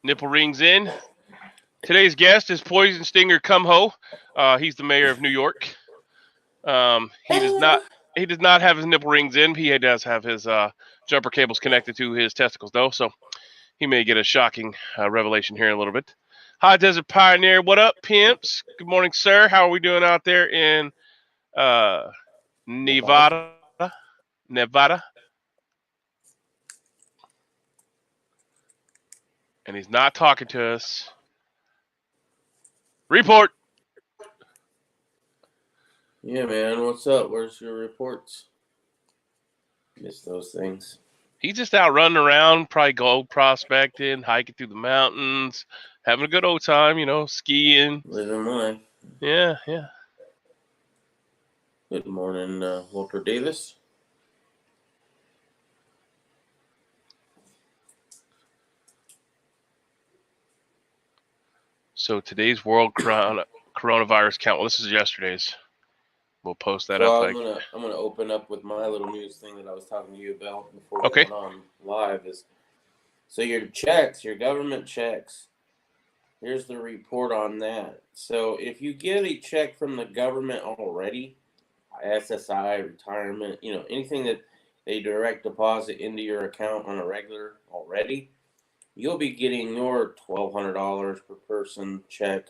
Nipple rings in. Today's guest is Poison Stinger Cumho. He's the mayor of New York. He does not have his nipple rings in. He does have his jumper cables connected to his testicles, though, so he may get a shocking revelation here in a little bit. High Desert Pioneer, what up, pimps? Good morning, sir. How are we doing out there in Nevada? And he's not talking to us. Report. Yeah, man. What's up? Where's your reports? Miss those things. He's just out running around, probably gold prospecting, hiking through the mountains, having a good old time, skiing. Living life. Yeah. Good morning, Walter Davis. So today's world coronavirus count. Well, this is yesterday's. We'll post that up. I'm gonna open up with my little news thing that I was talking to you about before we went on live. So your checks, your government checks. Here's the report on that. So if you get a check from the government already, SSI, retirement, anything that they direct deposit into your account on a regular already, you'll be getting your $1,200 per person check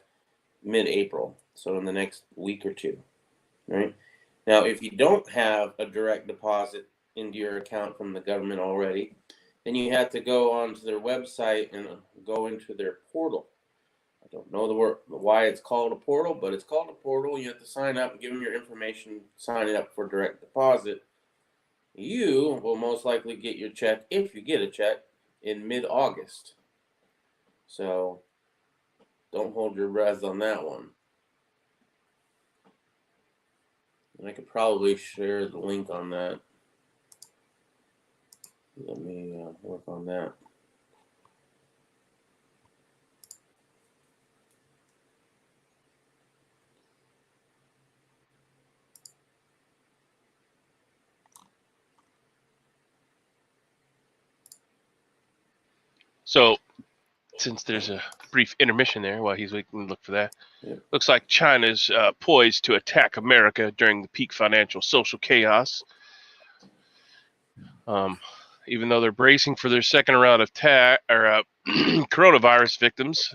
mid-April. So in the next week or two. Right? Now, if you don't have a direct deposit into your account from the government already, then you have to go onto their website and go into their portal. I don't know why it's called a portal, but it's called a portal. You have to sign up, give them your information, sign it up for direct deposit. You will most likely get your check, if you get a check, in mid-August. So don't hold your breath on that one. And I could probably share the link on that. Let me work on that. So, since there's a brief intermission there while he's waiting to look for that, Looks like China's poised to attack America during the peak financial social chaos. Even though they're bracing for their second round of coronavirus victims,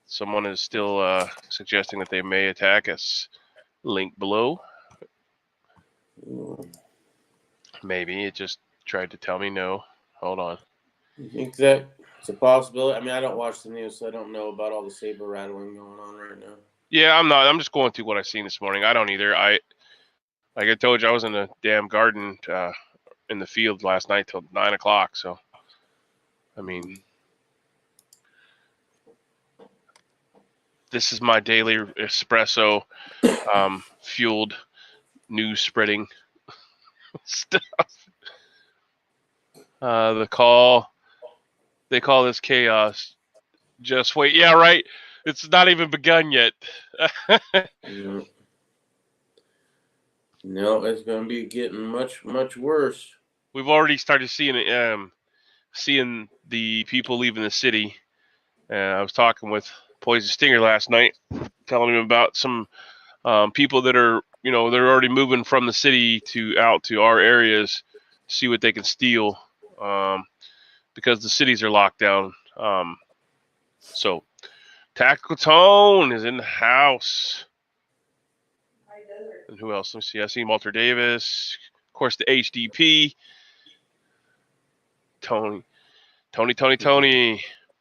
someone is still suggesting that they may attack us. Link below. Maybe it just tried to tell me no. Hold on. You think that it's a possibility? I mean, I don't watch the news, so I don't know about all the saber rattling going on right now. Yeah, I'm not. I'm just going through what I've seen this morning. I don't either. Like I told you, I was in the damn garden in the field last night till 9 o'clock. So, I mean, this is my daily espresso fueled news spreading stuff. They call this chaos. Just wait. Yeah, right. It's not even begun yet. No, it's going to be getting much, much worse. We've already started seeing the people leaving the city. I was talking with Poison Stinger last night, telling him about some people that are, they're already moving from the city out to our areas to see what they can steal because the cities are locked down. So, Tactical Tone is in the house. And who else? Let me see. I see Walter Davis. Of course, the HDP. Tony.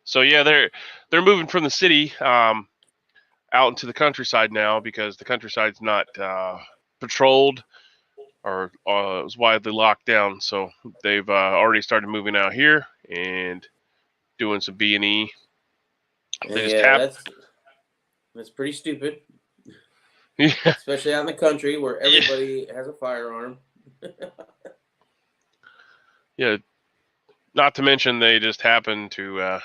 So yeah, they're moving from the city out into the countryside now because the countryside's not patrolled or is widely locked down. So they've already started moving out here and doing some B&E. That's pretty stupid. Yeah. Especially out in the country where everybody has a firearm. Yeah. Not to mention they just happened to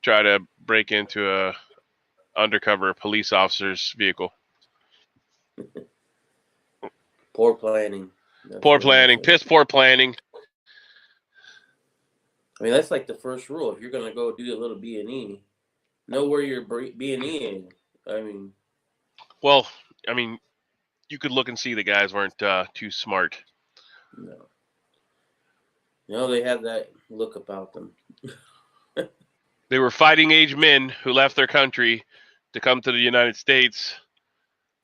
try to break into a undercover police officer's vehicle. Poor planning. Piss poor planning. I mean, that's like the first rule. If you're going to go do a little B&E, know where you're B&E. I mean, well, I mean, you could look and see the guys weren't too smart. no. They had that look about them. They were fighting age men who left their country to come to the United States,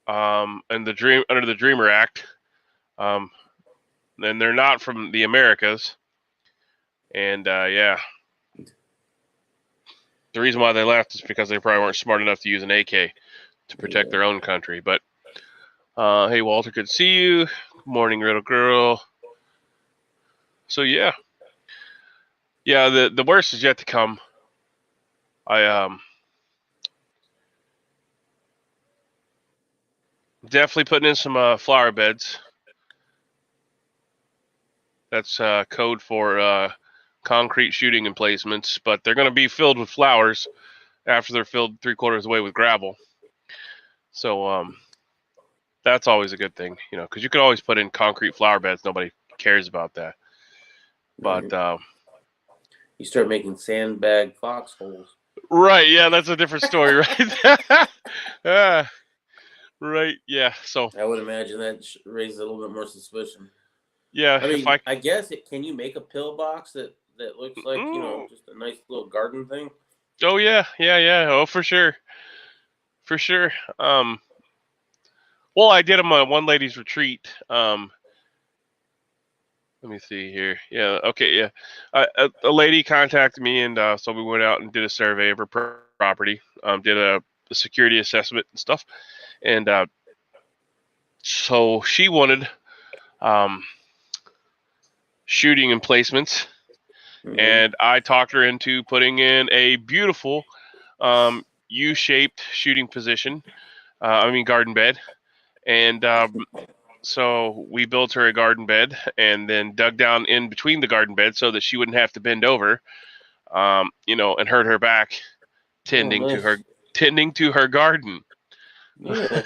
and under the Dreamer Act. And they're not from the Americas. And yeah, the reason why they left is because they probably weren't smart enough to use an AK to protect their own country. But hey, Walter, good to see you. Good morning, little girl. So yeah, the worst is yet to come. I definitely putting in some flower beds. That's code for concrete shooting emplacements, but they're going to be filled with flowers after they're filled 3/4 of the way with gravel. So that's always a good thing, because you can always put in concrete flower beds. Nobody cares about that. But you start making sandbag foxholes. Right, yeah, that's a different story, right? Right, yeah. So I would imagine that raises a little bit more suspicion. Yeah, I mean, I guess can you make a pillbox that looks like just a nice little garden thing? Oh yeah. Oh, for sure. Well, I did them on one lady's retreat. Let me see here. Yeah, okay, yeah. A lady contacted me, and so we went out and did a survey of her property. Did a security assessment and stuff, and so she wanted shooting emplacements, and I talked her into putting in a beautiful U-shaped shooting position. Garden bed, and so we built her a garden bed, and then dug down in between the garden bed so that she wouldn't have to bend over, and hurt her back tending to her garden. Yeah.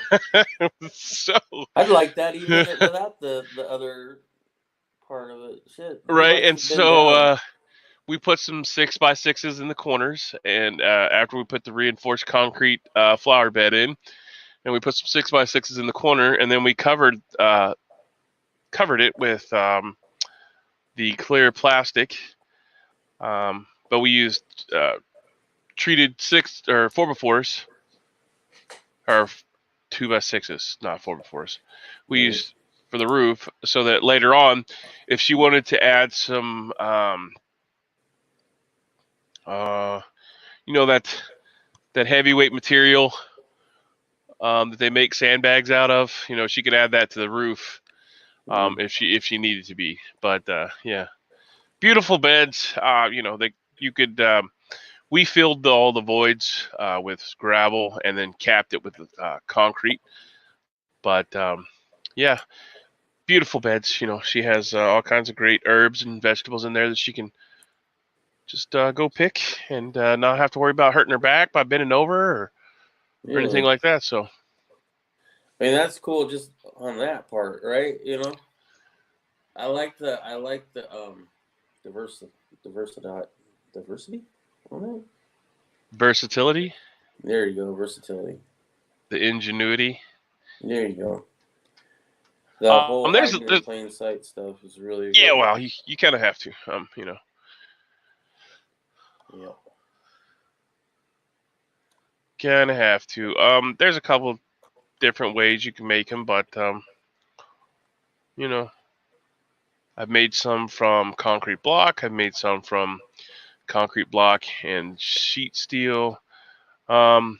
So I'd like that even without the other part of it. Shit. Right, and so we put some 6x6s in the corners, and after we put the reinforced concrete flower bed in, and we put some 6x6s in the corner, and then we covered it with the clear plastic, but we used treated 6 or 4x4s, or 2x6s, not 4x4s. We used for the roof, so that later on, if she wanted to add some, that heavyweight material that they make sandbags out of, she could add that to the roof if she needed to be. But yeah, beautiful beds. We filled all the voids with gravel and then capped it with concrete. But yeah, beautiful beds. She has all kinds of great herbs and vegetables in there that she can just go pick and not have to worry about hurting her back by bending over or anything like that. So, I mean, that's cool just on that part, right? I like the diversity. Versatility. There you go, versatility. The ingenuity. There you go. The whole hiding in plain sight stuff is really good. Yeah. Well, you kind of have to, Yeah. Kind of have to. There's a couple different ways you can make them, but I've made some from concrete block. I've made some from concrete block and sheet steel. The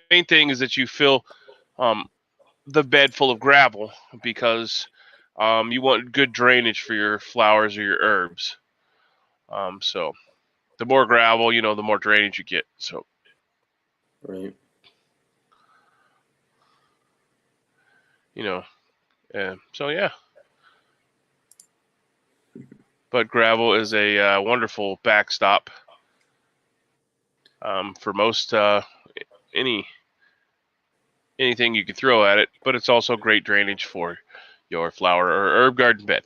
main thing is that you fill the bed full of gravel, because you want good drainage for your flowers or your herbs. So the more gravel, the more drainage you get. So. Right. So yeah. But gravel is a wonderful backstop for most anything you could throw at it, but it's also great drainage for your flower or herb garden bed.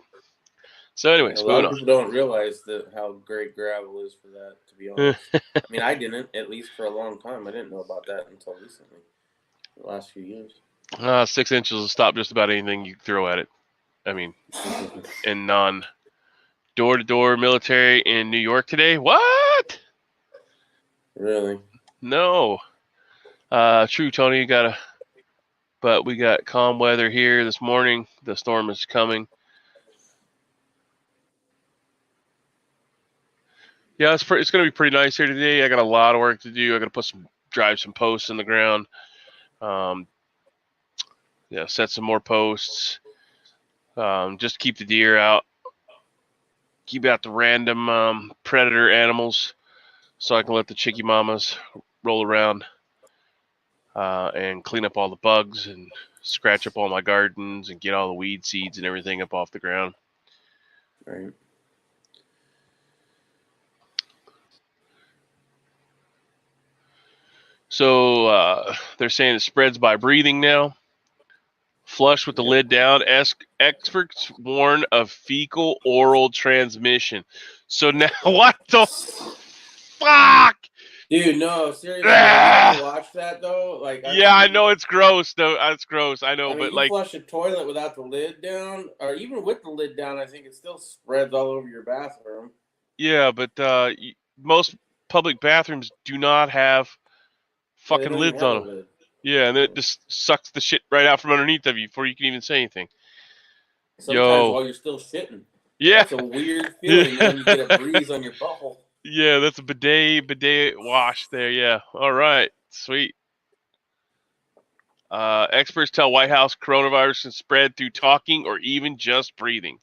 So, anyways, A lot moving of people don't realize how great gravel is for that, to be honest. I mean, I didn't, at least for a long time. I didn't know about that until recently, the last few years. 6 inches will stop just about anything you throw at it. I mean, in door-to-door military in New York today. What? Really? No. True, Tony. But we got calm weather here this morning. The storm is coming. Yeah, it's going to be pretty nice here today. I got a lot of work to do. I got to drive some posts in the ground. Set some more posts. Just keep the deer out. Keep out the random predator animals, so I can let the chickie mamas roll around and clean up all the bugs and scratch up all my gardens and get all the weed seeds and everything up off the ground. Right. So they're saying it spreads by breathing now. Flush with the lid down. Experts warn of fecal oral transmission. So now, what the fuck? Dude, no, seriously. Have you ever watched that, though? I know it's gross, though. It's gross. I know, I mean, but you flush a toilet without the lid down, or even with the lid down, I think it still spreads all over your bathroom. Yeah, but most public bathrooms do not have fucking lids on them. Lid. Yeah, and it just sucks the shit right out from underneath of you before you can even say anything. Sometimes while you're still shitting. Yeah. That's a weird feeling when you get a breeze on your butthole. Yeah, that's a bidet wash there. Yeah. All right. Sweet. Experts tell White House coronavirus can spread through talking or even just breathing.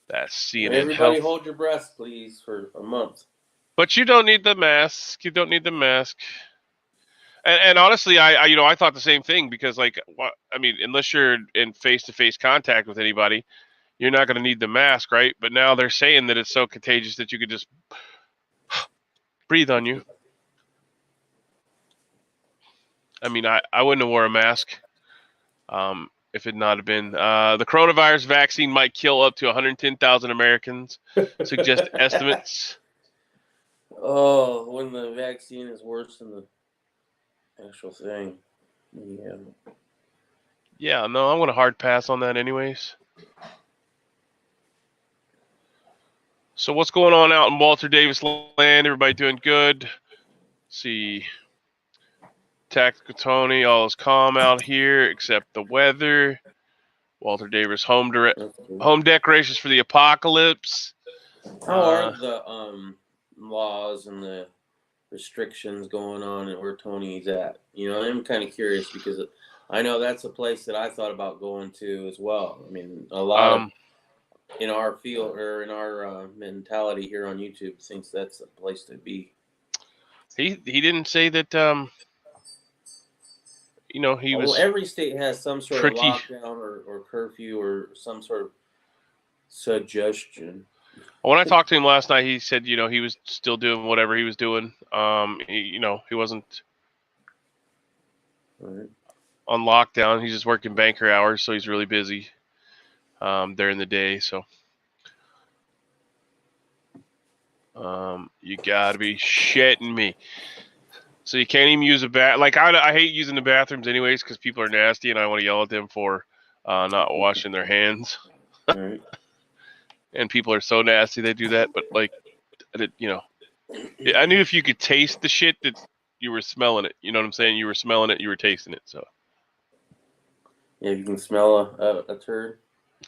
That's CNN Everybody Health. hold your breath, please, for a month. But you don't need the mask. You don't need the mask. And honestly, I thought the same thing because, unless you're in face-to-face contact with anybody, you're not going to need the mask, right? But now they're saying that it's so contagious that you could just breathe on you. I mean, I wouldn't have wore a mask if it not have been. The coronavirus vaccine might kill up to 110,000 Americans, suggest estimates. Oh, when the vaccine is worse than the actual thing. Yeah. Yeah, no, I'm going to hard pass on that anyways. So what's going on out in Walter Davis land? Everybody doing good? Let's see. Tactical Tony, all is calm out here except the weather. Walter Davis home decorations for the apocalypse. How are the laws and the restrictions going on and where Tony's at? You know, I'm kind of curious because I know that's a place that I thought about going to as well. I mean, a lot of in our field or in our mentality here on YouTube thinks that's a place to be. He didn't say that. He was. Every state has some sort of lockdown or curfew or some sort of suggestion. When I talked to him last night, he said, he was still doing whatever he was doing. He wasn't on lockdown. He's just working banker hours, so he's really busy during the day. So you gotta be shitting me. So you can't even use a I hate using the bathrooms anyways because people are nasty and I want to yell at them for not washing their hands. Right. And people are so nasty they do that. But I knew if you could taste the shit that you were smelling it. You know what I'm saying? You were smelling it, you were tasting it. So yeah, you can smell a turd.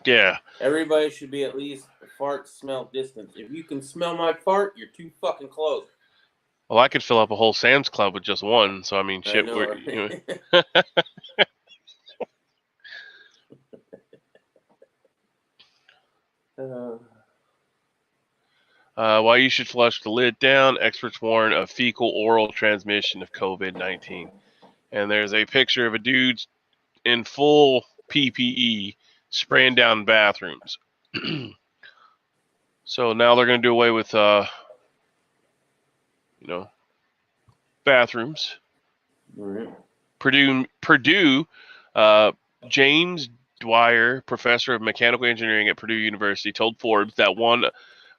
Yeah. Everybody should be at least fart smell distance. If you can smell my fart, you're too fucking close. Well, I could fill up a whole Sam's Club with just one. So I mean, shit. Why you should flush the lid down. Experts warn of fecal oral transmission of COVID-19. And there's a picture of a dude in full PPE spraying down bathrooms. So now they're going to do away with, bathrooms. Right. Purdue James Dwyer, professor of mechanical engineering at Purdue University, told Forbes that one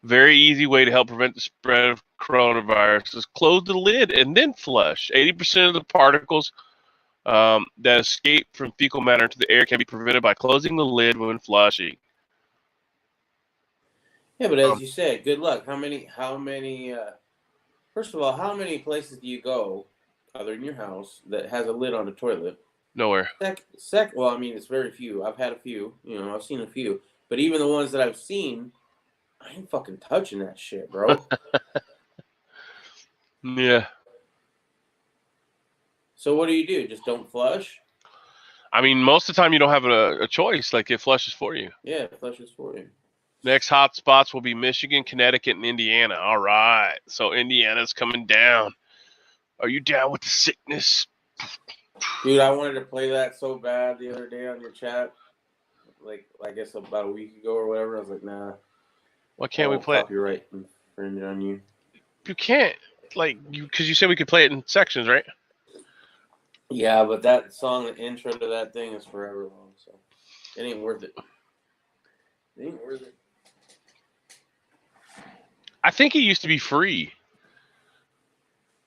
very easy way to help prevent the spread of coronavirus is close the lid and then flush. 80% of the particles that escape from fecal matter into the air can be prevented by closing the lid when flushing. Yeah, but as you said, good luck. How many? First of all, how many places do you go, other than your house, that has a lid on the toilet? Nowhere. Well, I mean, it's very few. I've had a few. I've seen a few. But even the ones that I've seen, I ain't fucking touching that shit, bro. Yeah. So what do? Just don't flush? I mean, most of the time you don't have a choice. Like, it flushes for you. Yeah, it flushes for you. Next hot spots will be Michigan, Connecticut, and Indiana. All right. So Indiana's coming down. Are you down with the sickness? Dude, I wanted to play that so bad the other day on your chat. Like, I guess about a week ago or whatever. I was like, nah. Why can't we play copyright infringe on you? You can't. Because you said we could play it in sections, right? Yeah, but that song, the intro to that thing is forever long, so it ain't worth it. It ain't worth it. I think it used to be free.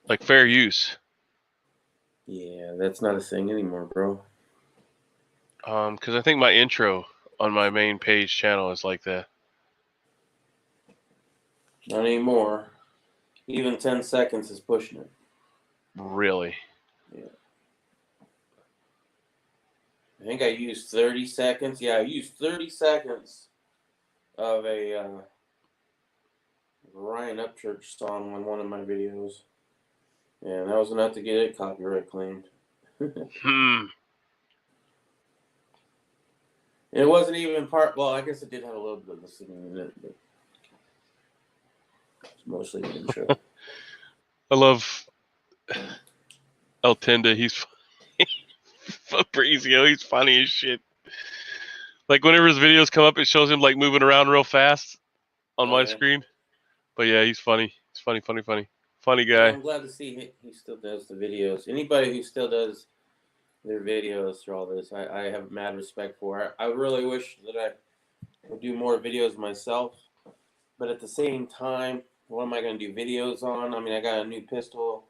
Like fair use. Yeah, that's not a thing anymore, bro. Because I think my intro on my main page channel is like that. Not anymore. Even 10 seconds is pushing it. Really? Yeah. I think I used 30 seconds. Yeah, I used 30 seconds of a Ryan Upchurch song on one of my videos. Yeah, that was enough to get it copyright claimed. And it wasn't even well, I guess it did have a little bit of listening in it, but it's mostly the intro. I love El Tenda. He's Fabrizio. He's funny as shit. Like, whenever his videos come up, it shows him like moving around real fast on my screen. But yeah, he's funny. He's funny. Funny guy. I'm glad to see he still does the videos. Anybody who still does their videos through all this, I have mad respect for. I really wish that I would do more videos myself. But at the same time, what am I going to do videos on? I mean, I got a new pistol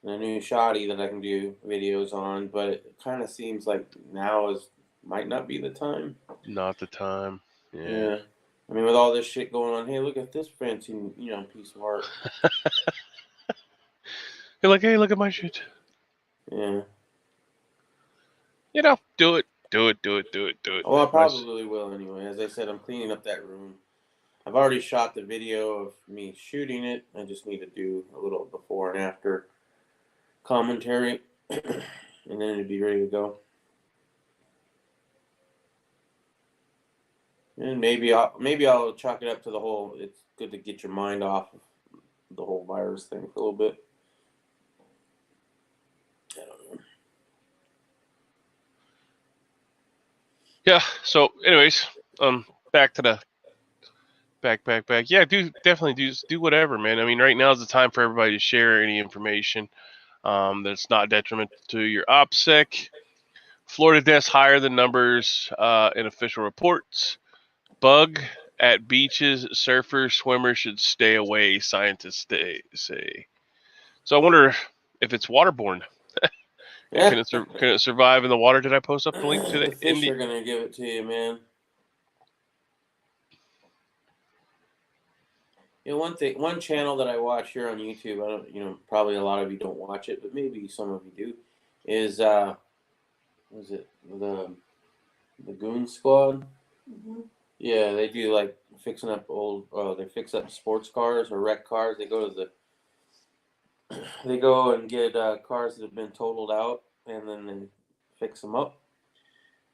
and a new shotty that I can do videos on, but it kind of seems like now might not be the time. Not the time. Yeah. I mean, with all this shit going on, hey, look at this fancy, piece of art. You're like, hey, look at my shit. Yeah. Do it. Well, I probably will anyway. As I said, I'm cleaning up that room. I've already shot the video of me shooting it. I just need to do a little before and after commentary, and then it'd be ready to go. And maybe I'll chalk it up to the whole. It's good to get your mind off of the whole virus thing for a little bit. I don't know. Yeah. So, anyways, back to the back. Yeah, definitely do whatever, man. I mean, right now is the time for everybody to share any information that's not detrimental to your OPSEC. Florida deaths higher than numbers in official reports. Bug at beaches, surfers, swimmers should stay away, scientists say. So I wonder if it's waterborne. Can it survive in the water? Did I post up the link to the fish are gonna give it to you, man. One channel that I watch here on YouTube, I don't, probably a lot of you don't watch it, but maybe some of you do, is what is it, the Goon Squad? Mm-hmm. Yeah, they do like fixing up they fix up sports cars or wrecked cars. They go and get cars that have been totaled out, and then they fix them up.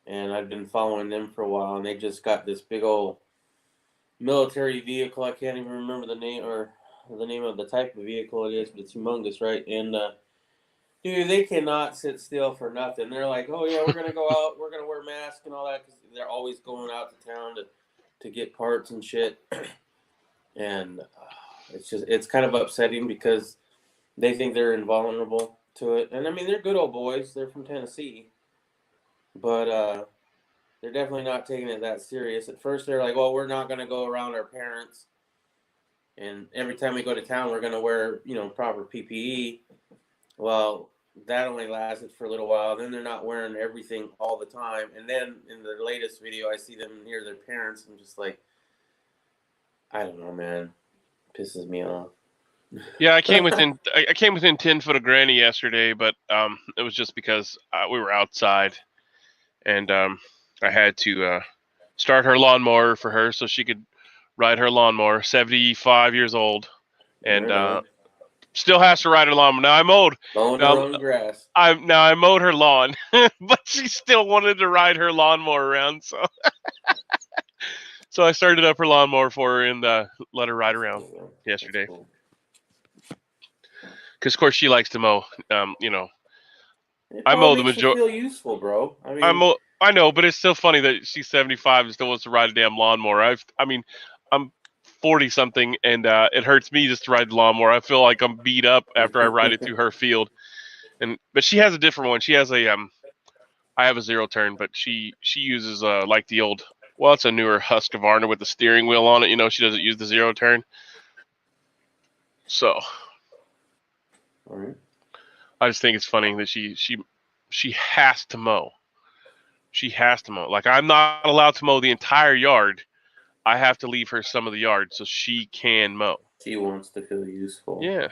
And I've been following them for a while, and they just got this big old military vehicle. I can't even remember the name of the type of vehicle it is, but it's humongous, right? And dude, they cannot sit still for nothing. They're like, oh yeah, we're gonna go out, we're gonna wear masks and all that, because they're always going out to town to get parts and shit. And it's kind of upsetting because they think they're invulnerable to it. And I mean, they're good old boys. They're from Tennessee, but they're definitely not taking it that serious. At first, they're like, "Well, we're not going to go around our parents, and every time we go to town, we're going to wear, proper PPE." Well, that only lasted for a little while. Then they're not wearing everything all the time. And then in the latest video, I see them near their parents. I'm just like, I don't know, man. It pisses me off. Yeah, I came within 10 foot of Granny yesterday, but it was just because we were outside, and I had to start her lawnmower for her so she could ride her lawnmower. 75 years old, and still has to ride her lawnmower. Now I mowed. Mowing her own grass. I mowed her lawn, but she still wanted to ride her lawnmower around. So I started up her lawnmower for her and let her ride around yesterday. Because of course she likes to mow. I mow the majority. Feel useful, bro. I mean, I know, but it's still funny that she's 75 and still wants to ride a damn lawnmower. I'm 40 something, and it hurts me just to ride the lawnmower. I feel like I'm beat up after I ride it through her field. But she has a different one. She has a I have a zero turn, but she uses like the old. Well, it's a newer Husqvarna with the steering wheel on it. She doesn't use the zero turn. So, all right. I just think it's funny that she has to mow. She has to mow. Like, I'm not allowed to mow the entire yard. I have to leave her some of the yard so she can mow. She wants to feel useful. Yeah.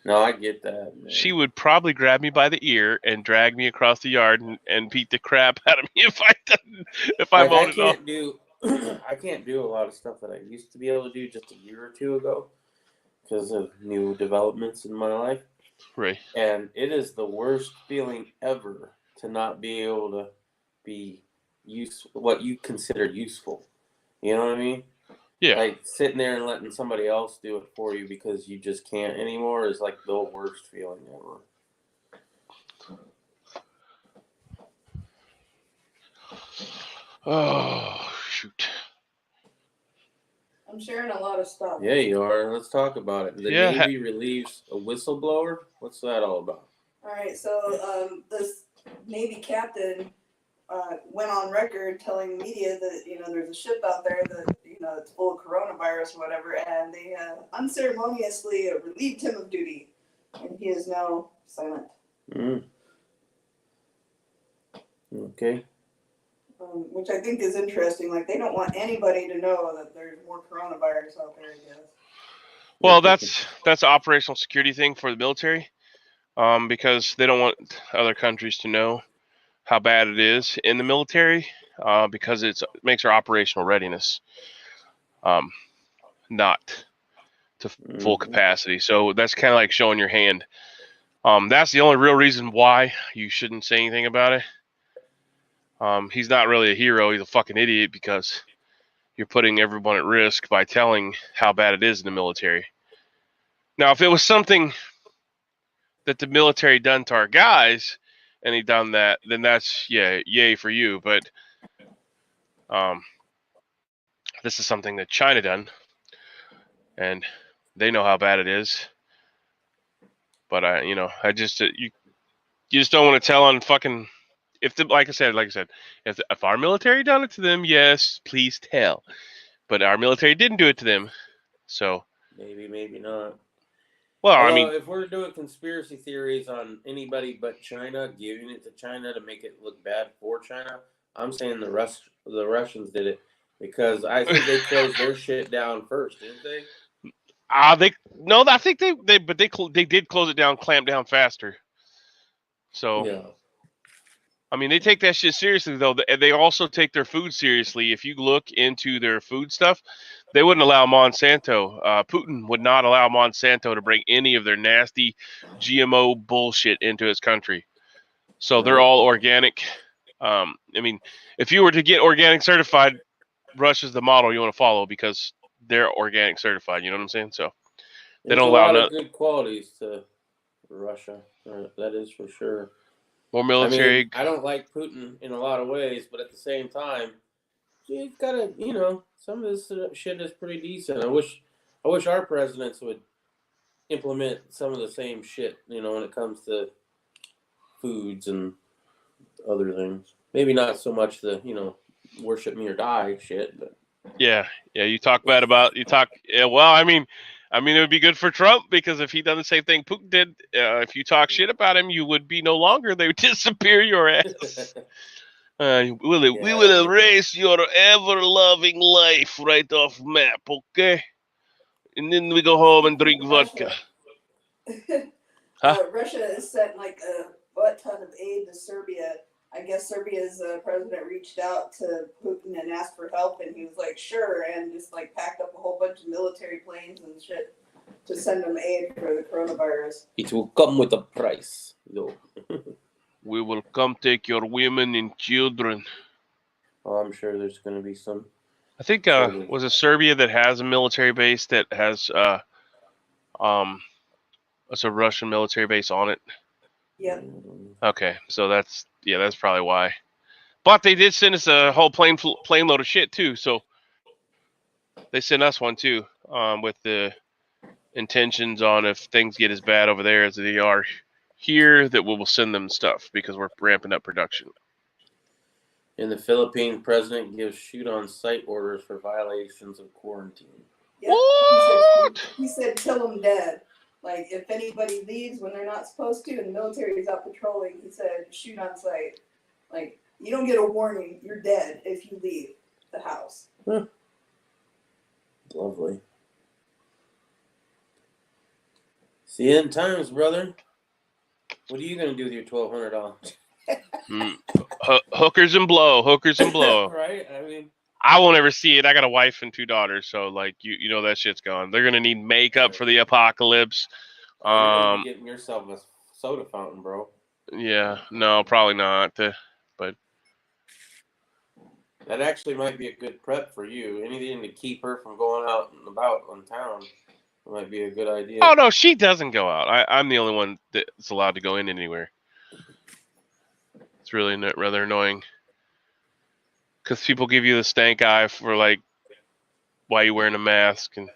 No, I get that, man. She would probably grab me by the ear and drag me across the yard and beat the crap out of me if I mowed it off. I can't do a lot of stuff that I used to be able to do just a year or two ago because of new developments in my life. Right. And it is the worst feeling ever to not be able to be what you consider useful. You know what I mean? Yeah. Like sitting there and letting somebody else do it for you because you just can't anymore is like the worst feeling ever. Oh, shoot. I'm sharing a lot of stuff. Yeah, you are. Let's talk about it. The Navy relieves a whistleblower? What's that all about? All right, so this Navy captain went on record telling media that, there's a ship out there that, it's full of coronavirus or whatever, and they unceremoniously relieved him of duty, and he is now silent. Okay. Which I think is interesting. Like, they don't want anybody to know that there's more coronavirus out there, I guess. Well, that's an operational security thing for the military, because they don't want other countries to know how bad it is in the military, because it makes our operational readiness not to full capacity. So that's kind of like showing your hand. That's the only real reason why you shouldn't say anything about it. He's not really a hero. He's a fucking idiot because you're putting everyone at risk by telling how bad it is in the military. Now, if it was something that the military done to our guys and he done that, then that's, yay for you. But this is something that China done, and they know how bad it is. But I just you just don't want to tell on fucking. Like I said, if our military done it to them, yes, please tell. But our military didn't do it to them, so maybe not. Well, although, if we're doing conspiracy theories on anybody but China, giving it to China to make it look bad for China, I'm saying the Russians did it because I think they closed their shit down first, didn't they? I think they did close it down, clamp down faster. So yeah. I mean, they take that shit seriously, though. They also take their food seriously. If you look into their food stuff, they wouldn't allow Monsanto. Putin would not allow Monsanto to bring any of their nasty GMO bullshit into his country. So they're all organic. I mean, if you were to get organic certified, Russia's the model you want to follow because they're organic certified. You know what I'm saying? So they don't allow a lot of good qualities to Russia. That is for sure. More military. I mean, I don't like Putin in a lot of ways, but at the same time, he's got to, some of this shit is pretty decent. I wish our presidents would implement some of the same shit, when it comes to foods and other things. Maybe not so much the, worship me or die shit, but Yeah. You talk bad about Yeah, well, I mean, it would be good for Trump because if he done the same thing Putin did, if you talk shit about him, you would be no longer. They would disappear your ass. We will erase your ever-loving life right off map, okay? And then we go home and drink vodka. Russia has sent like a butt ton of aid to Serbia. I guess Serbia's president reached out to Putin and asked for help, and he was like, sure, and just like packed up a whole bunch of military planes and shit to send them aid for the coronavirus. It will come with a price, though. We will come take your women and children. Oh, I'm sure there's going to be some. I think was it Serbia that has a military base that has it's a Russian military base on it. Yep. Okay, so that's probably why. But they did send us a whole plane load of shit too. So they sent us one too, with the intentions on if things get as bad over there as they are here, that we will send them stuff because we're ramping up production. In the Philippines, president gives shoot-on-sight orders for violations of quarantine. Yep. What? He said, kill them dead. Like, if anybody leaves when they're not supposed to and the military is out patrolling, he said, shoot on sight. Like, you don't get a warning. You're dead if you leave the house. Huh. Lovely. See you in times, brother. What are you going to do with your $1,200? Hookers and blow. Right? I mean, I won't ever see it. I got a wife and 2 daughters, so like you know that shit's gone. They're gonna need makeup for the apocalypse. You're gonna be getting yourself a soda fountain, bro. Yeah, no, probably not. But that actually might be a good prep for you. Anything to keep her from going out and about in town might be a good idea. Oh no, she doesn't go out. I'm the only one that's allowed to go in anywhere. It's really rather annoying. Because people give you the stank eye for like, why you wearing a mask and.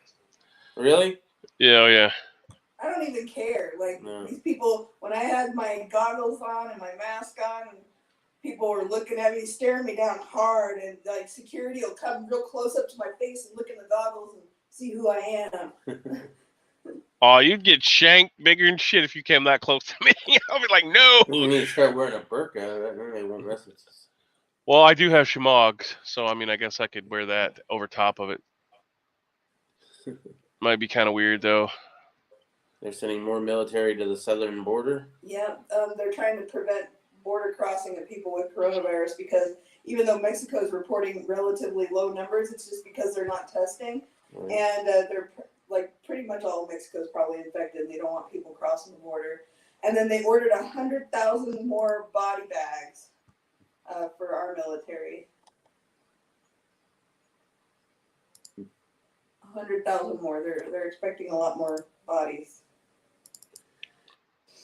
Really? Yeah, yeah. I don't even care. Like these people, when I had my goggles on and my mask on, and people were looking at me, staring me down hard, and like security will come real close up to my face and look in the goggles and see who I am. Oh, you'd get shanked bigger than shit if you came that close to me. I'll be like, no. You need to start wearing a burqa, then they won't mess with us. Well, I do have shamogs, so I mean, I guess I could wear that over top of it. Might be kind of weird, though. They're sending more military to the southern border? Yeah, they're trying to prevent border crossing of people with coronavirus because even though Mexico is reporting relatively low numbers, it's just because they're not testing. Right. And they're like pretty much all of Mexico is probably infected. They don't want people crossing the border. And then they ordered 100,000 more body bags. For our military. 100,000 more. They're expecting a lot more bodies.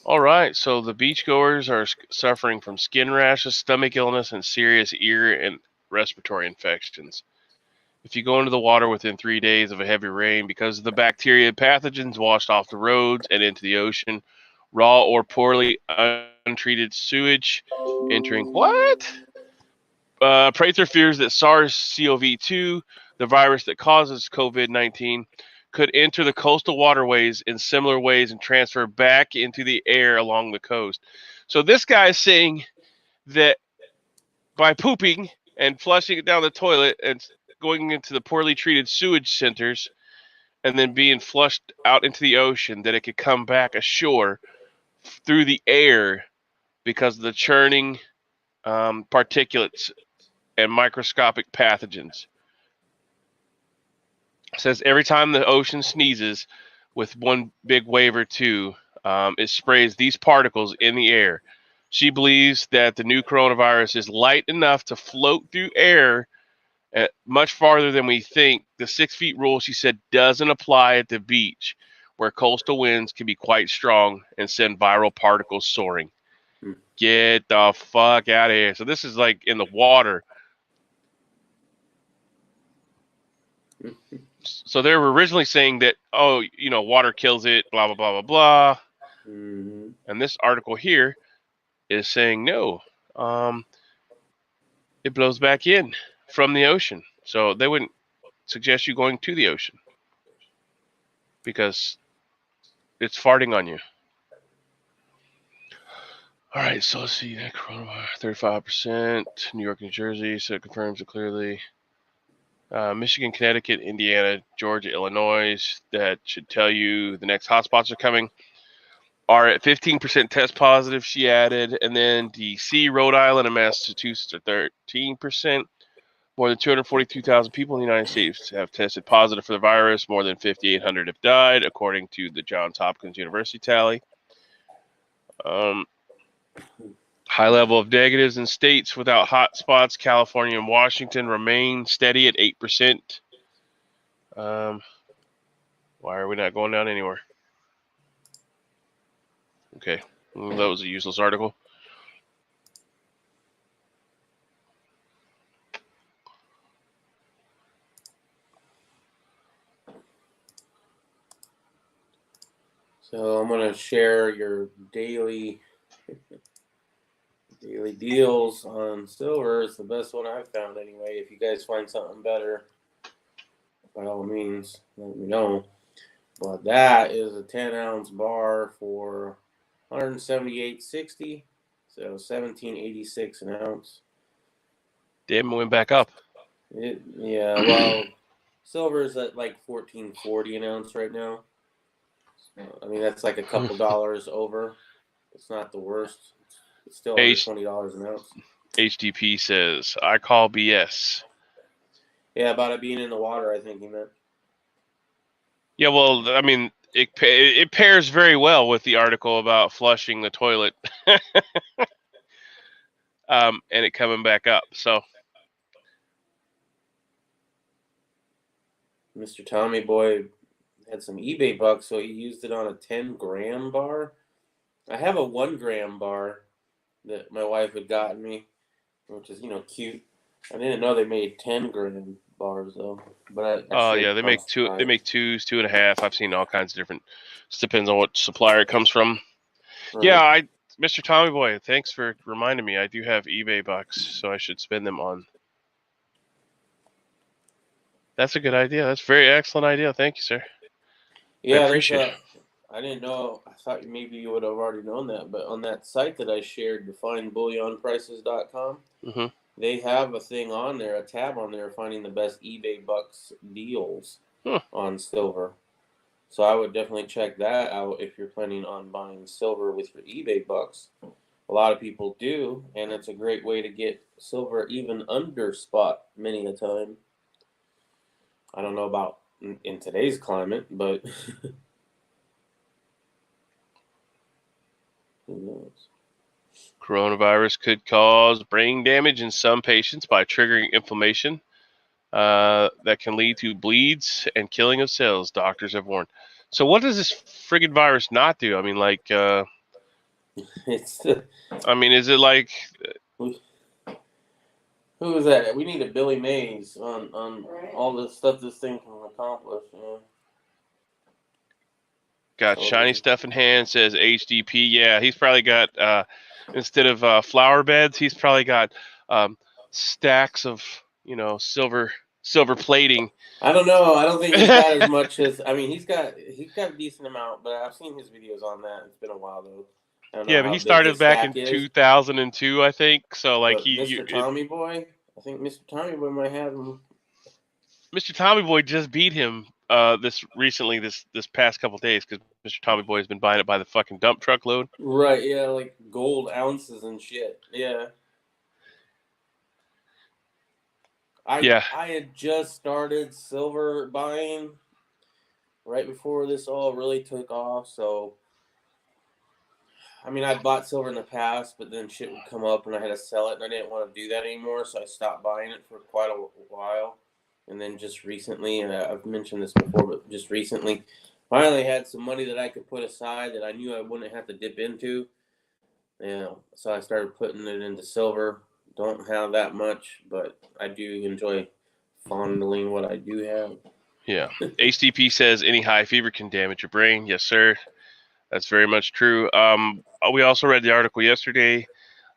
All right, so the beachgoers are suffering from skin rashes, stomach illness, and serious ear and respiratory infections. If you go into the water within 3 days of a heavy rain, because of the bacteria and pathogens washed off the roads and into the ocean, raw or poorly untreated sewage entering what? Prather fears that SARS-CoV-2, the virus that causes COVID-19, could enter the coastal waterways in similar ways and transfer back into the air along the coast. So this guy is saying that by pooping and flushing it down the toilet and going into the poorly treated sewage centers and then being flushed out into the ocean, that it could come back ashore through the air because of the churning particulates and microscopic pathogens. It says every time the ocean sneezes with one big wave or two, it sprays these particles in the air. She believes that the new coronavirus is light enough to float through air much farther than we think. The 6 feet rule, she said, doesn't apply at the beach, where coastal winds can be quite strong and send viral particles soaring. Get the fuck out of here. So this is like in the water. So they were originally saying that, water kills it, blah, blah, blah, blah, blah. Mm-hmm. And this article here is saying no. it blows back in from the ocean. So they wouldn't suggest you going to the ocean because it's farting on you. All right, so let's see. Coronavirus, 35%. New York, New Jersey, so it confirms it clearly. Michigan, Connecticut, Indiana, Georgia, Illinois. That should tell you the next hotspots are coming. Are at 15% test positive, she added. And then D.C., Rhode Island, and Massachusetts are 13%. More than 242,000 people in the United States have tested positive for the virus. More than 5,800 have died, according to the Johns Hopkins University tally. High level of negatives in states without hotspots. California and Washington remain steady at 8%. Why are we not going down anywhere? Okay, that was a useless article. So I'm going to share your daily deals on silver. It's the best one I've found anyway. If you guys find something better, by all means, let me know. But that is a 10-ounce bar for $178.60, so $17.86 an ounce. Damn, it went back up. Yeah, well, silver is at like $14.40 an ounce right now. I mean, that's like a couple dollars over. It's not the worst. It's still under $20 an ounce. HDP says, I call BS. Yeah, about it being in the water, I think he meant. Yeah, well, I mean, it pairs very well with the article about flushing the toilet and it coming back up. So, Mr. Tommy Boy had some eBay bucks, so he used it on a 10-gram bar. I have a 1-gram bar that my wife had gotten me, which is, cute. I didn't know they made 10-gram bars though. But yeah, they make two. They make 2s, 2.5. I've seen all kinds of different. It depends on what supplier it comes from. Right. Yeah, Mr. Tommy Boy, thanks for reminding me. I do have eBay bucks, so I should spend them on. That's a good idea. That's a very excellent idea. Thank you, sir. Yeah, I appreciate it. I didn't know. I thought maybe you would have already known that, but on that site that I shared, findbullionprices.com, they have a thing on there, a tab on there, finding the best eBay bucks deals on silver. So I would definitely check that out if you're planning on buying silver with your eBay bucks. A lot of people do, and it's a great way to get silver even under spot many a time. I don't know about in today's climate, but who knows? Coronavirus could cause brain damage in some patients by triggering inflammation that can lead to bleeds and killing of cells, doctors have warned. So what does this friggin' virus not do? I mean, like, is it like... Who is that? We need a Billy Mays on all the stuff this thing can accomplish. Yeah. Got shiny stuff in hand, says HDP. Yeah, he's probably got, instead of flower beds, he's probably got stacks of, silver plating. I don't know. I don't think he's got as much as, he's got a decent amount, but I've seen his videos on that. It's been a while, though. Yeah, but he started back in 2002, I think. So, like, Mr. Tommy Boy, I think Mr. Tommy Boy might have him. Mr. Tommy Boy just beat him this past couple days because Mr. Tommy Boy has been buying it by the fucking dump truck load. Right? Yeah, like gold ounces and shit. Yeah. I had just started silver buying right before this all really took off, so. I bought silver in the past, but then shit would come up and I had to sell it, and I didn't want to do that anymore, so I stopped buying it for quite a while. And then just recently, and I've mentioned this before, but just recently, finally had some money that I could put aside that I knew I wouldn't have to dip into. So I started putting it into silver. Don't have that much, but I do enjoy fondling what I do have. Yeah. HTP says any high fever can damage your brain. Yes, sir. That's very much true. We also read the article yesterday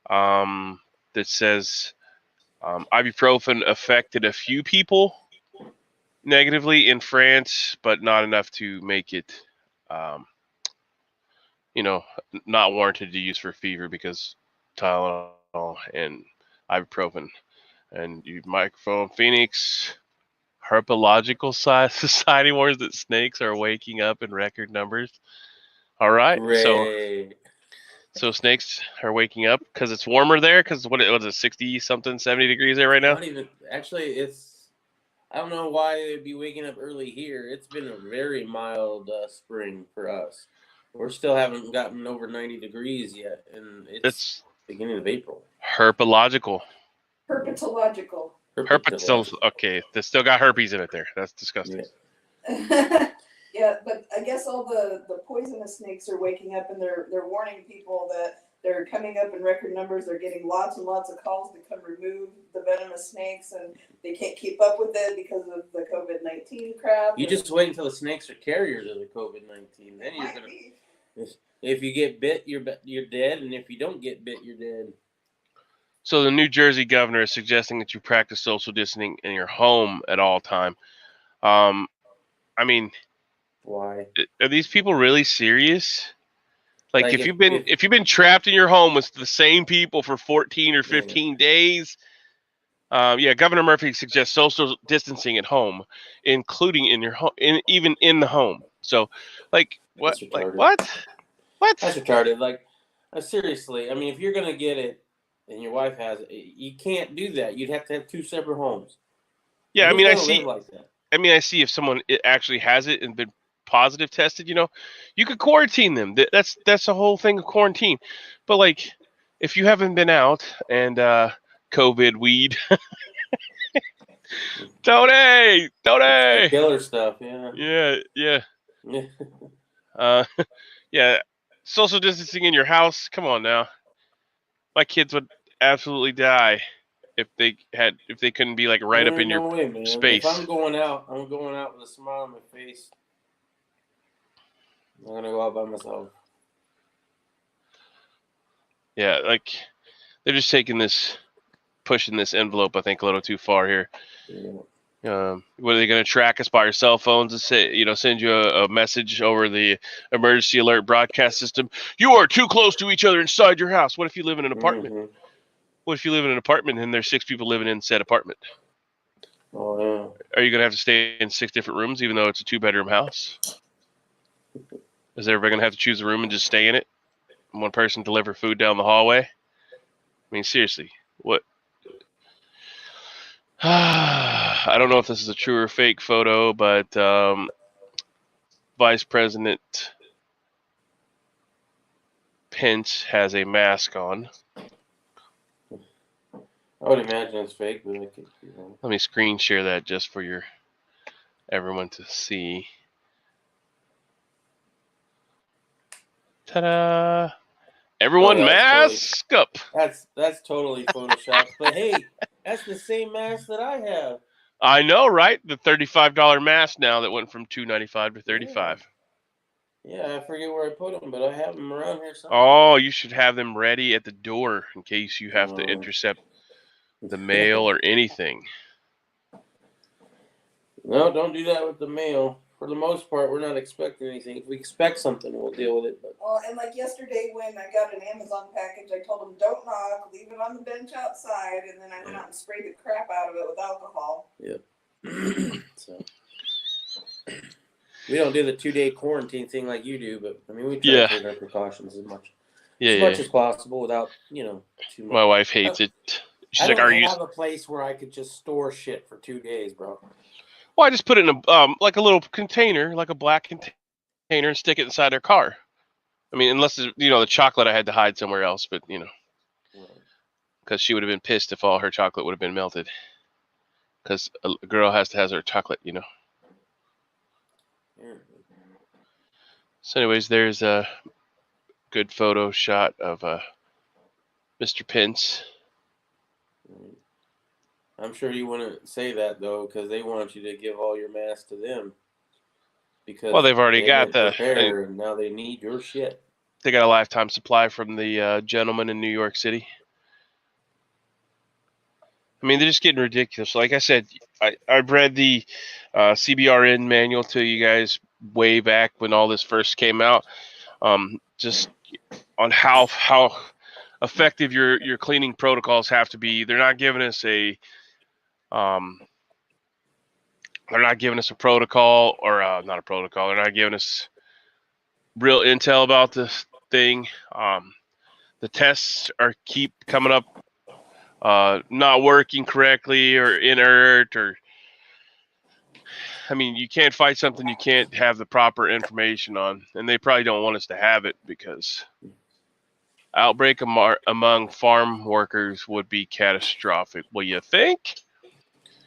that says Ibuprofen affected a few people negatively in France, but not enough to make it, not warranted to use for fever because Tylenol and ibuprofen. And you microphone Phoenix Herpetological Society warns that snakes are waking up in record numbers. All right, Great. so snakes are waking up because it's warmer there. Because what was it, 60 something, 70 degrees there right now? Not even. Actually, I don't know why they'd be waking up early here. It's been a very mild spring for us. We're still haven't gotten over 90 degrees yet, and it's beginning of April. Herpetological. Herpetological. Still okay. They still got herpes in it there. That's disgusting. Yeah. Yeah, but I guess all the poisonous snakes are waking up, and they're warning people that they're coming up in record numbers. They're getting lots and lots of calls to come remove the venomous snakes, and they can't keep up with it because of the COVID-19 crap. You just wait until the snakes are carriers of the COVID-19. Then you're gonna. If you get bit, you're dead, and if you don't get bit, you're dead. So the New Jersey governor is suggesting that you practice social distancing in your home at all time. I mean, why? Are these people really serious? Like if you've been trapped in your home with the same people for 14 or 15 days, Governor Murphy suggests social distancing at home, including in your home, even in the home. So, like, what? Like, what? That's retarded. Like, seriously. I mean, if you're gonna get it and your wife has it, you can't do that. You'd have to have two separate homes. Yeah, I mean, I see. Like that? I mean, I see if someone actually has it and been positive tested, you could quarantine them. That's the whole thing of quarantine. But like, if you haven't been out and COVID weed, Tony, killer stuff, yeah. Yeah, social distancing in your house. Come on now, my kids would absolutely die if they couldn't be like right up in your space. If I'm going out with a smile on my face. I'm gonna go out by myself. Yeah, like they're just pushing this envelope, I think, a little too far here. Yeah. What are they going to track us by our cell phones and send you a message over the emergency alert broadcast system? You are too close to each other inside your house. What if you live in an apartment? Mm-hmm. What if you live in an apartment and there's 6 people living in said apartment? Oh yeah. Are you going to have to stay in 6 different rooms, even though it's a 2-bedroom house? Is everybody going to have to choose a room and just stay in it? And one person deliver food down the hallway? I mean, seriously, what? I don't know if this is a true or fake photo, but Vice President Pence has a mask on. I would imagine it's fake, but Let me screen share that just for everyone to see. Ta-da! Everyone mask up. That's totally photoshopped. But hey, that's the same mask that I have. I know, right? The $35 mask now that went from $2.95 to $35. Yeah, I forget where I put them, but I have them around here somewhere. Oh, you should have them ready at the door in case you have to intercept the mail or anything. No, don't do that with the mail. For the most part, we're not expecting anything. If we expect something, we'll deal with it. But. Well, and like yesterday when I got an Amazon package, I told them don't knock, leave it on the bench outside, and then I went out and sprayed the crap out of it with alcohol. Yep. So we don't do the 2-day quarantine thing like you do, but I mean we try to take our precautions as much as possible without too much. My wife hates it. She's I don't have a place where I could just store shit for 2 days, bro. Well, I just put it in like a little container, like a black container, and stick it inside their car. I mean, unless the chocolate I had to hide somewhere else, but because she would have been pissed if all her chocolate would have been melted. Because a girl has to have her chocolate, Yeah. So, anyways, there's a good photo shot of Mr. Pence. I'm sure you wouldn't say that though, because they want you to give all your masks to them. Because they've already got and now they need your shit. They got a lifetime supply from the gentleman in New York City. I mean, they're just getting ridiculous. Like I said, I read the CBRN manual to you guys way back when all this first came out. Just on how effective your cleaning protocols have to be. They're not giving us a protocol, or not a protocol. They're not giving us real intel about this thing. The tests keep coming up not working correctly or inert, or I mean, you can't fight something you can't have the proper information on, and they probably don't want us to have it because outbreak among farm workers would be catastrophic. Well, you think?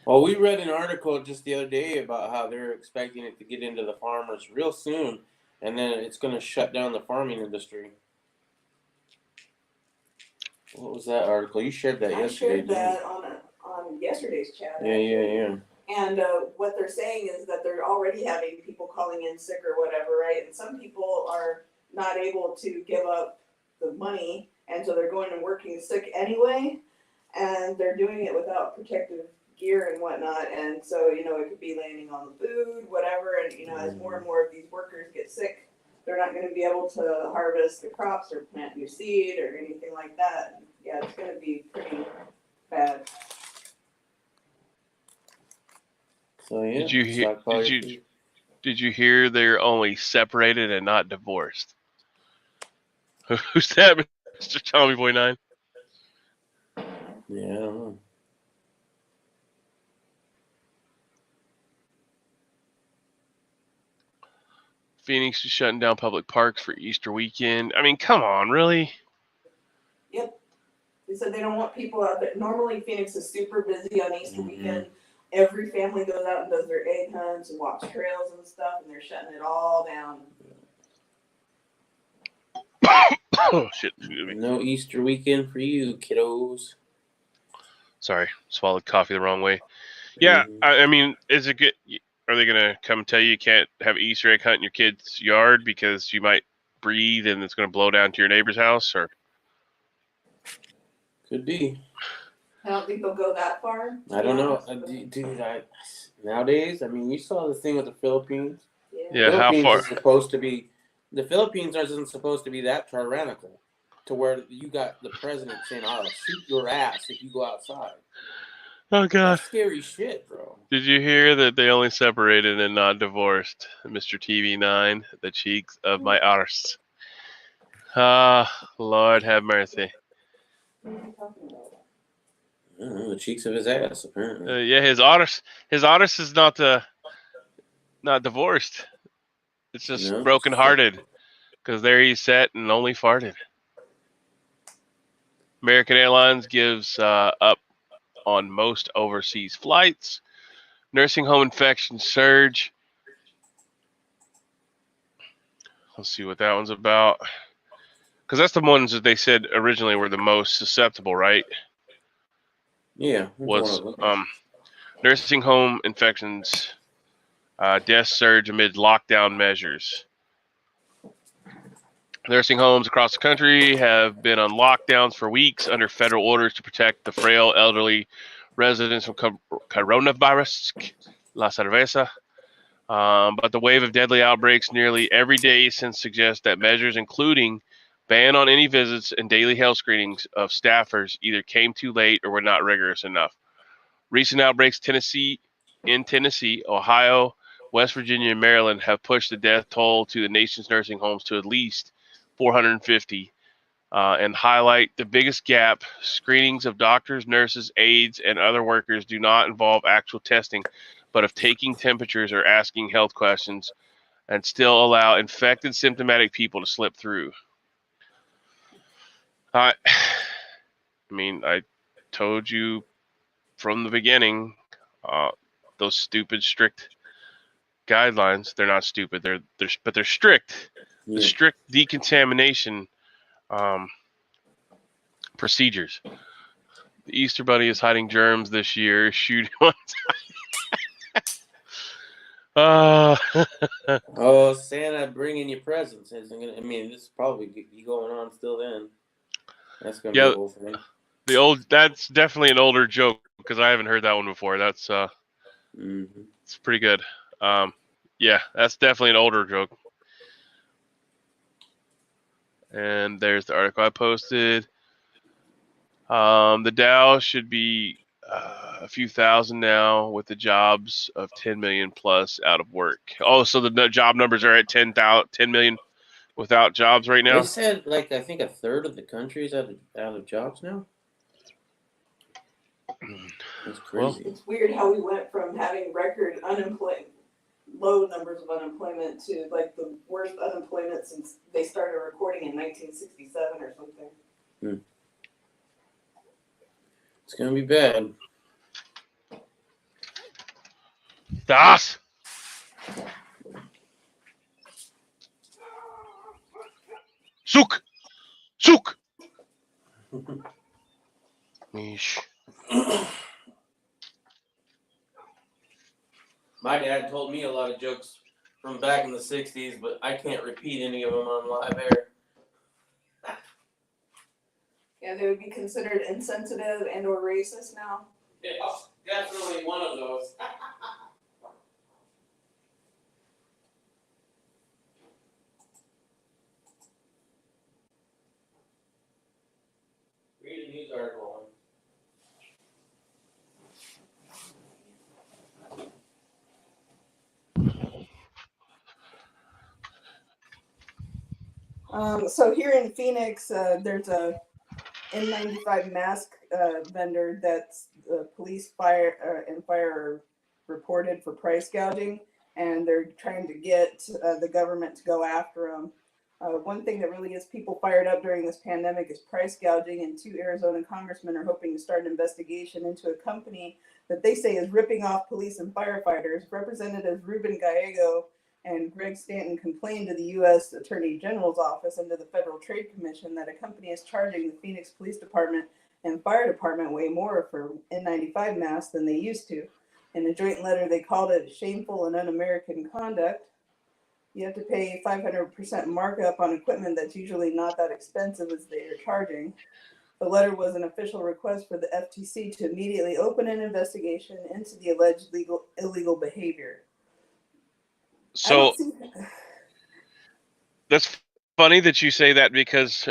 Well, we read an article just the other day about how they're expecting it to get into the farmers real soon, and then it's going to shut down the farming industry. What was that article? You shared that yesterday. I shared that on yesterday's chat. Yeah. And what they're saying is that they're already having people calling in sick or whatever, right? And some people are not able to give up the money, and so they're going and working sick anyway, and they're doing it without protective gear and whatnot, and so, it could be landing on the food, whatever, and, as more and more of these workers get sick, they're not going to be able to harvest the crops or plant new seed or anything like that. Yeah, it's going to be pretty bad. So yeah. Did you hear they're only separated and not divorced? Who's that, Mr. Tommy Boy 9? Yeah, I don't know. Phoenix is shutting down public parks for Easter weekend. I mean, come on, really? Yep. They said they don't want people out there. Normally, Phoenix is super busy on Easter weekend. Every family goes out and does their egg hunts and walks trails and stuff, and they're shutting it all down. Oh, shit. Excuse me. No Easter weekend for you, kiddos. Sorry, swallowed coffee the wrong way. Yeah, I mean, is it good? Are they going to come tell you can't have Easter egg hunt in your kid's yard because you might breathe and it's going to blow down to your neighbor's house? Or could be. I don't think they'll go that far. I don't know. Dude, nowadays, I mean, you saw the thing with the Philippines. Yeah, how far? The Philippines isn't supposed to be that tyrannical to where you got the president saying, I'll shoot your ass if you go outside. Oh, God. That's scary shit, bro. Did you hear that they only separated and not divorced? Mr. TV9, the cheeks of my arse. Lord have mercy. The cheeks of his ass, apparently. Yeah, his arse is not divorced. It's just brokenhearted because there he sat and only farted. American Airlines gives up on most overseas flights. Nursing home infection surge. Let's see what that one's about. Because that's the ones that they said originally were the most susceptible, right? Yeah. Was nursing home infections, death surge amid lockdown measures. Nursing homes across the country have been on lockdowns for weeks under federal orders to protect the frail elderly residents from coronavirus, La Cerveza. But the wave of deadly outbreaks nearly every day since suggests that measures including ban on any visits and daily health screenings of staffers either came too late or were not rigorous enough. Recent outbreaks in Tennessee, Ohio, West Virginia, and Maryland have pushed the death toll to the nation's nursing homes to at least 450 and highlight the biggest gap. Screenings of doctors, nurses, aides, and other workers do not involve actual testing, but of taking temperatures or asking health questions, and still allow infected symptomatic people to slip through. I mean, I told you from the beginning, those stupid strict guidelines, they're not stupid, but they're strict. Yeah. The strict decontamination procedures. The Easter Bunny is hiding germs this year. Shooting on Oh, Santa bringing you presents isn't gonna. I mean, this will probably be going on still then. That's gonna be the whole thing. That's definitely an older joke because I haven't heard that one before. That's it's pretty good. Yeah, that's definitely an older joke. And there's the article I posted. The Dow should be a few thousand now, with the jobs of 10 million plus out of work. Oh, so the job numbers are at 10 million without jobs right now. They said like I think a third of the country is out of jobs now. That's crazy. It's weird how we went from having record low numbers of unemployment to like the worst unemployment since they started recording in 1967 or something. It's gonna be bad. Das. Suk. Mish. My dad told me a lot of jokes from back in the 60s, but I can't repeat any of them on live air. Yeah, they would be considered insensitive and or racist now. Yeah, definitely one of those. Read a news article. So here in Phoenix, there's a N95 mask vendor that's police, fire are reported for price gouging, and they're trying to get the government to go after them. One thing that really gets people fired up during this pandemic is price gouging, and 2 Arizona congressmen are hoping to start an investigation into a company that they say is ripping off police and firefighters. Representatives Ruben Gallego and Greg Stanton complained to the U.S. Attorney General's office and to the Federal Trade Commission that a company is charging the Phoenix Police Department and Fire Department way more for N95 masks than they used to. In a joint letter, they called it shameful and un-American conduct. You have to pay 500% markup on equipment that's usually not that expensive as they are charging. The letter was an official request for the FTC to immediately open an investigation into the alleged illegal behavior. So that's funny that you say that because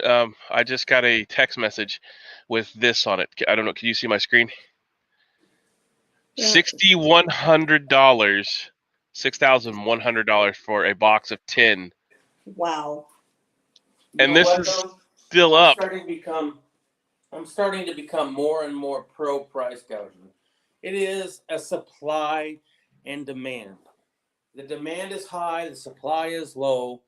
I just got a text message with this on it. I don't know. Can you see my screen? Yeah. $6,100, $6,100 for a box of 10. Wow. And this is still up. I'm starting to become more and more pro price gouging. It is a supply and demand. The demand is high, the supply is low.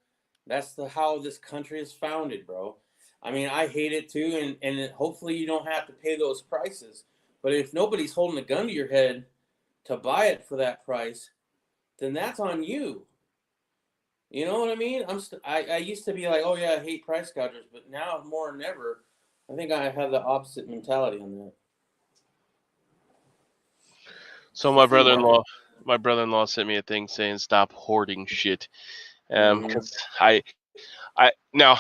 That's how this country is founded, bro. I mean, I hate it too, and hopefully you don't have to pay those prices. But if nobody's holding a gun to your head to buy it for that price, then that's on you. You know what I mean? I used to be like, oh yeah, I hate price gougers, but now more than ever, I think I have the opposite mentality on that. So my brother-in-law sent me a thing saying stop hoarding shit. Because I now,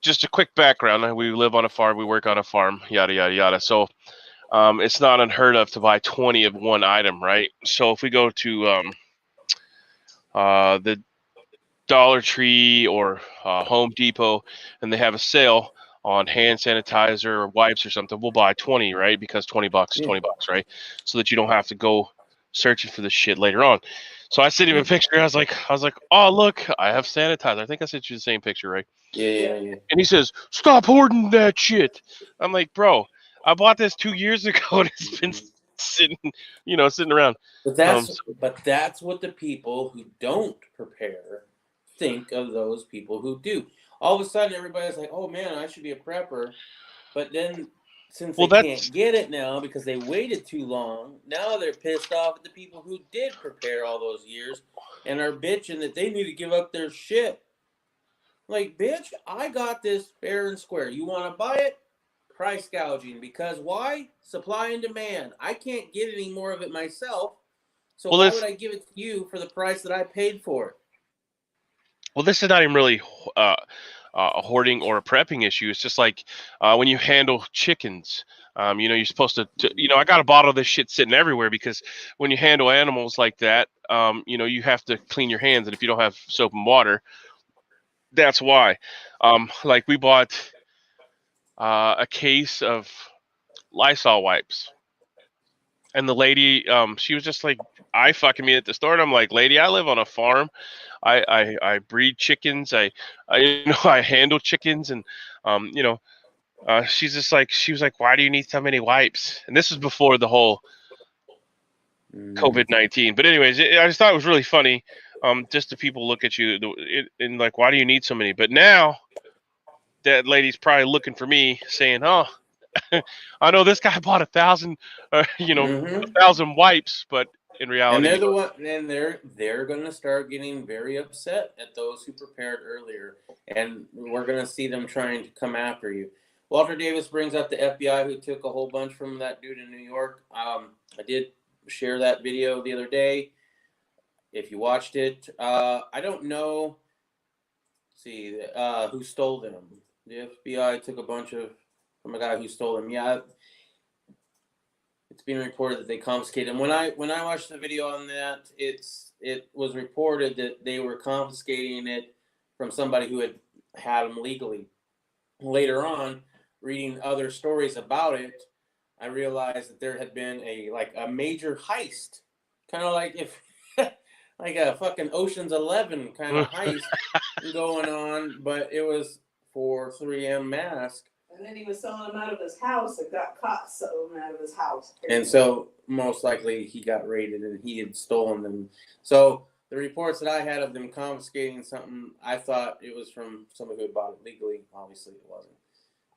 just a quick background. We live on a farm. We work on a farm. Yada yada yada. So, it's not unheard of to buy 20 of one item, right? So if we go to the Dollar Tree or Home Depot and they have a sale on hand sanitizer or wipes or something, we'll buy 20, right? Because $20 is $20, right? So that you don't have to go searching for the shit later on. So I sent him a picture. I was like, oh look, I have sanitizer. I think I sent you the same picture, right? Yeah. And he says, stop hoarding that shit. I'm like, bro, I bought this 2 years ago and it's been sitting around. But that's what the people who don't prepare think of those people who do. All of a sudden, everybody's like, "Oh man, I should be a prepper," but then since they can't get it now because they waited too long, now they're pissed off at the people who did prepare all those years and are bitching that they need to give up their shit. Like, bitch, I got this fair and square. You want to buy it? Price gouging. Because why? Supply and demand. I can't get any more of it myself, so why would I give it to you for the price that I paid for it? Well, this is not even really a hoarding or a prepping issue. It's just like when you handle chickens. You're supposed to, I got a bottle of this shit sitting everywhere because when you handle animals like that, you have to clean your hands. And if you don't have soap and water, that's why. Like we bought a case of Lysol wipes. And the lady, she was just like, eye fucking me at the store. And I'm like, lady, I live on a farm. I breed chickens. I handle chickens. And, she was like, why do you need so many wipes? And this was before the whole COVID-19. But anyways, I just thought it was really funny. Just the people look at you and like, why do you need so many? But now that lady's probably looking for me saying, oh, I know this guy bought 1,000, Mm-hmm. 1,000 wipes, but in And reality, they're the one, and they're going to start getting very upset at those who prepared earlier, and we're going to see them trying to come after you. Walter Davis brings up the FBI who took a whole bunch from that dude in New York. I did share that video the other day. If you watched it, I don't know. See, who stole them? The FBI took a bunch from a guy who stole them. Yeah, it's being reported that they confiscated them. When I watched the video on that, it was reported that they were confiscating it from somebody who had them legally. Later on, reading other stories about it, I realized that there had been a major heist, kind of like if like a fucking Ocean's 11 kind of heist going on, but it was for 3M mask. And then he was selling them out of his house and got caught selling them out of his house. And so most likely he got raided and he had stolen them. So the reports that I had of them confiscating something, I thought it was from somebody who had bought it legally. Obviously it wasn't.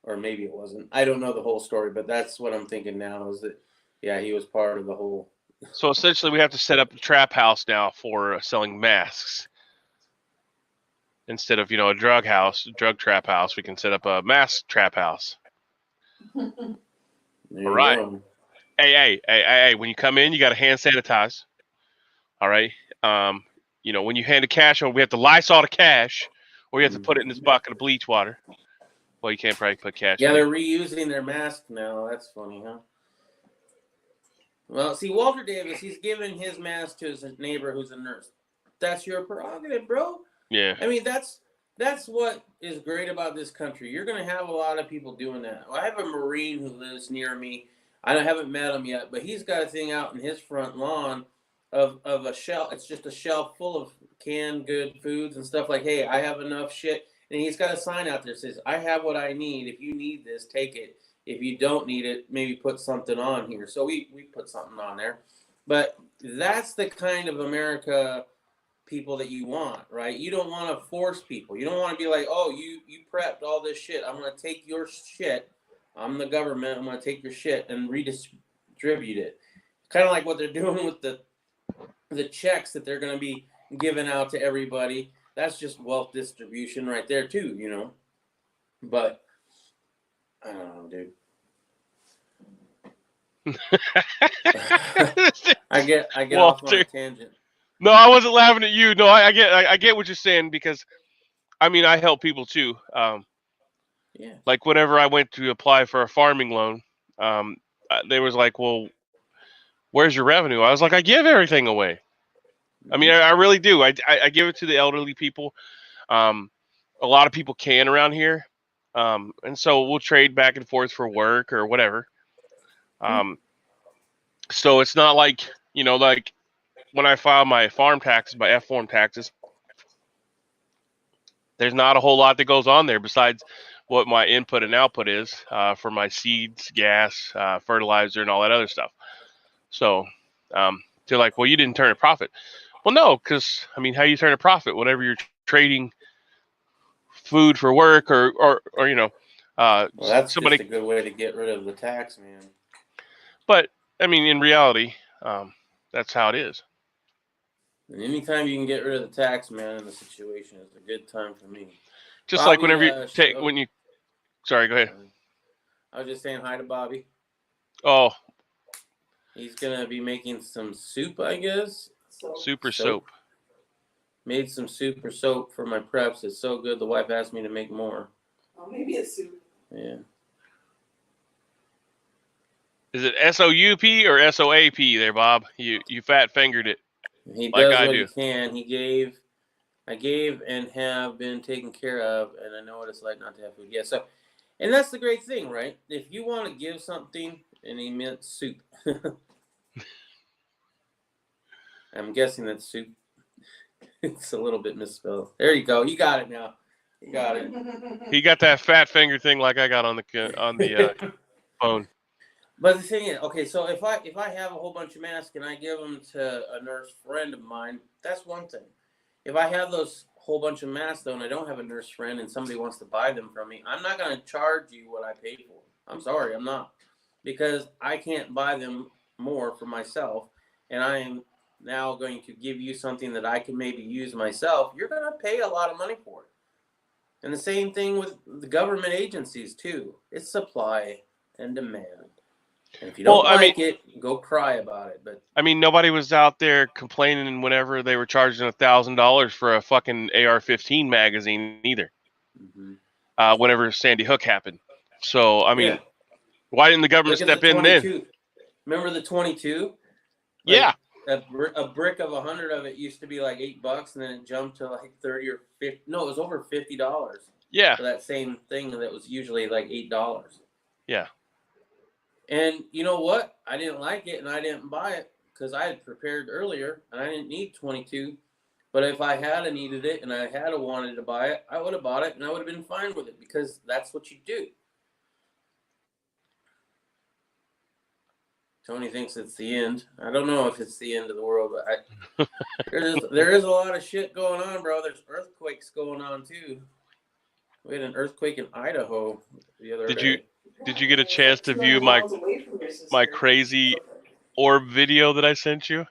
Or maybe it wasn't. I don't know the whole story, but that's what I'm thinking now is that, yeah, he was part of the whole. So essentially we have to set up a trap house now for selling masks. Instead of, a drug trap house, we can set up a mask trap house. All right. Go. Hey, when you come in, you got to hand sanitize. All right. When you hand the cash over, we have to Lysol the cash, or you have to put it in this bucket of bleach water. Well, you can't probably put cash. Yeah, they're reusing their mask now. That's funny, huh? Well, see, Walter Davis, he's giving his mask to his neighbor who's a nurse. That's your prerogative, bro. Yeah. I mean, that's what is great about this country. You're going to have a lot of people doing that. Well, I have a Marine who lives near me. I haven't met him yet, but he's got a thing out in his front lawn of a shelf. It's just a shelf full of canned good foods and stuff like, hey, I have enough shit. And he's got a sign out there that says, I have what I need. If you need this, take it. If you don't need it, maybe put something on here. So we put something on there. But that's the kind of America people that you want, right? You don't want to force people. You don't want to be like, oh, you prepped all this shit. I'm going to take your shit. I'm the government. I'm going to take your shit and redistribute it. Kind of like what they're doing with the checks that they're going to be giving out to everybody. That's just wealth distribution right there too, But I don't know, dude. I get off on a tangent. No, I wasn't laughing at you. No, I get what you're saying because, I help people too. Yeah. Like whenever I went to apply for a farming loan, they was like, well, where's your revenue? I was like, I give everything away. I really do. I give it to the elderly people. A lot of people can around here. And so we'll trade back and forth for work or whatever. So it's not like, like when I file my farm taxes, my F-form taxes, there's not a whole lot that goes on there besides what my input and output is for my seeds, gas, fertilizer, and all that other stuff. So they're like, well, you didn't turn a profit. Well, no, because, how you turn a profit whenever you're trading food for work or well, that's somebody. just a good way to get rid of the tax, man. But, in reality, that's how it is. And anytime you can get rid of the tax man in the situation is a good time for me. Just Bobby, like whenever you take sorry, go ahead. I was just saying hi to Bobby. Oh. He's gonna be making some soup, I guess. Super soap. Made some soup or soap for my preps. It's so good. The wife asked me to make more. Oh, maybe a soup. Yeah. Is it SOUP or SOAP there, Bob? You fat fingered it. He Like does I what do. he can. I gave and have been taken care of, and I know what it's like not to have food. Yeah, so, and that's the great thing, right? If you want to give something, and he meant soup. I'm guessing that's soup. It's a little bit misspelled. There you go. You got it now. You got it. He got that fat finger thing like I got on the phone. But the thing is, okay, so if I have a whole bunch of masks and I give them to a nurse friend of mine, that's one thing. If I have those whole bunch of masks though, and I don't have a nurse friend, and somebody wants to buy them from me, I'm not going to charge you what I paid for. I'm sorry, I'm not, because I can't buy them more for myself, and I am now going to give you something that I can maybe use myself. You're going to pay a lot of money for it. And the same thing with the government agencies too. It's supply and demand. And if you don't like it, go cry about it. But I mean, nobody was out there complaining whenever they were charging $1,000 for a fucking AR-15 magazine either. mm-hmm. Whenever Sandy Hook happened. So I mean, why didn't the government step in then? Remember the 22? Yeah. A brick of 100 of it used to be like $8, and then it jumped to like 30 or 50. No, it was over $50. Yeah. For that same thing that was usually like $8. Yeah. And you know what? I didn't like it, and I didn't buy it because I had prepared earlier, and I didn't need 22. But if I had needed it and I had wanted to buy it, I would have bought it, and I would have been fine with it because that's what you do. Tony thinks it's the end. I don't know if it's the end of the world, but there is a lot of shit going on, bro. There's earthquakes going on too. We had an earthquake in Idaho the other day. Did you get a chance to view my crazy orb video that I sent you?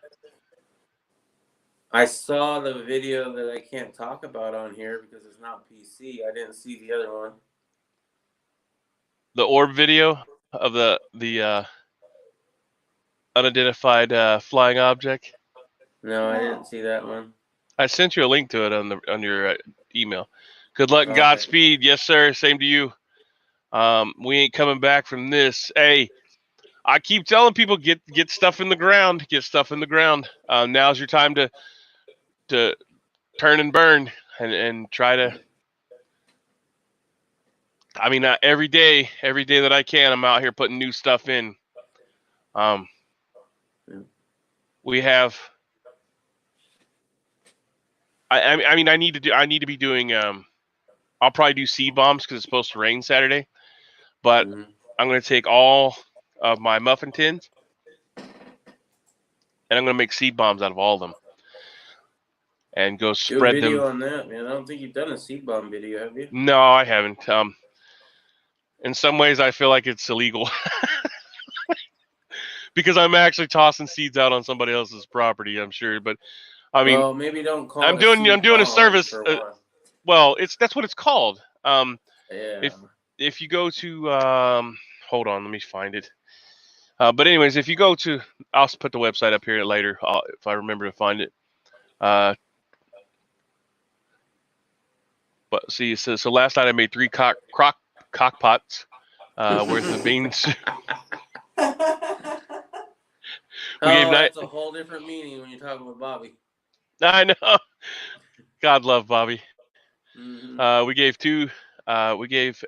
I saw the video that I can't talk about on here because it's not PC. I didn't see the other one. The orb video of the unidentified flying object? No, I didn't see that one. I sent you a link to it on your email. Good luck and Godspeed. Yes, sir. Same to you. We ain't coming back from this. Hey, I keep telling people get stuff in the ground. Get stuff in the ground. Now's your time to turn and burn and try to. I mean, every day that I can, I'm out here putting new stuff in. We have. I mean, I need to be doing. I'll probably do seed bombs because it's supposed to rain Saturday, but I'm going to take all of my muffin tins and I'm going to make seed bombs out of all of them and go spread them. Do a video on that, man. I don't think you've done a seed bomb video, have you? No, I haven't. In some ways, I feel like it's illegal because I'm actually tossing seeds out on somebody else's property. I'm sure, but I mean, well, maybe don't call. I'm doing a service. Well, that's what it's called. Yeah. If you go to hold on, let me find it. But anyways, if you go to, I'll put the website up here later if I remember to find it. But see, so last night I made 3 crock pots worth of beans. That's a whole different meaning when you're talking about Bobby. I know. God love Bobby. Mm-hmm. We gave the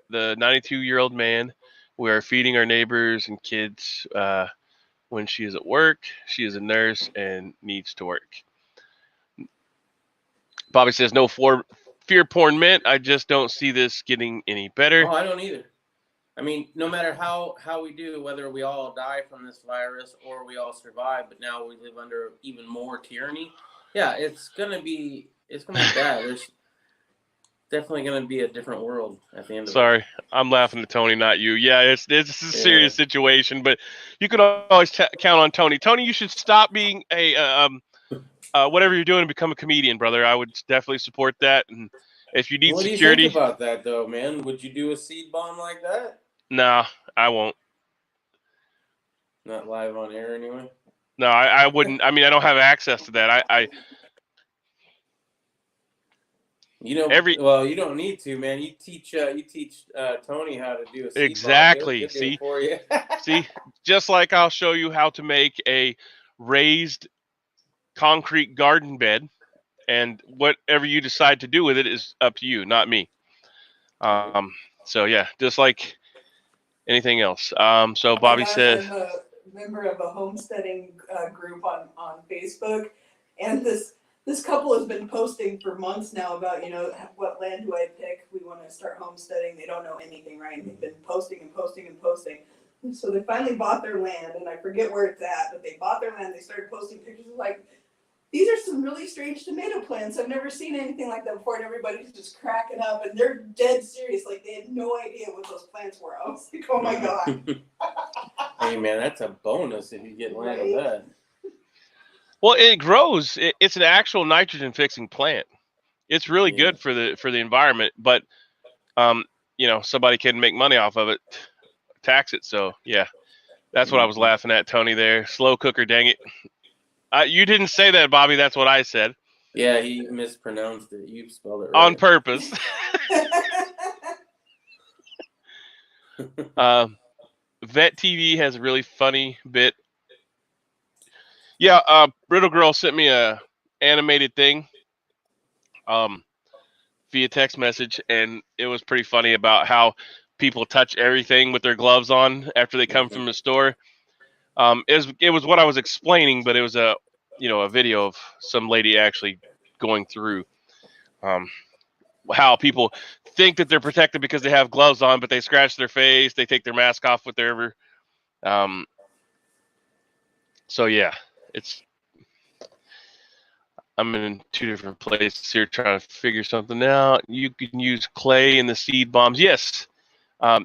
92-year-old man. We are feeding our neighbors and kids when she is at work. She is a nurse and needs to work. Bobby says, no fear porn meant. I just don't see this getting any better. Oh, I don't either. I mean, no matter how we do, whether we all die from this virus or we all survive, but now we live under even more tyranny. Yeah, it's gonna be bad. There's definitely gonna be a different world at the end of it. Sorry, I'm laughing at Tony, not you. Yeah, it's a serious situation, but you can always count on Tony. Tony, you should stop being whatever you're doing and become a comedian, brother. I would definitely support that. And if you need security, what do you think about that, though, man? Would you do a seed bomb like that? No, I won't. Not live on air, anyway. No, I wouldn't. I mean, I don't have access to that. Well, you don't need to, man. You teach Tony how to do a seed bomb. Exactly. He'll do it for you. See, just like I'll show you how to make a raised concrete garden bed, and whatever you decide to do with it is up to you, not me. So yeah, just like anything else. So Bobby says, I'm a member of a homesteading group on Facebook, and this couple has been posting for months now about, what land do I pick? We want to start homesteading. They don't know anything, right? And they've been posting and posting and posting. And so they finally bought their land, and I forget where it's at, but they bought their land. They started posting pictures of like, these are some really strange tomato plants. I've never seen anything like that before, and everybody's just cracking up, and they're dead serious. Like, they had no idea what those plants were. I was like, oh my God. Hey, man, that's a bonus if you get land of that. well, it grows. It's an actual nitrogen-fixing plant. It's really good for the environment, but somebody can make money off of it, tax it. So yeah, that's what I was laughing at, Tony. There, slow cooker, dang it. You didn't say that, Bobby. That's what I said. Yeah, he mispronounced it. You spelled it right. On purpose. Vet TV has a really funny bit. Yeah, Brittle Girl sent me a animated thing via text message, and it was pretty funny about how people touch everything with their gloves on after they come from the store. It was what I was explaining, but it was a video of some lady actually going through how people think that they're protected because they have gloves on, but they scratch their face, they take their mask off with their so yeah, I'm in 2 different places here trying to figure something out. You can use clay in the seed bombs. Yes.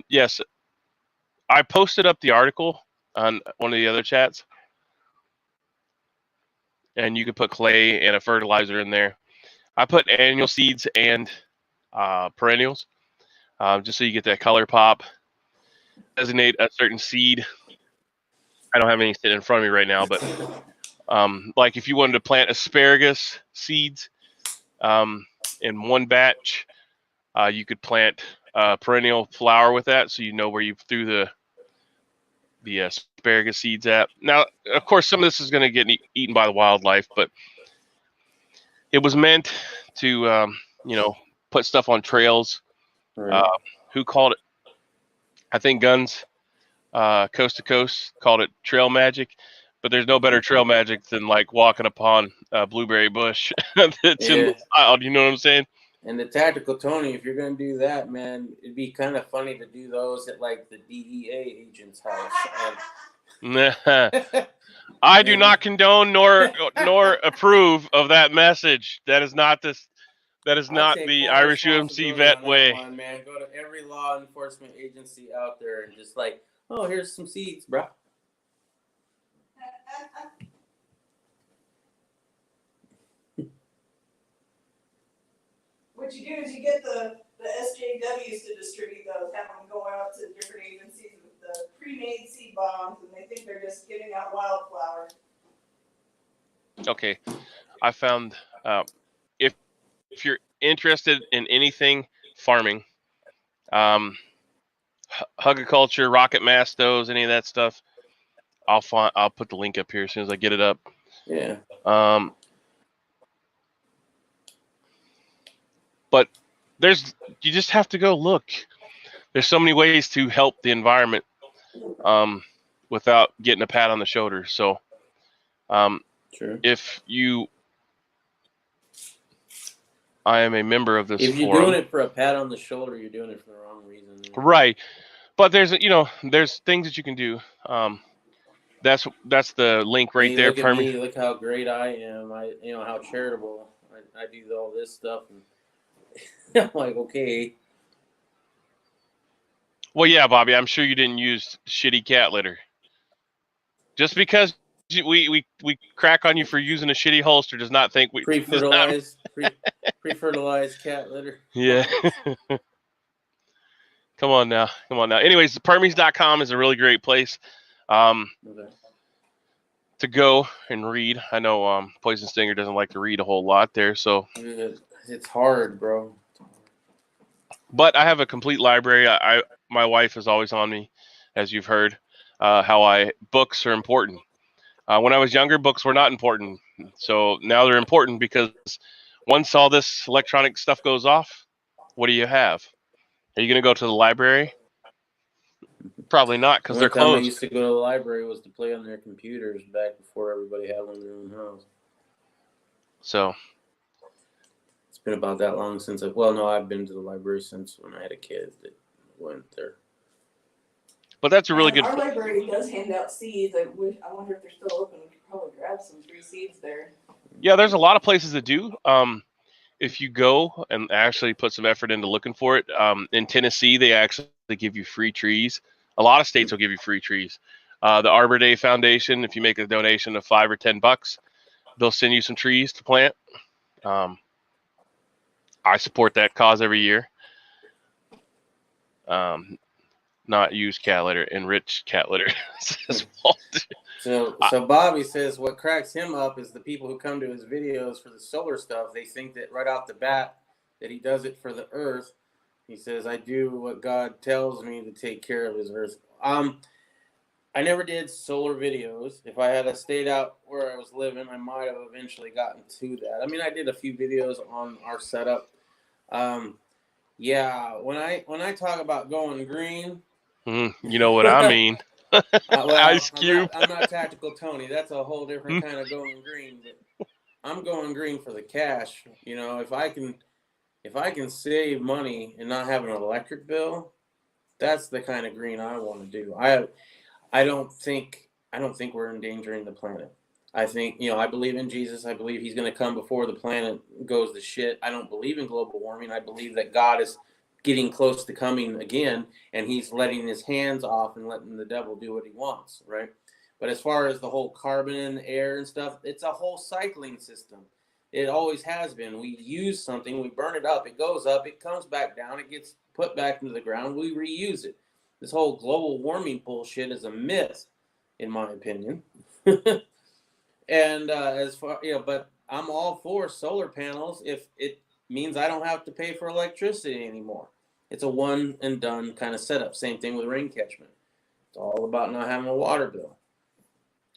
Yes. I posted up the article on one of the other chats, and you can put clay and a fertilizer in there. I put annual seeds and perennials, just so you get that color pop. Designate a certain seed. I don't have any sitting in front of me right now, but like if you wanted to plant asparagus seeds in one batch, you could plant perennial flower with that, so you know where you threw the asparagus seeds at. Now, of course, some of this is going to get eaten by the wildlife, but it was meant to, put stuff on trails. Right. Who called it? I think Guns Coast to Coast called it trail magic, but there's no better trail magic than like walking upon a blueberry bush that's in the wild. You know what I'm saying? And the Tactical Tony, if you're going to do that, man, it'd be kind of funny to do those at like the DEA agent's house. I do not condone nor approve of that message. That is not this. That is not the Irish UMC Vet way. One, man. Go to every law enforcement agency out there and just like, oh, here's some seeds, bro. What you do is you get the SJWs to distribute those, have them go out to different agencies with the pre-made seed bombs, and they think they're just giving out wildflower. Okay, I found if you're interested in anything farming, hugiculture, rocket mastos, any of that stuff, I'll put the link up here as soon as I get it up. Yeah. But you just have to go look. There's so many ways to help the environment without getting a pat on the shoulder. So Sure. I am a member of this forum. If you're doing it for a pat on the shoulder, you're doing it for the wrong reason. Right. But there's things that you can do. That's the link right there. Look at me, look how great I am. How charitable. I do all this stuff, and I'm like, okay. Well, yeah, Bobby, I'm sure you didn't use shitty cat litter. Just because we crack on you for using a shitty holster does not think we pre-fertilized cat litter. Yeah. Come on now. Anyways, Permies.com is a really great place to go and read. I know Poison Stinger doesn't like to read a whole lot there, so It's hard, bro. But I have a complete library. My wife is always on me, as you've heard, books are important. When I was younger, books were not important. So now they're important because once all this electronic stuff goes off, what do you have? Are you going to go to the library? Probably not, because The they're only time I closed. used to go to the library was to play on their computers back before everybody had one in their own house. So it's been about that long since I've been to the library since when I had a kid that went there. But that's a really good. Our library does hand out seeds. I wonder if they're still open. We could probably grab some free seeds there. Yeah, there's a lot of places that do. If you go and actually put some effort into looking for it, in Tennessee, they actually give you free trees. A lot of states will give you free trees. The Arbor Day Foundation, if you make a donation of $5 or $10, they'll send you some trees to plant. I support that cause every year. Not used cat litter, enriched cat litter. Says Walter. So Bobby says what cracks him up is the people who come to his videos for the solar stuff. They think that right off the bat that he does it for the earth. He says, I do what God tells me to take care of his earth. I never did solar videos. If I had stayed out where I was living, I might have eventually gotten to that. I mean, I did a few videos on our setup. Yeah, when I talk about going green, you know what I mean. Ice Cube. I'm not Tactical Tony. That's a whole different kind of going green. But I'm going green for the cash. You know, if I can save money and not have an electric bill, that's the kind of green I want to do. I don't think we're endangering the planet. I think, I believe in Jesus. I believe he's going to come before the planet goes to shit. I don't believe in global warming. I believe that God is getting close to coming again, and he's letting his hands off and letting the devil do what he wants, right? But as far as the whole carbon in the air and stuff, it's a whole cycling system. It always has been. We use something, we burn it up, it goes up, it comes back down, it gets put back into the ground, we reuse it. This whole global warming bullshit is a myth, in my opinion. And as far, but I'm all for solar panels if it means I don't have to pay for electricity anymore. It's a one and done kind of setup. Same thing with rain catchment. It's all about not having a water bill.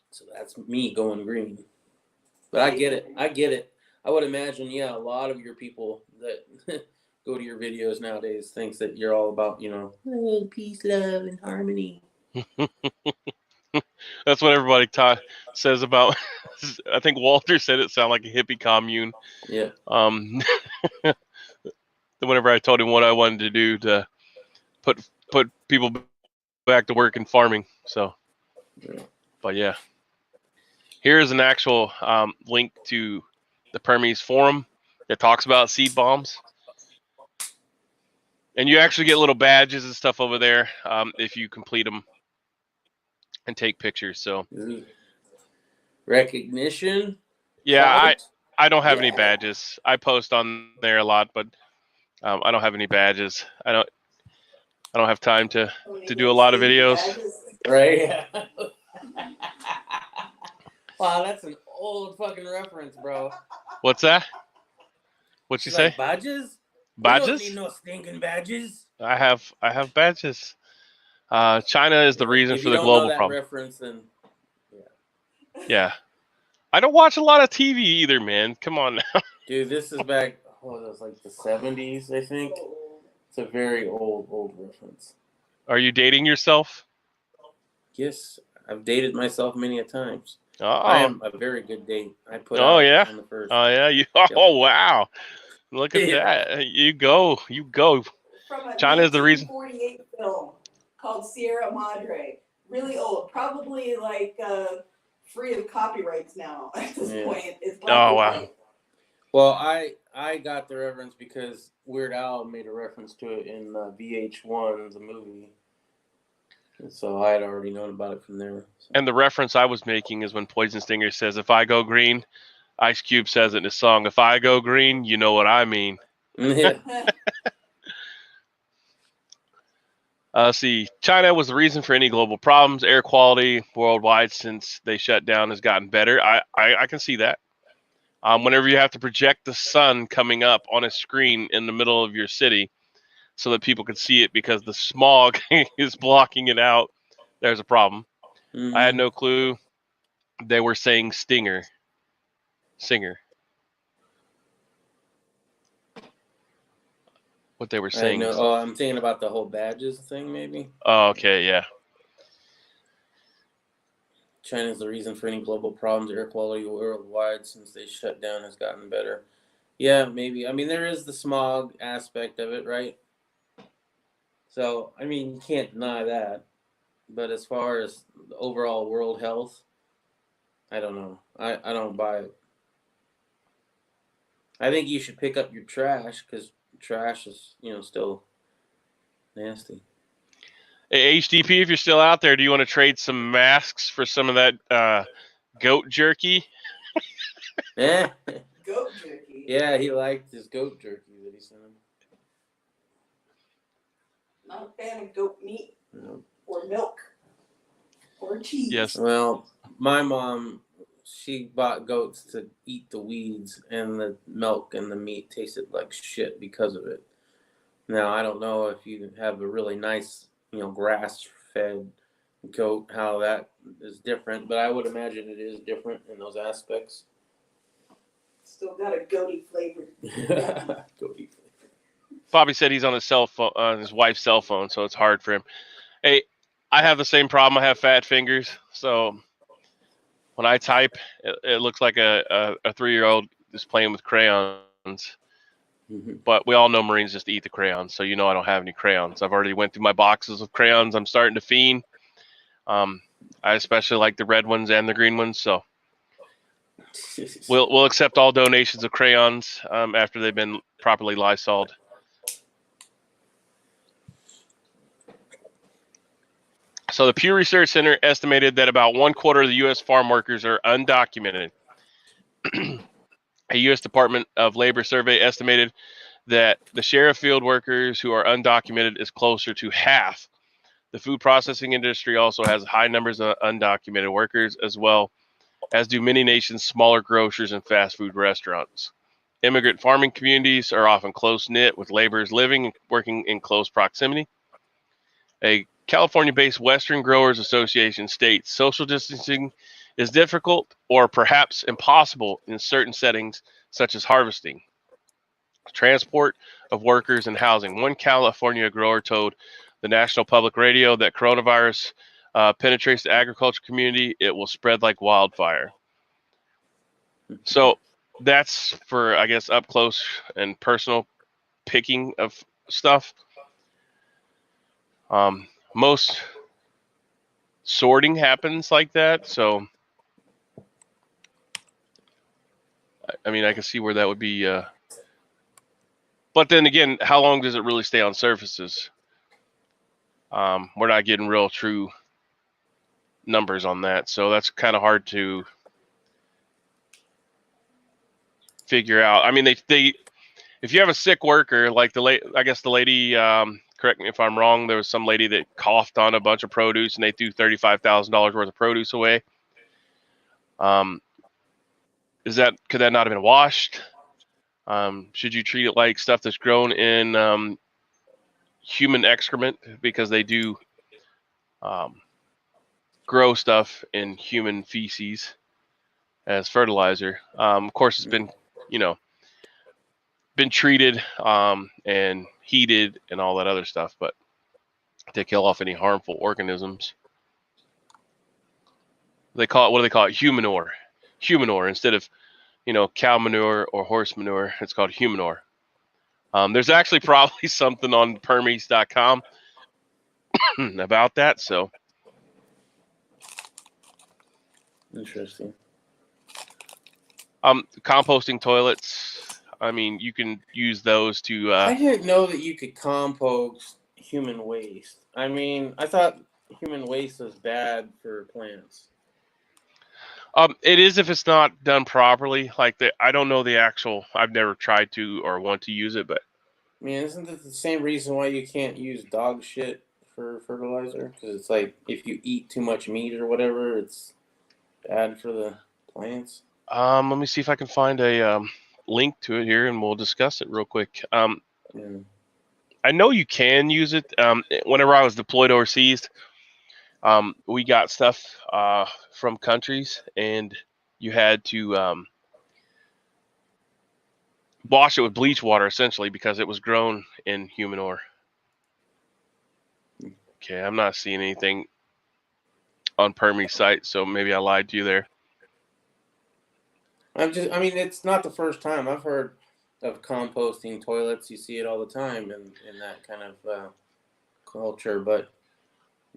So that's me going green. But I get it. I would imagine, a lot of your people that go to your videos nowadays thinks that you're all about, peace, love, and harmony. That's what everybody says about. I think Walter said it sounded like a hippie commune. Yeah. Whenever I told him what I wanted to do to put people back to work in farming. So, but yeah, here is an actual link to the Permies forum that talks about seed bombs. And you actually get little badges and stuff over there if you complete them and take pictures. So recognition. Yeah, I don't have any badges. I post on there a lot, but I don't have any badges. I don't have time to do a lot of videos. Right. Wow, that's an old fucking reference, bro. What's that? What'd you say? Badges? Badges? We don't need no stinking badges. I have badges. China is the reason for the global problem. Reference, then yeah. I don't watch a lot of TV either, man. Come on now. Dude, this is back. It was like the 70s, I think. It's a very old reference. Are you dating yourself? Yes, I've dated myself many a times. Oh. I am a very good date. I put out on the first. Oh yeah, oh wow. Look at that. You go. From a China is the reason. 1948 film called Sierra Madre. Really old. Probably like free of copyrights now at this point. It's black wow. white. Well, I got the reference because Weird Al made a reference to it in VH1, the movie. And so I had already known about it from there. So. And the reference I was making is when Poison Stinger says, if I go green, Ice Cube says it in his song, if I go green, you know what I mean. See, China was the reason for any global problems. Air quality worldwide since they shut down has gotten better. I can see that. whenever you have to project the sun coming up on a screen in the middle of your city so that people can see it because the smog is blocking it out, there's a problem. Mm-hmm. I had no clue they were saying singer. What they were saying. Oh, I'm thinking about the whole badges thing, maybe. Oh, okay, yeah. China is the reason for any global problems, air quality worldwide since they shut down has gotten better. Yeah, maybe. I mean, there is the smog aspect of it, right? So, I mean, you can't deny that. But as far as the overall world health, I don't know. I don't buy it. I think you should pick up your trash because trash is, still nasty. Hey, HDP, if you're still out there, do you want to trade some masks for some of that goat jerky? Yeah. Goat jerky. Yeah, he liked his goat jerky that he sent him. Not a fan of goat meat. No. Or milk. Or cheese. Yes. Well, my mom, she bought goats to eat the weeds, and the milk and the meat tasted like shit because of it. Now, I don't know if you have a really nice, grass-fed goat, how that is different, but I would imagine it is different in those aspects. Still got a goaty flavor. Goaty flavor. Bobby said he's on his cell phone, on his wife's cell phone, so it's hard for him. Hey, I have the same problem. I have fat fingers, so when I type, it looks like a 3-year-old is playing with crayons. Mm-hmm. But we all know Marines just eat the crayons, so I don't have any crayons. I've already went through my boxes of crayons. I'm starting to fiend. I especially like the red ones and the green ones, so we'll accept all donations of crayons after they've been properly Lysoled. So the Pew Research Center estimated that about 1/4 of the U.S. farm workers are undocumented. A U.S. Department of Labor survey estimated that the share of field workers who are undocumented is closer to half. The food processing industry also has high numbers of undocumented workers, as well as do many nations' smaller grocers and fast food restaurants. Immigrant farming communities are often close-knit, with laborers living and working in close proximity. A California-based Western Growers Association states social distancing is difficult or perhaps impossible in certain settings, such as harvesting, transport of workers, and housing. One California grower told the National Public Radio that coronavirus penetrates the agriculture community, it will spread like wildfire. So that's for, I guess, up close and personal picking of stuff. Most sorting happens like that, so I mean, I can see where that would be. But then again, how long does it really stay on surfaces? We're not getting real true numbers on that, so that's kind of hard to figure out. I mean, they if you have a sick worker, like I guess the lady, correct me if I'm wrong, there was some lady that coughed on a bunch of produce and they threw $35,000 worth of produce away. Could that not have been washed? Should you treat it like stuff that's grown in human excrement, because they do grow stuff in human feces as fertilizer? Of course, it's been treated and heated and all that other stuff, but to kill off any harmful organisms. What do they call it? Humanure instead of cow manure or horse manure. It's called humanure. There's actually probably something on permies.com about that. So interesting. Composting toilets. I mean, you can use those to. I didn't know that you could compost human waste. I mean, I thought human waste was bad for plants. It is if it's not done properly. I don't know the actual. I've never tried to or want to use it, but I mean, isn't it the same reason why you can't use dog shit for fertilizer? Because it's like if you eat too much meat or whatever, it's bad for the plants. Let me see if I can find a link to it here, and we'll discuss it real quick. Yeah. I know you can use it. Whenever I was deployed overseas, we got stuff from countries, and you had to wash it with bleach water, essentially, because it was grown in human ore. Okay, I'm not seeing anything on Permi's site, so maybe I lied to you there. I mean, it's not the first time I've heard of composting toilets. You see it all the time in that kind of culture, but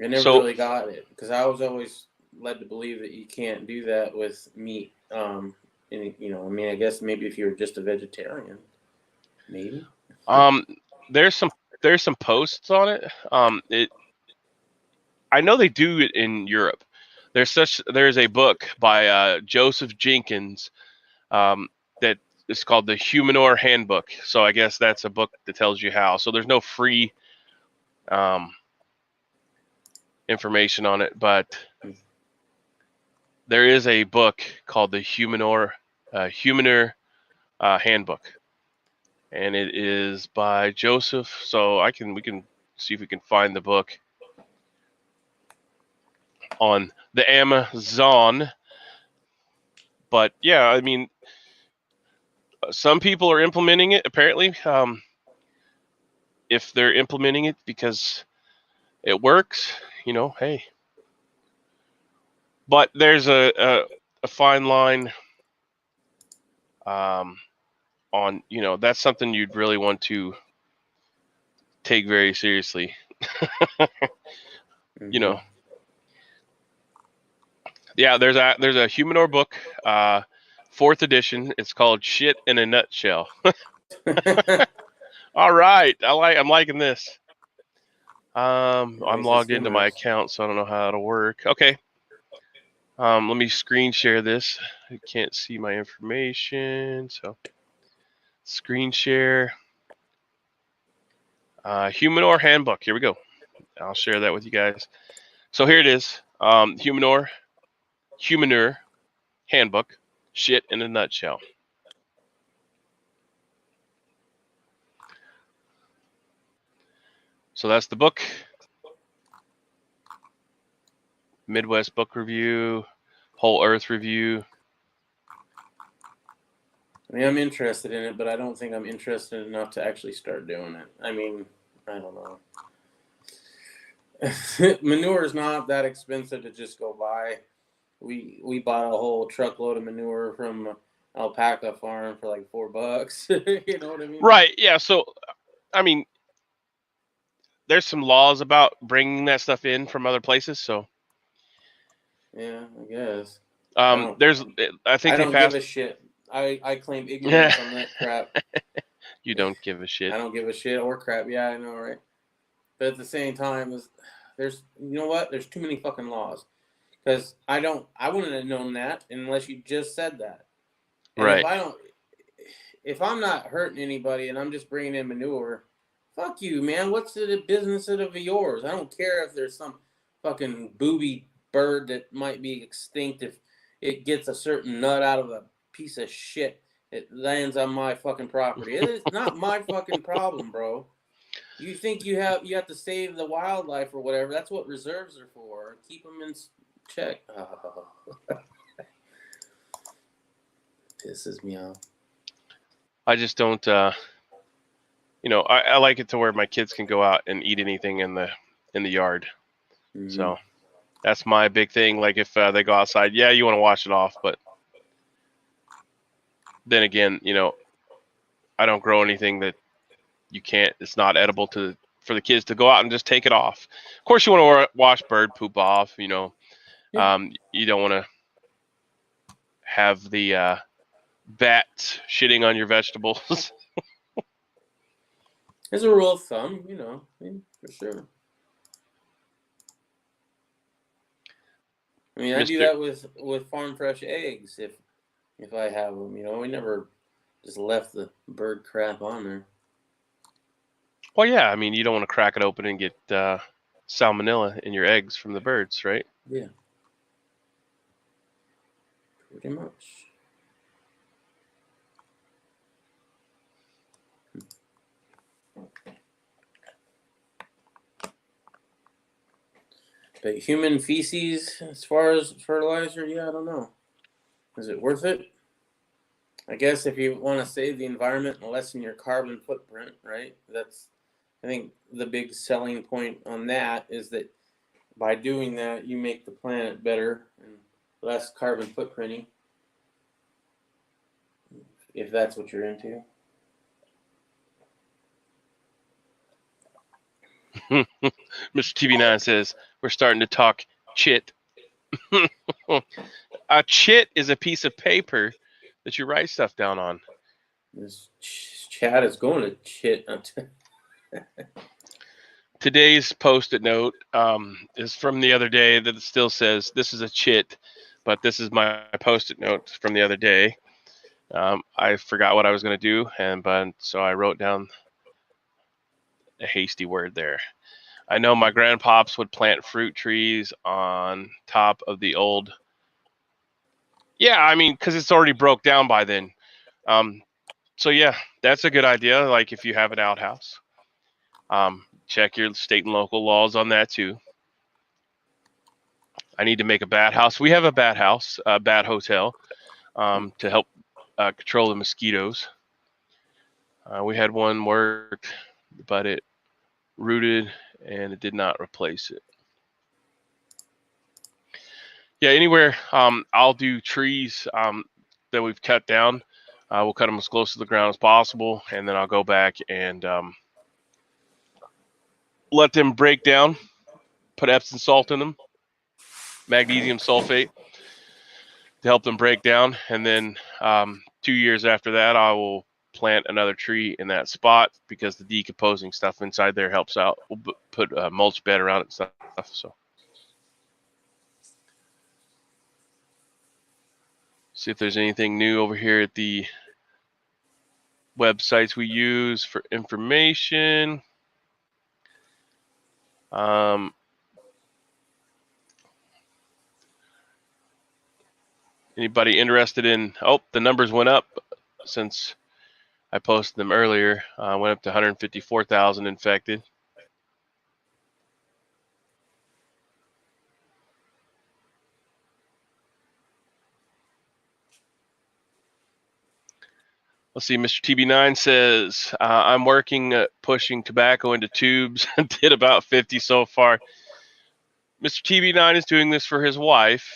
I never really got it because I was always led to believe that you can't do that with meat. And, I mean, I guess maybe if you're just a vegetarian, maybe. There's some posts on it. I know they do it in Europe. There's a book by Joseph Jenkins that is called the Humanure Handbook. So I guess that's a book that tells you how. So there's no free information on it, but there is a book called the Humanure Handbook, and it is by Joseph. So we can see if we can find the book on the Amazon. But yeah, I mean, some people are implementing it apparently. If they're implementing it because it works, hey. But there's a fine line on, that's something you'd really want to take very seriously. Mm-hmm. Yeah, there's a Humanure book, 4th edition. It's called Shit in a Nutshell. All right, I'm liking this. I'm logged into my account, so I don't know how it'll work. Okay. Let me screen share this. I can't see my information, so screen share. Humanure Handbook. Here we go. I'll share that with you guys. So here it is. Humanure Handbook. Shit in a nutshell. So that's the book. Midwest Book Review, Whole Earth Review. I mean, I'm interested in it, but I don't think I'm interested enough to actually start doing it. I mean, I don't know. Manure is not that expensive to just go buy. We bought a whole truckload of manure from alpaca farm for like $4. You know what I mean? Right. Yeah. So, I mean, there's some laws about bringing that stuff in from other places. So. Yeah, I guess. I think they don't passed. give a shit. I claim ignorance on that crap. You don't give a shit. I don't give a shit or crap. Yeah, I know, right? But at the same time, there's you know what? There's too many fucking laws. Because I wouldn't have known that unless you just said that. And right. if I'm not hurting anybody and I'm just bringing in manure, fuck you, man. What's the business of yours? I don't care if there's some fucking booby bird that might be extinct if it gets a certain nut out of a piece of shit. It lands on my fucking property. It's not my fucking problem, bro. You think you have to save the wildlife or whatever? That's what reserves are for. Keep them in check. Oh. Pisses me off. I just don't. I like it to where my kids can go out and eat anything in the yard. Mm-hmm. So that's my big thing. Like if they go outside, yeah, you want to wash it off, but then again, I don't grow anything that you can't. It's not edible for the kids to go out and just take it off. Of course, you want to wash bird poop off. Yeah. You don't want to have the bats shitting on your vegetables. As a rule of thumb, for sure. I mean, I do that with farm fresh eggs if I have them. We never just left the bird crap on there. Well, yeah. I mean, you don't want to crack it open and get salmonella in your eggs from the birds, right? Yeah. Pretty much. But human feces, as far as fertilizer, yeah, I don't know. Is it worth it? I guess if you want to save the environment and lessen your carbon footprint, right? That's, I think, the big selling point on that is that by doing that, you make the planet better and less carbon footprinting. If that's what you're into. Mr. TV9 says we're starting to talk chit. A chit is a piece of paper that you write stuff down on. This chat is going to chit. Today's post-it note is from the other day that still says this is a chit, but this is my post-it note from the other day. I forgot what I was going to do, so I wrote down a hasty word there. I know my grandpops would plant fruit trees on top of the old. Yeah, I mean, because it's already broke down by then. So yeah, that's a good idea. Like if you have an outhouse, check your state and local laws on that too. I need to make a bat house. We have a bat house, a bat hotel, to help control the mosquitoes. We had one work, but it rooted and it did not replace it. Yeah, anywhere I'll do trees that we've cut down. We'll cut them as close to the ground as possible, and then I'll go back and let them break down, put Epsom salt in them, magnesium sulfate to help them break down, and then 2 years after that, I will plant another tree in that spot because the decomposing stuff inside there helps out. We'll put a mulch bed around it and stuff. So, see if there's anything new over here at the websites we use for information. Anybody interested in? Oh, the numbers went up since I posted them earlier. Went up to 154,000 infected. Let's see. Mr. TB9 says I'm working at pushing tobacco into tubes. Did about 50 so far. Mr. TB9 is doing this for his wife,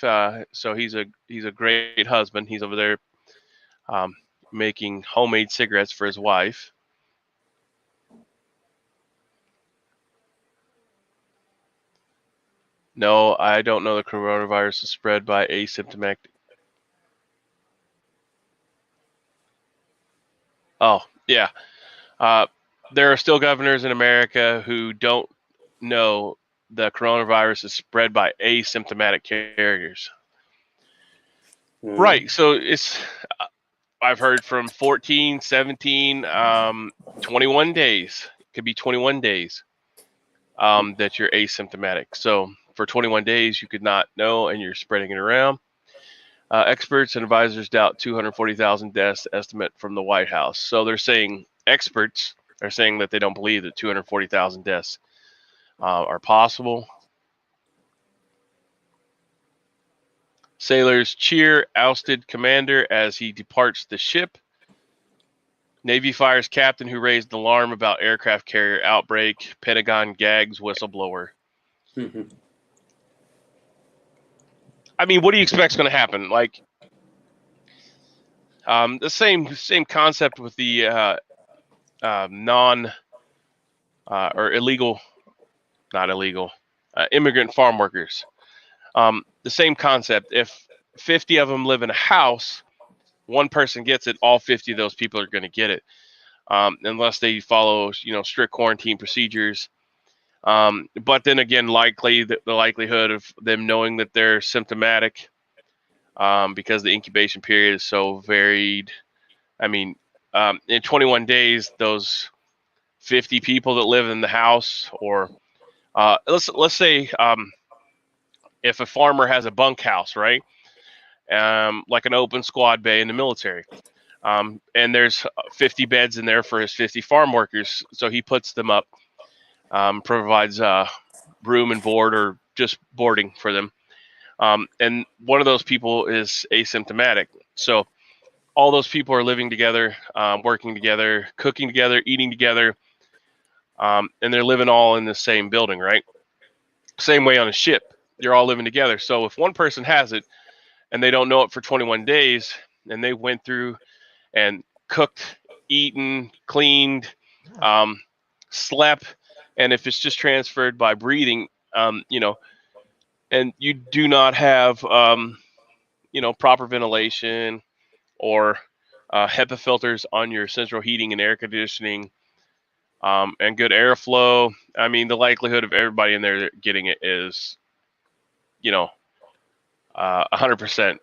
so he's a great husband. He's over there making homemade cigarettes for his wife. No, I don't know the coronavirus is spread by asymptomatic. Oh, yeah. There are still governors in America who don't know the coronavirus is spread by asymptomatic carriers. Right. So it's, I've heard from 14, 17, 21 days. It could be 21 days that you're asymptomatic. So for 21 days, you could not know and you're spreading it around. Experts and advisors doubt 240,000 deaths estimate from the White House. So they're saying, experts are saying that they don't believe that 240,000 deaths are possible. Sailors cheer ousted commander as he departs the ship. Navy fires captain who raised alarm about aircraft carrier outbreak. Pentagon gags whistleblower. I mean, what do you expect is going to happen? Like the same concept with the immigrant farm workers. The same concept. If 50 of them live in a house, one person gets it, all 50 of those people are going to get it, unless they follow, strict quarantine procedures. But then again, the likelihood of them knowing that they're symptomatic, because the incubation period is so varied. I mean, in 21 days, those 50 people that live in the house, or let's say if a farmer has a bunkhouse, right, like an open squad bay in the military, And there's 50 beds in there for his 50 farm workers. So he puts them up, provides room and board or just boarding for them. And one of those people is asymptomatic. So all those people are living together, working together, cooking together, eating together, and they're living all in the same building, right? Same way on a ship, you're all living together. So if one person has it and they don't know it for 21 days, and they went through and cooked, eaten, cleaned, slept, and if it's just transferred by breathing, and you do not have, proper ventilation or HEPA filters on your central heating and air conditioning, and good airflow, I mean, the likelihood of everybody in there getting it is, 100%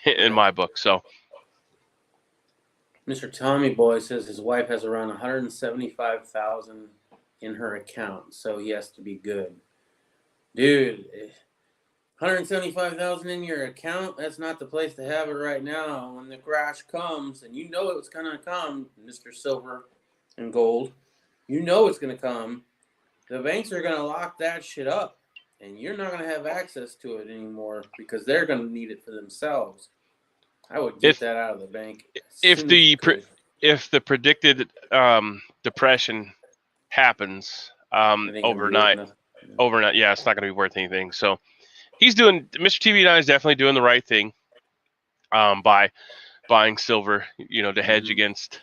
in my book. So Mr. Tommy Boy says his wife has around 175,000 in her account, so he has to be good. Dude, 175,000 in your account, that's not the place to have it right now. When the crash comes, and you know it's going to come, Mr. Silver and Gold, you know it's going to come, the banks are going to lock that shit up, and you're not going to have access to it anymore because they're going to need it for themselves. I would get that out of the bank. If the predicted depression happens overnight, yeah, it's not going to be worth anything. So Mr. TV9 is definitely doing the right thing by buying silver, to hedge against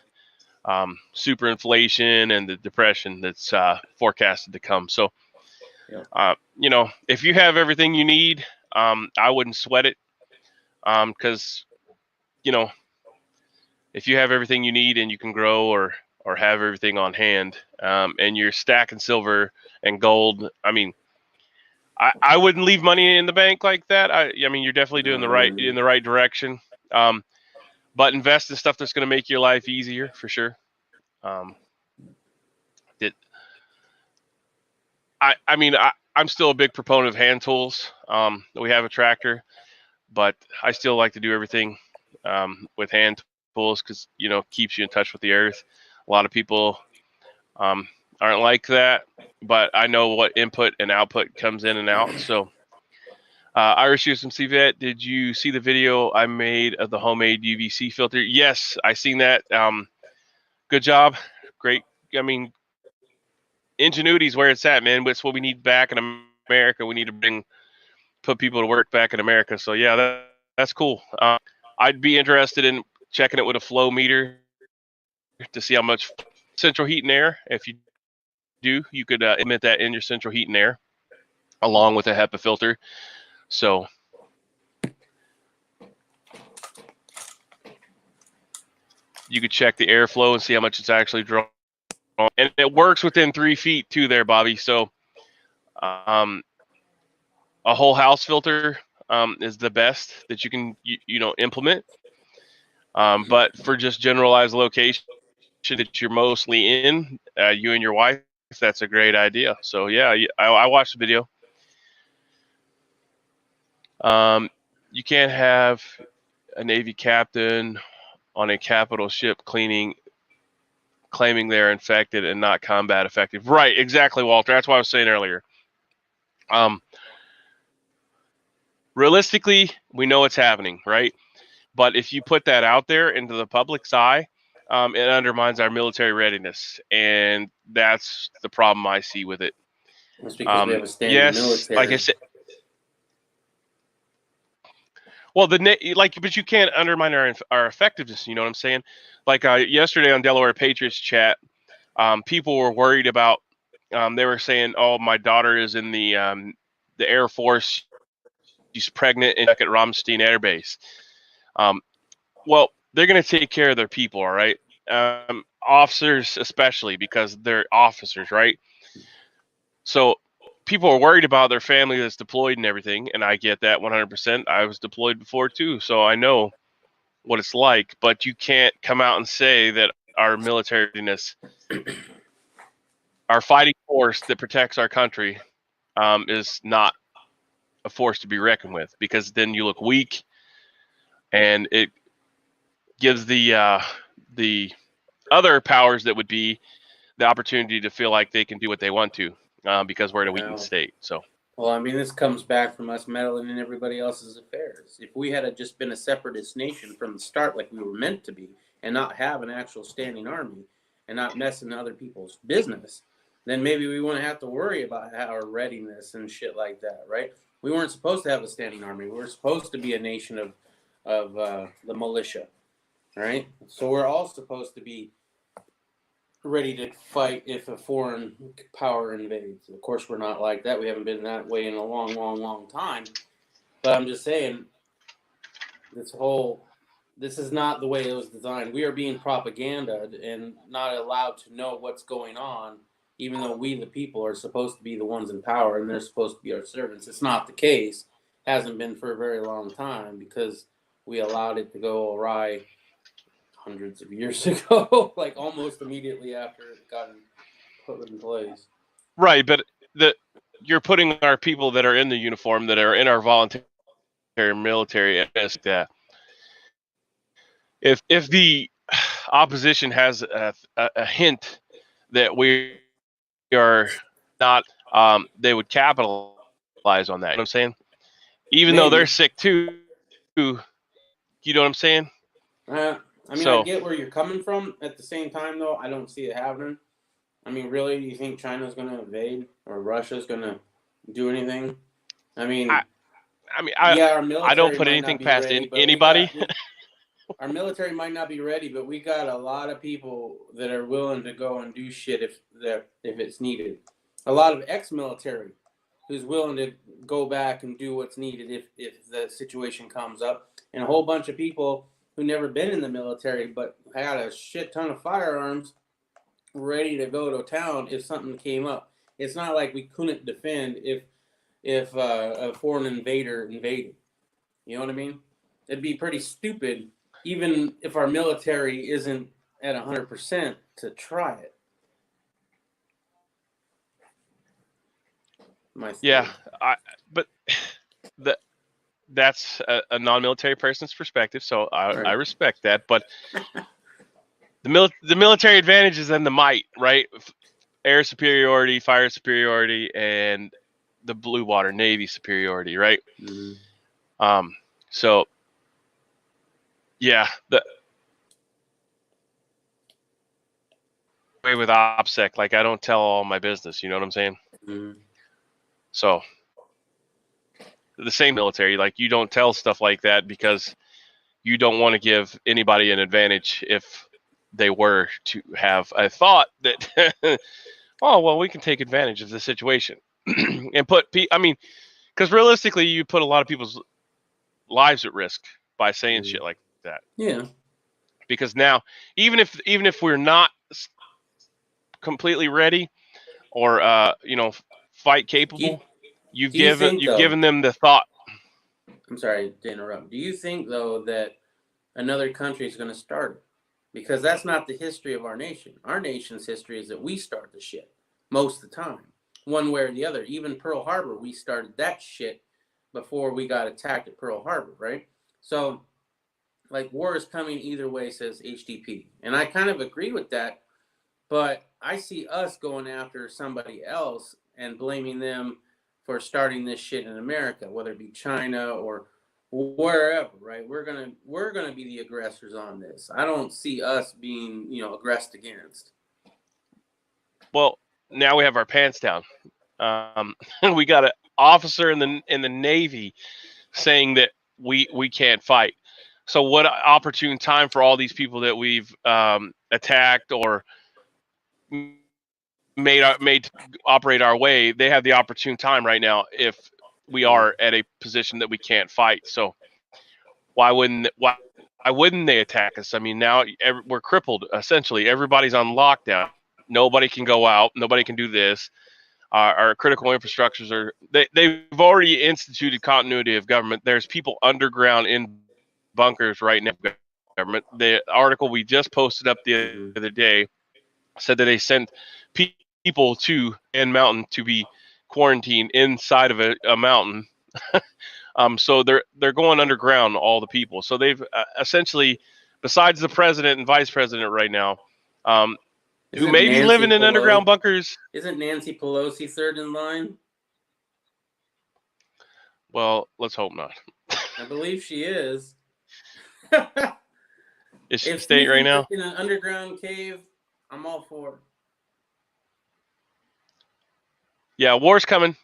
superinflation and the depression that's forecasted to come. So, if you have everything you need, I wouldn't sweat it, because if you have everything you need and you can grow or have everything on hand, and you're stacking silver and gold, I mean, I wouldn't leave money in the bank like that. I mean, you're definitely doing in the right direction, but invest in stuff that's going to make your life easier for sure. I'm still a big proponent of hand tools. We have a tractor, but I still like to do everything with hand tools because keeps you in touch with the earth. A lot of people aren't like that, but I know what input and output comes in and out. So, Irish USMC Vet, did you see the video I made of the homemade UVC filter? Yes, I seen that. Good job. Great. I mean, ingenuity is where it's at, man. It's what we need back in America. We need to put people to work back in America. So yeah, that's cool. I'd be interested in checking it with a flow meter to see how much central heat and air. If you do, you could emit that in your central heat and air along with a HEPA filter. So you could check the airflow and see how much it's actually drawn. And it works within 3 feet too there, Bobby. So a whole house filter is the best that you can implement. But for just generalized location that you're mostly in, you and your wife, that's a great idea. So yeah, I watched the video. You can't have a Navy captain on a capital ship claiming they're infected and not combat effective. Right, exactly, Walter. That's what I was saying earlier. Realistically, we know it's happening, right? But if you put that out there into the public's eye, it undermines our military readiness, and that's the problem I see with it. That's because we have a standing military. Like I said. Well, but you can't undermine our effectiveness. You know what I'm saying? Like yesterday on Delaware Patriots chat, people were worried about. They were saying, "Oh, my daughter is in the Air Force. She's pregnant and at Ramstein Air Base." Well, they're going to take care of their people, all right? Officers especially, because they're officers, right? So people are worried about their family that's deployed and everything, and I get that 100%. I was deployed before too, so I know what it's like. But you can't come out and say that our militariness, our fighting force that protects our country, is not a force to be reckoned with, because then you look weak, and gives the other powers that would be the opportunity to feel like they can do what they want to, because we're in a weakened state. So. Well, I mean, this comes back from us meddling in everybody else's affairs. If we had just been a separatist nation from the start, like we were meant to be, and not have an actual standing army, and not mess in other people's business, then maybe we wouldn't have to worry about our readiness and shit like that, right? We weren't supposed to have a standing army. We were supposed to be a nation of the militia, right? So we're all supposed to be ready to fight if a foreign power invades. Of course, we're not like that. We haven't been that way in a long, long, long time. But I'm just saying, this is not the way it was designed. We are being propagandaed and not allowed to know what's going on, even though we, the people, are supposed to be the ones in power and they're supposed to be our servants. It's not the case. Hasn't been for a very long time because we allowed it to go awry hundreds of years ago, like almost immediately after it got put in place. Right, but you're putting our people that are in the uniform, that are in our voluntary military, at risk. That if the opposition has a hint that we are not, they would capitalize on that. You know what I'm saying? Even though they're sick too, you know what I'm saying? I mean, I get where you're coming from. At the same time, though, I don't see it happening. I mean, really, do you think China's going to invade or Russia's going to do anything? I mean, our military I don't put anything past ready, anybody. Our military might not be ready, but we got a lot of people that are willing to go and do shit if it's needed. A lot of ex-military who's willing to go back and do what's needed if the situation comes up, and a whole bunch of people who never been in the military but had a shit ton of firearms ready to go to town if something came up. It's not like we couldn't defend if a foreign invader invaded. You know what I mean? It'd be pretty stupid, even if our military isn't at 100%, to try it. Yeah, but that's a non-military person's perspective, so I respect that. But the military advantage is in the might, right? Air superiority, fire superiority, and the blue water Navy superiority, right? Mm-hmm. So yeah, the way with OPSEC, like I don't tell all my business. You know what I'm saying? Mm-hmm. So the same military, like you don't tell stuff like that because you don't want to give anybody an advantage if they were to have a thought that, oh, well, we can take advantage of the situation and because realistically, you put a lot of people's lives at risk by saying shit like that. Yeah. Because now, even if we're not completely ready or fight capable, you've given them the thought. I'm sorry to interrupt. Do you think though that another country is going to start it? Because that's not the history of our nation. Our nation's history is that we start the shit most of the time, one way or the other. Even Pearl Harbor, we started that shit before we got attacked at Pearl Harbor, right? So, like, war is coming either way, says HDP. And I kind of agree with that, but I see us going after somebody else and blaming them for starting this shit in America, whether it be China or wherever, right? We're gonna be the aggressors on this. I don't see us being, aggressed against. Well, now we have our pants down. We got an officer in the Navy saying that we can't fight. So what opportune time for all these people that we've attacked or made operate our way? They have the opportune time right now if we are at a position that we can't fight. So why wouldn't they attack us? I mean, now we're crippled essentially. Everybody's on lockdown. Nobody can go out. Nobody can do this. Our critical infrastructures they've already instituted continuity of government. There's people underground in bunkers right now. Government. The article we just posted up the other day said that they sent people to N Mountain to be quarantined inside of a mountain. So they're going underground, all the people. So they've essentially besides the president and vice president right now, who Isn't may be Nancy living in underground Pelosi- bunkers. Isn't Nancy Pelosi third in line? Well, let's hope not. I believe she is. Is she If state she's right now? in an underground cave, I'm all for it. Yeah, war's coming.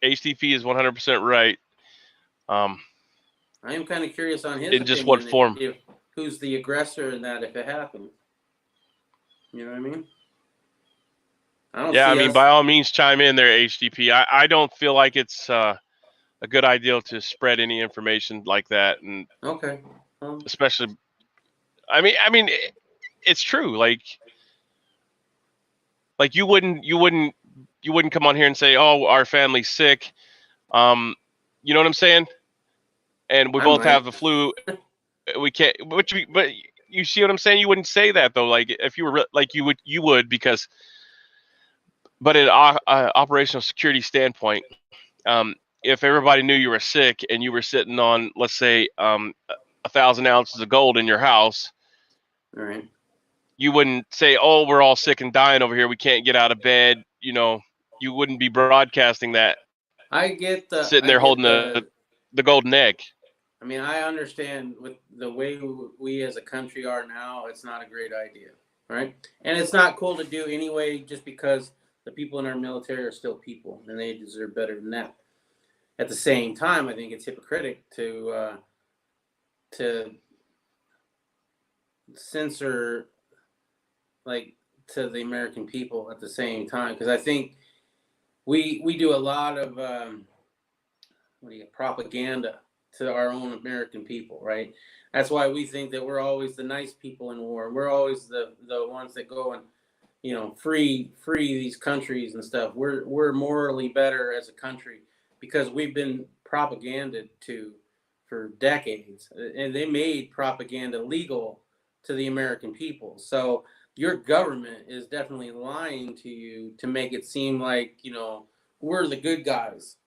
HTP is 100% right. I am kind of curious on his In just what opinion. form? If who's the aggressor in that if it happens? You know what I mean? I don't Yeah, see I mean, us. by all means, chime in there, HTP. I don't feel like it's a good idea to spread any information like that, and Okay. especially, I mean, it's true. Like you wouldn't come on here and say, "Oh, our family's sick." You know what I'm saying? And we I both have might. the flu. We can't. But you see what I'm saying? You wouldn't say that though. Like if you were like you would because. But in operational security standpoint, if everybody knew you were sick and you were sitting on, let's say, 1,000 ounces of gold in your house, All right. you wouldn't say, "Oh, we're all sick and dying over here. We can't get out of bed." You know, you wouldn't be broadcasting that. I get the. Sitting I there get holding the. the golden egg. I mean, I understand with the way we as a country are now, it's not a great idea, right? And it's not cool to do anyway, just because the people in our military are still people and they deserve better than that. At the same time, I think it's hypocritical to censor like to the American people at the same time, because I think we do a lot of propaganda to our own American people, right? That's why we think that we're always the nice people in war. We're always the ones that go and free these countries and stuff. We're morally better as a country because we've been propaganded to for decades, and they made propaganda legal to the American people. So your government is definitely lying to you to make it seem like we're the good guys.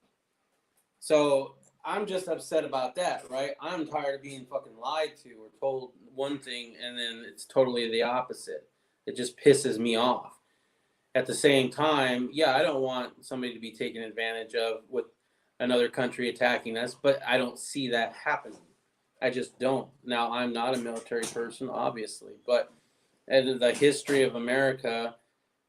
So I'm just upset about that, right? I'm tired of being fucking lied to or told one thing and then it's totally the opposite. It just pisses me off. At the same time, yeah, I don't want somebody to be taken advantage of with another country attacking us, but I don't see that happening. I just don't. Now, I'm not a military person, obviously, but in the history of America,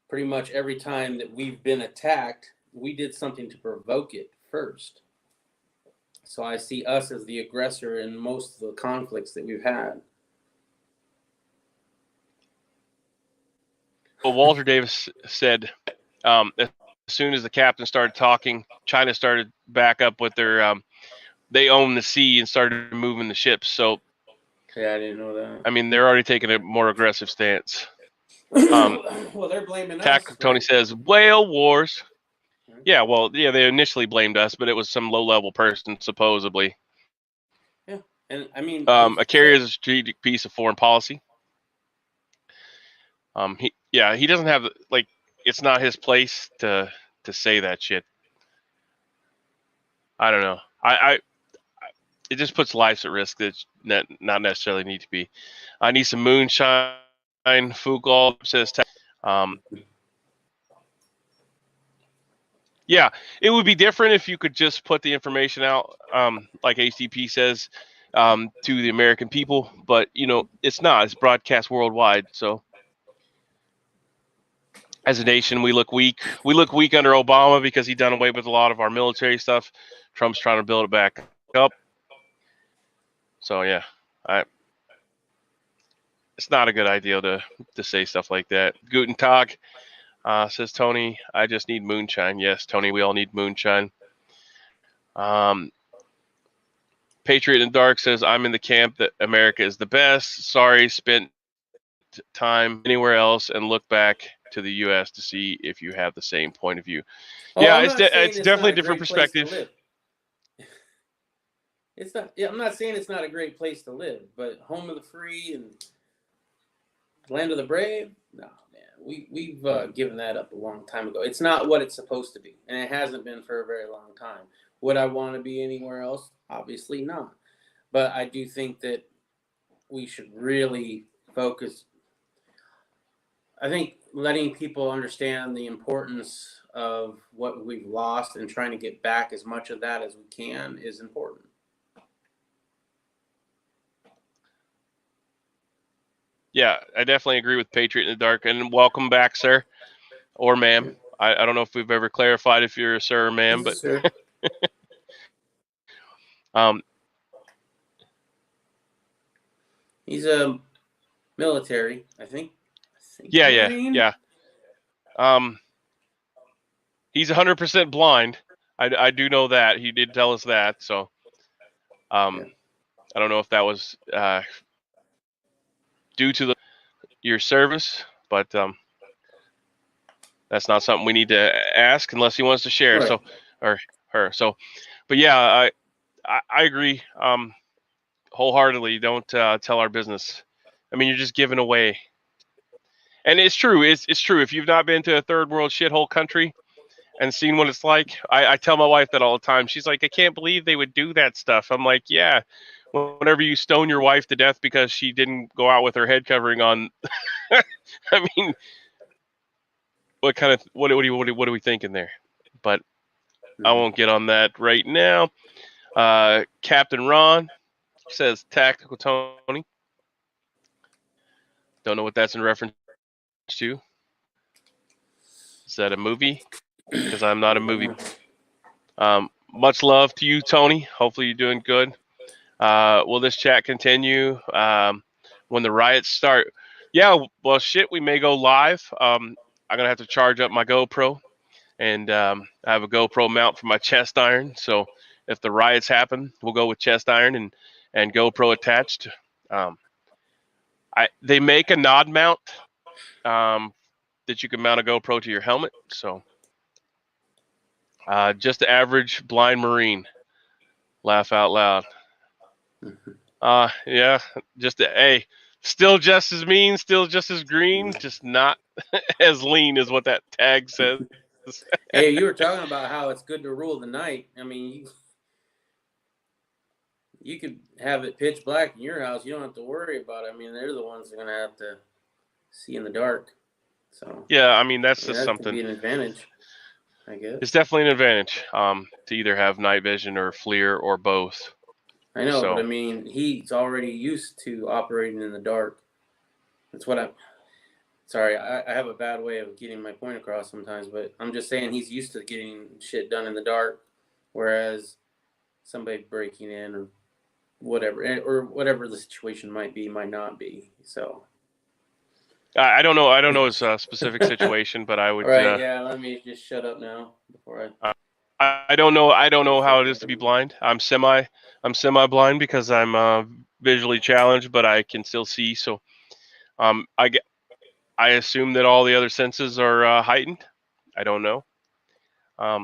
pretty much every time that we've been attacked, we did something to provoke it first. So I see us as the aggressor in most of the conflicts that we've had. Well, Walter Davis said, as soon as the captain started talking, China started back up with their. They own the sea and started moving the ships. So, Yeah, I didn't know that. I mean, they're already taking a more aggressive stance. Well, they're blaming us. Tony Right? says, whale wars. Yeah, well, yeah, they initially blamed us, but it was some low-level person, supposedly. Yeah, and I mean, A carrier is a strategic piece of foreign policy. He doesn't have it's not his place to say that shit. I don't know. It just puts lives at risk that not necessarily need to be. I need some moonshine. Foucault says, yeah, it would be different if you could just put the information out, like HTP says, to the American people. But it's not. It's broadcast worldwide. So, as a nation, we look weak. We look weak under Obama because he done away with a lot of our military stuff. Trump's trying to build it back up. So yeah, it's not a good idea to say stuff like that. Guten Tag, says Tony. I just need moonshine. Yes, Tony, we all need moonshine. Patriot in the Dark says, I'm in the camp that America is the best. Sorry, spent time anywhere else and look back to the U.S. to see if you have the same point of view. Oh, Yeah, I'm it's not saying it's definitely not a different great place to perspective. live. It's not. Yeah, I'm not saying it's not a great place to live, but home of the free and land of the brave. No, man, we've given that up a long time ago. It's not what it's supposed to be, and it hasn't been for a very long time. Would I want to be anywhere else? Obviously not. But I do think that we should really focus. I think letting people understand the importance of what we've lost and trying to get back as much of that as we can is important. Yeah, I definitely agree with Patriot in the Dark. And welcome back, sir or ma'am. I don't know if we've ever clarified if you're a sir or ma'am, but Sir. He's a military, I think. Yeah. He's 100% blind. I do know that. He did tell us that. So, I don't know if that was due to your service, but that's not something we need to ask unless he wants to share. Right. So, or her. So, but yeah, I agree wholeheartedly. Don't tell our business. I mean, you're just giving away. And it's true. It's true. If you've not been to a third world shithole country and seen what it's like, I tell my wife that all the time. She's like, I can't believe they would do that stuff. I'm like, yeah. Whenever you stone your wife to death because she didn't go out with her head covering on, I mean, what are we thinking there? But I won't get on that right now. Captain Ron says Tactical Tony. Don't know what that's in reference to. Is that a movie? Because I'm not a movie. Much love to you, Tony. Hopefully you're doing good. Will this chat continue when the riots start? Yeah, well, shit, we may go live. I'm going to have to charge up my GoPro. And I have a GoPro mount for my chest iron. So if the riots happen, we'll go with chest iron and GoPro attached. They make a nod mount that you can mount a GoPro to your helmet. So just the average blind Marine. Laugh out loud. Yeah, hey, still just as mean, still just as green, just not as lean as what that tag says. Hey, you were talking about how it's good to rule the night. I mean, you could have it pitch black in your house. You don't have to worry about it. I mean, they're the ones that are going to have to see in the dark. So yeah, I mean, that's just that something. could be an advantage, I guess. It's definitely an advantage to either have night vision or FLIR or both. I know, but I mean, he's already used to operating in the dark. That's what I'm... Sorry, I have a bad way of getting my point across sometimes, but I'm just saying he's used to getting shit done in the dark, whereas somebody breaking in or whatever the situation might be, might not be. So I don't know his specific situation, but I would. All right, yeah. Let me just shut up now before I don't know. I don't know how it is to be blind. I'm semi blind because I'm visually challenged, but I can still see. So, I assume that all the other senses are heightened. I don't know. I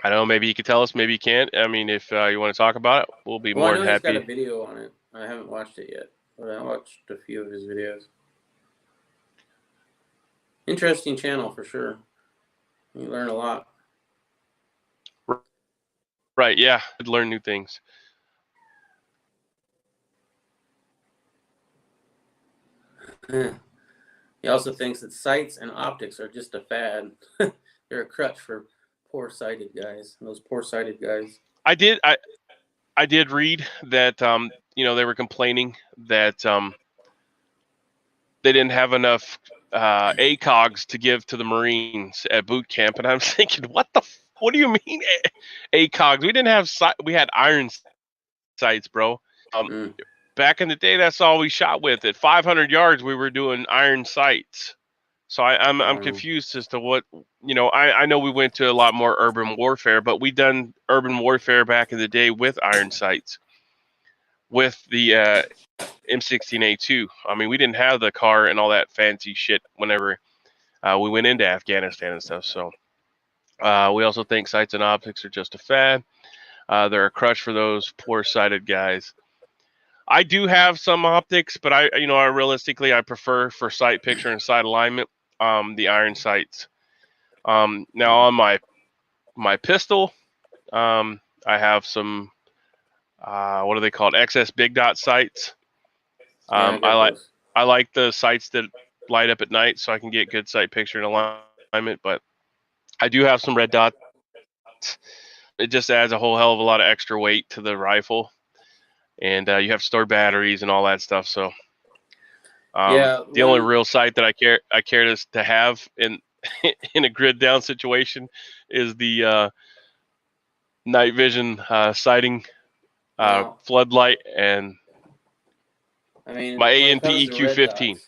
don't know. Maybe you could tell us. Maybe you can't. I mean, if you want to talk about it, we'll be more than happy. I know he's got a video on it. I haven't watched it yet, but I watched a few of his videos. Interesting channel for sure. You learn a lot. Right? Yeah, I'd learn new things. He also thinks that sights and optics are just a fad. They're a crutch for poor-sighted guys. Those poor-sighted guys. I did read that they were complaining that they didn't have enough ACOGs to give to the Marines at boot camp, and I'm thinking, what do you mean ACOGs? We didn't have we had iron sights, bro. Back in the day, that's all we shot with. At 500 yards, we were doing iron sights. So I'm confused as to what, I know we went to a lot more urban warfare, but we done urban warfare back in the day with iron sights, with the M16A2. I mean, we didn't have the car and all that fancy shit whenever we went into Afghanistan and stuff. So we also think sights and optics are just a fad. They're a crutch for those poor-sighted guys. I do have some optics, but I realistically, I prefer for sight picture and sight alignment, the iron sights. Now on my pistol, I have some what are they called? XS big dot sights. Yeah, I got those. I like the sights that light up at night, so I can get good sight picture and alignment. But I do have some red dots. It just adds a whole hell of a lot of extra weight to the rifle, and you have stored batteries and all that stuff. So the only real sight that I care to have in in a grid down situation is the night vision sighting floodlight, and I mean, my when it comes A&P to red EQ15. dots,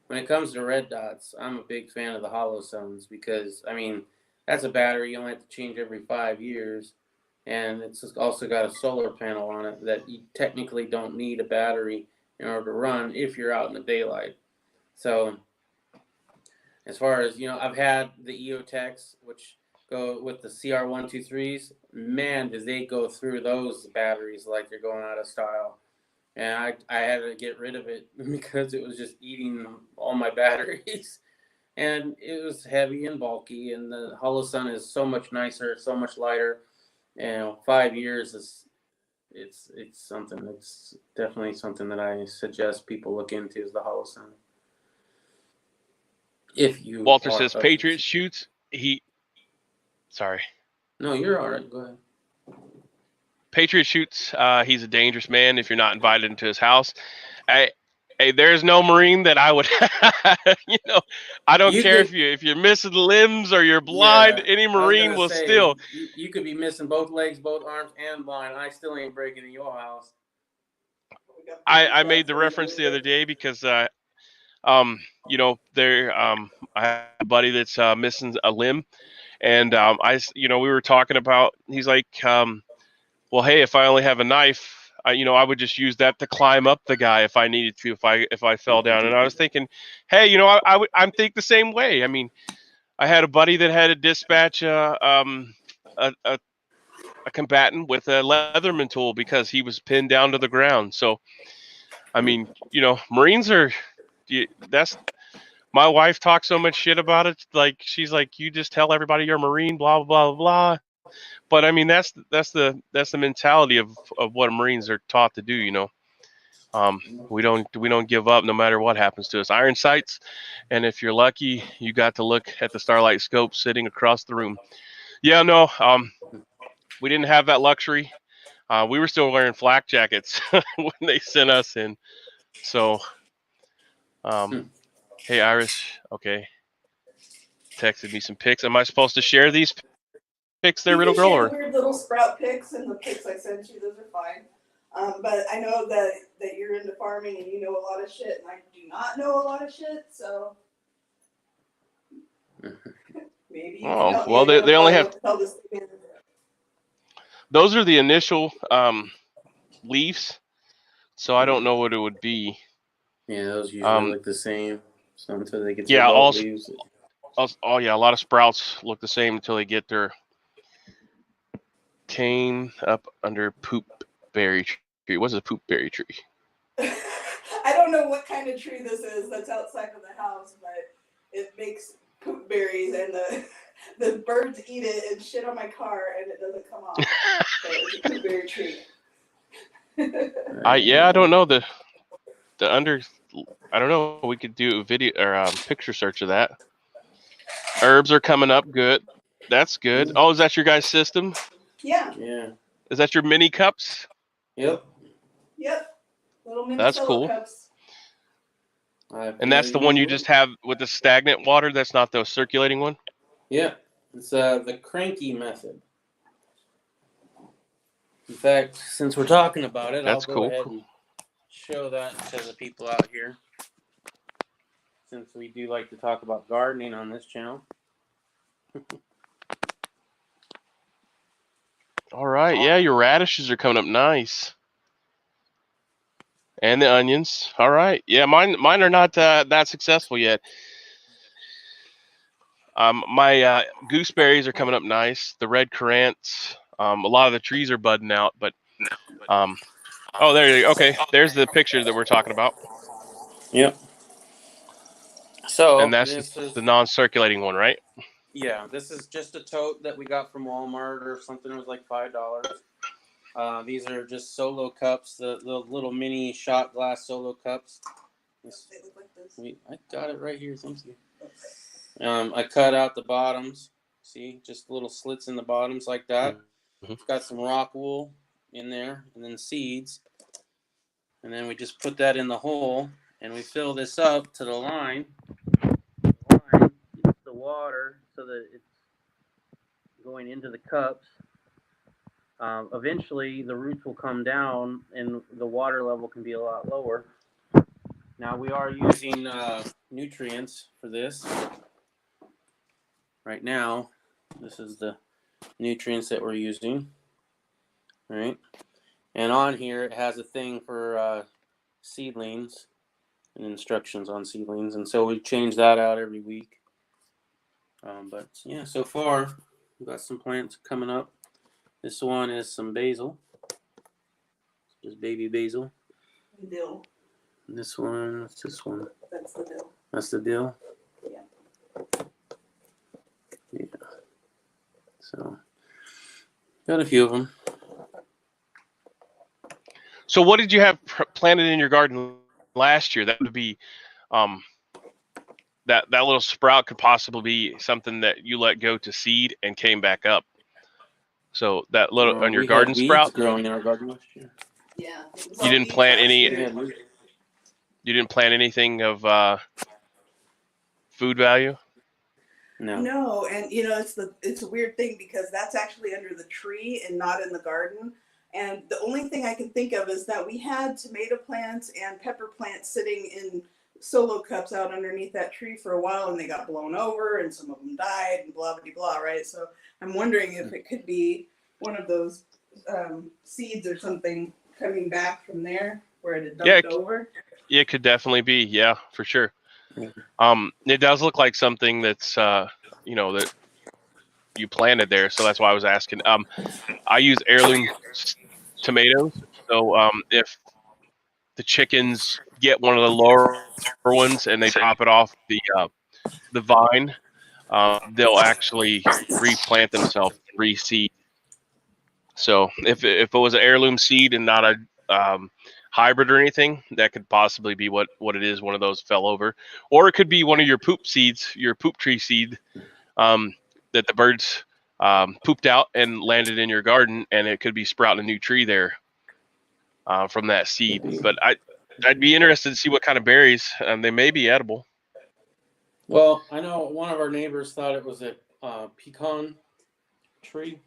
when it comes to red dots, I'm a big fan of the hollow zones because, I mean, that's a battery you only have to change every 5 years, and it's also got a solar panel on it that you technically don't need a battery in order to run if you're out in the daylight. So, as far as, I've had the EOTechs, which go with the CR123s. Man, do they go through those batteries like they're going out of style. And I had to get rid of it because it was just eating all my batteries. And it was heavy and bulky, and the Hollow Sun is so much nicer, so much lighter. 5 years it's something. It's definitely something that I suggest people look into is the Hollow Sun. If you Walter says Patriot shoots. Sorry. No, you're all right. Go ahead. Patriot shoots. He's a dangerous man if you're not invited into his house. Hey, there's no Marine that I would, I don't care if you're missing limbs or you're blind. Any Marine will still. You could be missing both legs, both arms, and blind. I still ain't breaking in your house. I made the reference the other day because, there, I have a buddy that's missing a limb, and we were talking about. He's like, well, hey, if I only have a knife. I would just use that to climb up the guy if I needed to, if I fell down. And I was thinking, hey, I'm think the same way. I mean, I had a buddy that had to dispatch a combatant with a Leatherman tool because he was pinned down to the ground. So, I mean, Marines are. That's my wife talks so much shit about it. Like she's like, you just tell everybody you're a Marine, blah blah blah blah. But I mean, that's the mentality of what Marines are taught to do. We don't give up no matter what happens to us. Iron sights, and if you're lucky, you got to look at the Starlight scope sitting across the room. Yeah, no, we didn't have that luxury. We were still wearing flak jackets when they sent us in. So, hey Iris, okay, texted me some pics. Am I supposed to share these pics there, Riddle Girl? Or weird little sprout pics, and the pics I sent you, those are fine. But I know that you're into farming and you know a lot of shit, and I do not know a lot of shit, so maybe you can help well, me they only have. this Those are the initial leaves, so I don't know what it would be. Yeah, those usually look the same. So until they get their leaves. Oh yeah, a lot of sprouts look the same until they get their cane up under poop berry tree. What's a poop berry tree? I don't know what kind of tree this is that's outside of the house, but it makes poop berries, and the birds eat it and shit on my car, and it doesn't come off. So it's a poop berry tree. I don't know the under. I don't know. We could do a video or picture search of that. Herbs are coming up. Good. That's good. Oh, is that your guys' system? Yeah. Yeah. Is that your mini cups? Yep. Little mini That's cool. cups. And that's the one you just have with the stagnant water? That's not the circulating one? Yeah. It's the cranky method. In fact, since we're talking about it, I'll go ahead and show that to the people out here. Since we do like to talk about gardening on this channel. All right. Yeah, your radishes are coming up nice. And the onions. All right. Yeah, mine are not that successful yet. My gooseberries are coming up nice. The red currants. A lot of the trees are budding out, but oh, there you go. Okay, there's the picture that we're talking about. Yep. So, and that's the non-circulating one, right? Yeah, this is just a tote that we got from Walmart or something. It was like $5. These are just solo cups, the little mini shot glass solo cups. They look like this. I got it right here. Thank you. I cut out the bottoms. See, just little slits in the bottoms like that. Got some rock wool in there, and then seeds. And then we just put that in the hole, and we fill this up to the line. The line gets the water so that it's going into the cups. Eventually, the roots will come down, and the water level can be a lot lower. Now, we are using nutrients for this. Right now, this is the nutrients that we're using. All right. And on here, it has a thing for seedlings and instructions on seedlings. And so we change that out every week. But yeah, so far, we've got some plants coming up. This one is some basil. Just baby basil. Dill. And this one, what's this one? That's the dill. That's the dill? Yeah. Yeah. So, got a few of them. So what did you have planted in your garden last year? That would be, that little sprout could possibly be something that you let go to seed and came back up. So that little on your we garden had weeds sprout growing in our garden last year. Yeah. You didn't plant any. Year. You didn't plant anything of food value. No, and it's a weird thing because that's actually under the tree and not in the garden. And the only thing I can think of is that we had tomato plants and pepper plants sitting in solo cups out underneath that tree for a while, and they got blown over, and some of them died, and blah blah blah. Right. So I'm wondering if it could be one of those seeds or something coming back from there where it had dumped over. Yeah, it could definitely be. Yeah, for sure. It does look like something that's that you planted there, so that's why I was asking. I use heirloom tomatoes, so if the chickens get one of the lower ones and they drop it off the vine, they'll actually replant themselves, reseed. So if it was an heirloom seed and not a hybrid or anything, that could possibly be what it is. One of those fell over, or it could be one of your poop seeds, your poop tree seed, that the birds pooped out and landed in your garden, and it could be sprouting a new tree there from that seed. But I'd be interested to see what kind of berries. They may be edible. Well, I know one of our neighbors thought it was a pecan tree.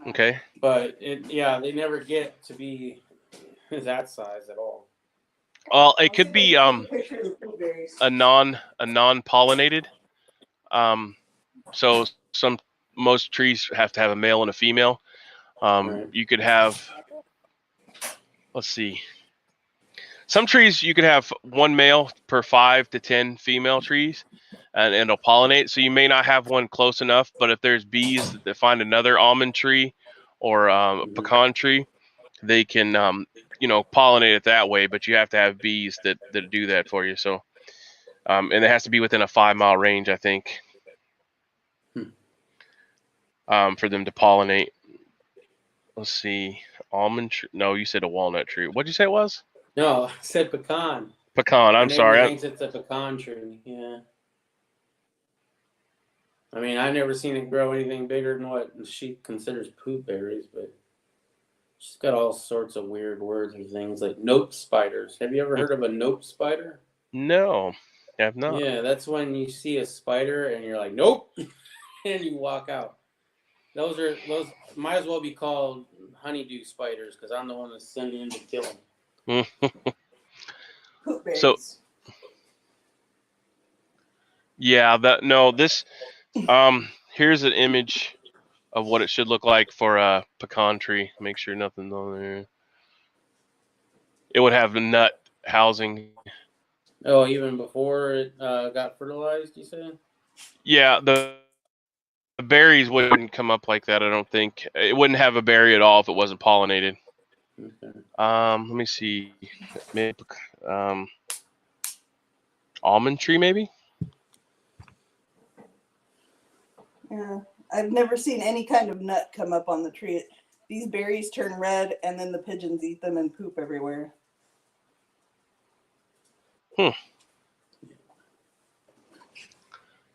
Okay. But they never get to be that size at all. Well, it could be a non-pollinated. So most trees have to have a male and a female. Right. You could have, let's see, some trees you could have one male per 5 to 10 female trees, and it'll pollinate. So you may not have one close enough, but if there's bees that find another almond tree or a pecan tree, they can pollinate it that way. But you have to have bees that do that for you. So and it has to be within a 5-mile range, I think, for them to pollinate. Let's see, almond tree. No, you said a walnut tree. What'd you say it was? No, I said pecan. Pecan. I'm sorry. My neighbor thinks it's a pecan tree. Yeah. I mean, I've never seen it grow anything bigger than what she considers poop berries, but she's got all sorts of weird words and things like note spiders. Have you ever heard of a note spider? No, I have not. Yeah, that's when you see a spider and you're like, nope, and you walk out. Those might as well be called honeydew spiders because I'm the one that's sending in to kill them. So, yeah, this here's an image of what it should look like for a pecan tree. Make sure nothing's on there. It would have the nut housing. Oh, even before it got fertilized, you said? Yeah, the berries wouldn't come up like that, I don't think. It wouldn't have a berry at all if it wasn't pollinated. Okay. Let me see. Maybe, almond tree, maybe? Yeah, I've never seen any kind of nut come up on the tree. these berries turn red, and then the pigeons eat them and poop everywhere.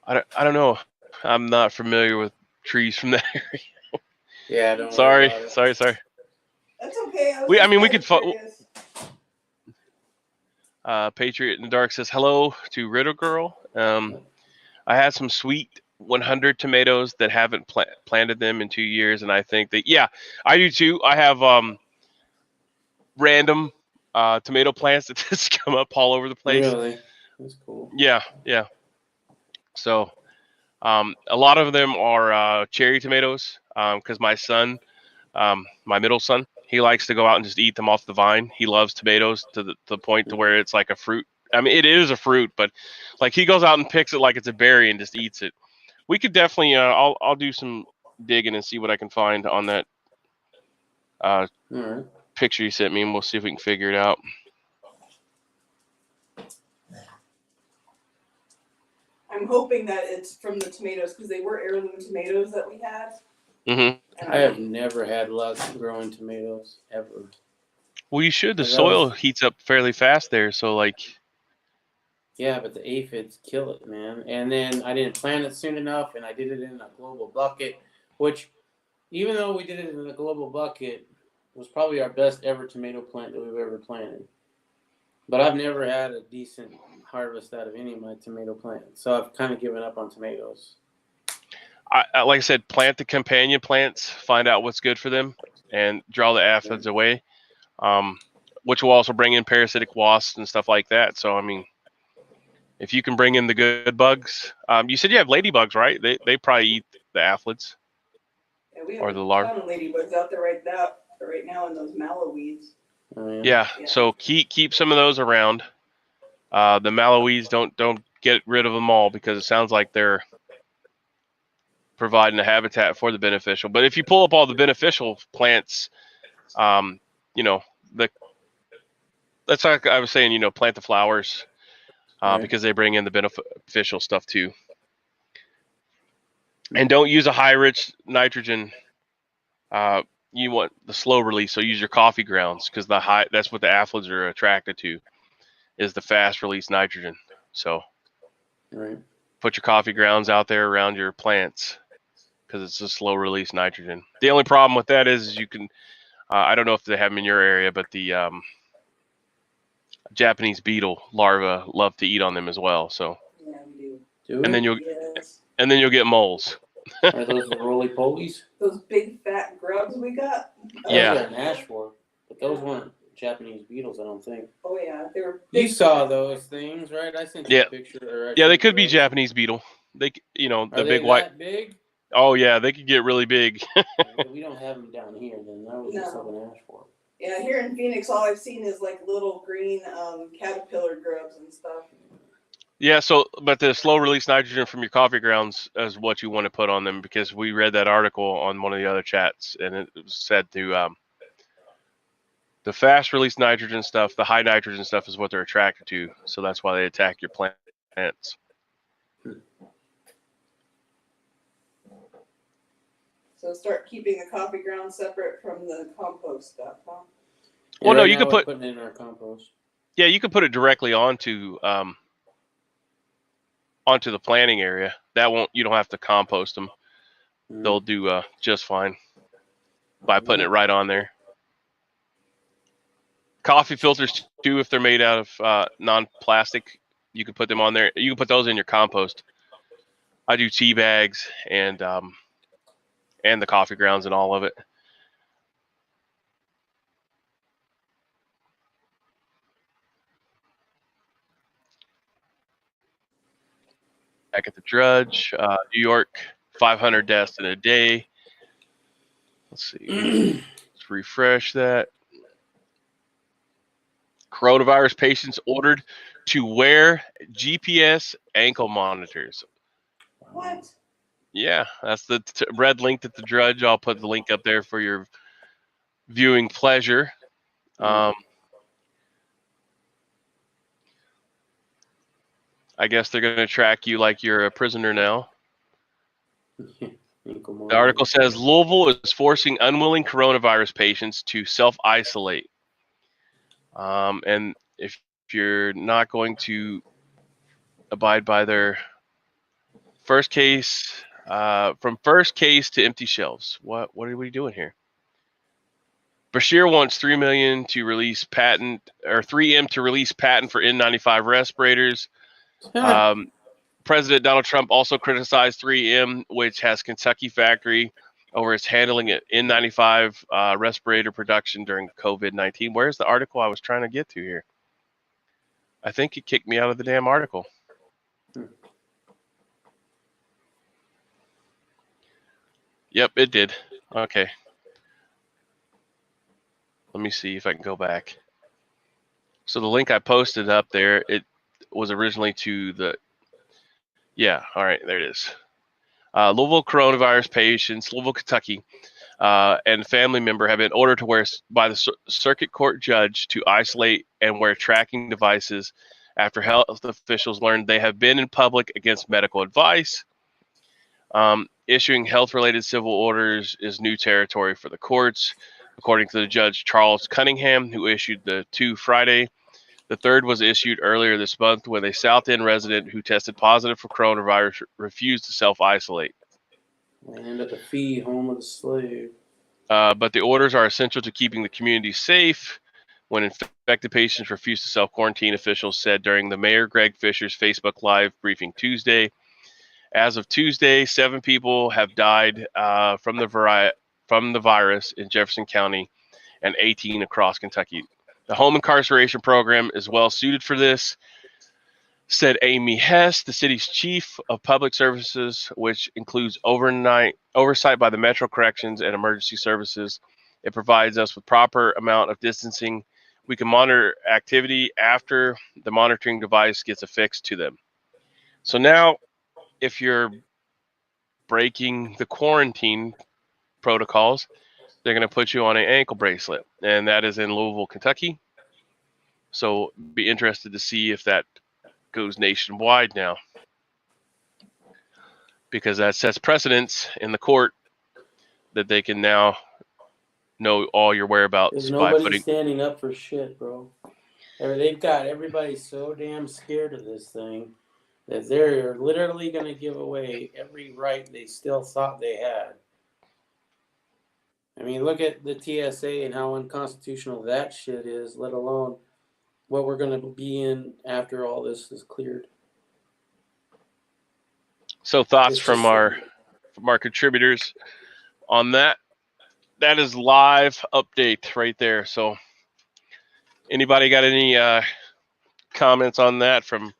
I don't know. I'm not familiar with trees from that area. Yeah, don't Sorry, worry about it. sorry. That's okay. I was We could. curious. Patriot in the Dark says hello to Riddle Girl. I had some sweet 100 tomatoes that haven't planted them in 2 years, and I think that I do too. I have random tomato plants that just come up all over the place. Really? That's cool. Yeah. So a lot of them are cherry tomatoes because my son, my middle son, he likes to go out and just eat them off the vine. He loves tomatoes to the point to where it's like a fruit. I mean, it is a fruit, but like he goes out and picks it like it's a berry and just eats it. We could definitely, I'll do some digging and see what I can find on that Alright. picture you sent me, and we'll see if we can figure it out. I'm hoping that it's from the tomatoes because they were heirloom tomatoes that we had. Mm-hmm. I have never had luck growing tomatoes ever. Well, you should. The soil heats up fairly fast there, so like. Yeah, but the aphids kill it, man. And then I didn't plant it soon enough, and I did it in a global bucket, which, even though we did it in a global bucket, was probably our best ever tomato plant that we've ever planted. But I've never had a decent harvest out of any of my tomato plants, so I've kind of given up on tomatoes. Like I said, plant the companion plants, find out what's good for them, and draw the aphids away, which will also bring in parasitic wasps and stuff like that. So, I mean, if you can bring in the good bugs, you said you have ladybugs, right? They probably eat the aphids. Yeah, we have or the larvae. A ton of ladybugs out there right now in those mallow weeds. Oh, yeah. So keep some of those around. The mallow weeds, don't get rid of them all because it sounds like they're providing a habitat for the beneficial. But if you pull up all the beneficial plants, that's like I was saying, plant the flowers because they bring in the beneficial stuff too. And don't use a high rich nitrogen. You want the slow release, so use your coffee grounds because that's what the aphids are attracted to, is the fast release nitrogen. So put your coffee grounds out there around your plants because it's a slow release nitrogen. The only problem with that is you can, I don't know if they have them in your area, but the Japanese beetle larvae love to eat on them as well. So yeah, we do. And then you'll get moles. Are those the roly polies? Those big fat grubs we got. Yeah. Those are an ashworth, but those weren't Japanese beetles, I don't think. Oh yeah, they were. You saw those things, right? I sent you a picture. Yeah, they could be Japanese beetle. They, the Are big they white. that big? Oh yeah, they could get really big. We don't have them down here. Then that was just like an ashworth. Yeah, here in Phoenix, all I've seen is like little green caterpillar grubs and stuff. Yeah, but the slow release nitrogen from your coffee grounds is what you want to put on them, because we read that article on one of the other chats, and it said to the fast release nitrogen stuff, the high nitrogen stuff is what they're attracted to, so that's why they attack your plants. So start keeping the coffee grounds separate from the compost stuff, huh? Well, no, you could put it in our compost. Yeah, you could put it directly onto the planting area. You don't have to compost them. They'll do just fine by putting it right on there. Coffee filters too, if they're made out of non-plastic, you can put them on there. You can put those in your compost. I do tea bags and the coffee grounds and all of it. Back at the Drudge, New York, 500 deaths in a day. Let's see. Let's refresh that. Coronavirus patients ordered to wear GPS ankle monitors. What? Yeah, that's the red link at the Drudge. I'll put the link up there for your viewing pleasure. I guess they're going to track you like you're a prisoner now. The article says Louisville is forcing unwilling coronavirus patients to self-isolate. And if you're not going to abide by their first case, from first case to empty shelves, what are we doing here? Bashir wants $3 million to release patent, or 3M to release patent for N95 respirators. President Donald Trump also criticized 3M, which has Kentucky factory, over its handling of N95 respirator production during COVID-19. Where's the article I was trying to get to here? I think it kicked me out of the damn article. Yep, it did. Okay. Let me see if I can go back. So the link I posted up there, it was originally to the, yeah, all right, there it is. Louisville coronavirus patients, Louisville, Kentucky, and family member have been ordered to wear by the circuit court judge to isolate and wear tracking devices after health officials learned they have been in public against medical advice. Issuing health-related civil orders is new territory for the courts, according to the judge Charles Cunningham, who issued the two Friday. The third was issued earlier this month when a South End resident who tested positive for coronavirus refused to self-isolate. Land of the free, home of the slave. But the orders are essential to keeping the community safe. When infected patients refuse to self-quarantine, officials said during the Mayor Greg Fisher's Facebook Live briefing Tuesday. As of Tuesday, 7 people have died from the virus in Jefferson County and 18 across Kentucky. The home incarceration program is well suited for this, said Amy Hess, the city's chief of public services, which includes oversight by the Metro Corrections and Emergency Services. It provides us with proper amount of distancing. We can monitor activity after the monitoring device gets affixed to them. So now, if you're breaking the quarantine protocols, they're going to put you on an ankle bracelet, and that is in Louisville, Kentucky. So be interested to see if that goes nationwide now, because that sets precedence in the court that they can now know all your whereabouts. There's nobody standing up for shit, bro. They've got everybody so damn scared of this thing that they're literally going to give away every right they still thought they had. I mean, look at the TSA and how unconstitutional that shit is, let alone what we're going to be in after all this is cleared. So thoughts from our contributors on that. That is live update right there. So anybody got any comments on that from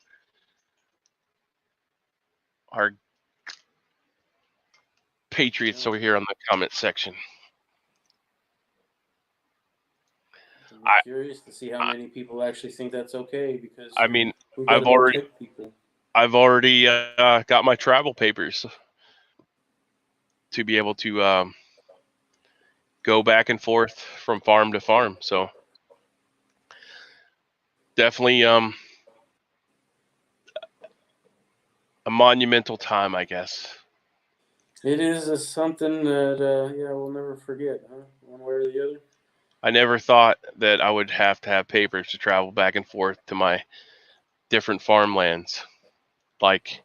our patriots over here on the comment section? I'm curious to see how many people actually think that's okay, because I mean, I've already got my travel papers to be able to go back and forth from farm to farm. So definitely a monumental time, I guess. It is something that we'll never forget, huh? One way or the other. I never thought that I would have to have papers to travel back and forth to my different farmlands. Like,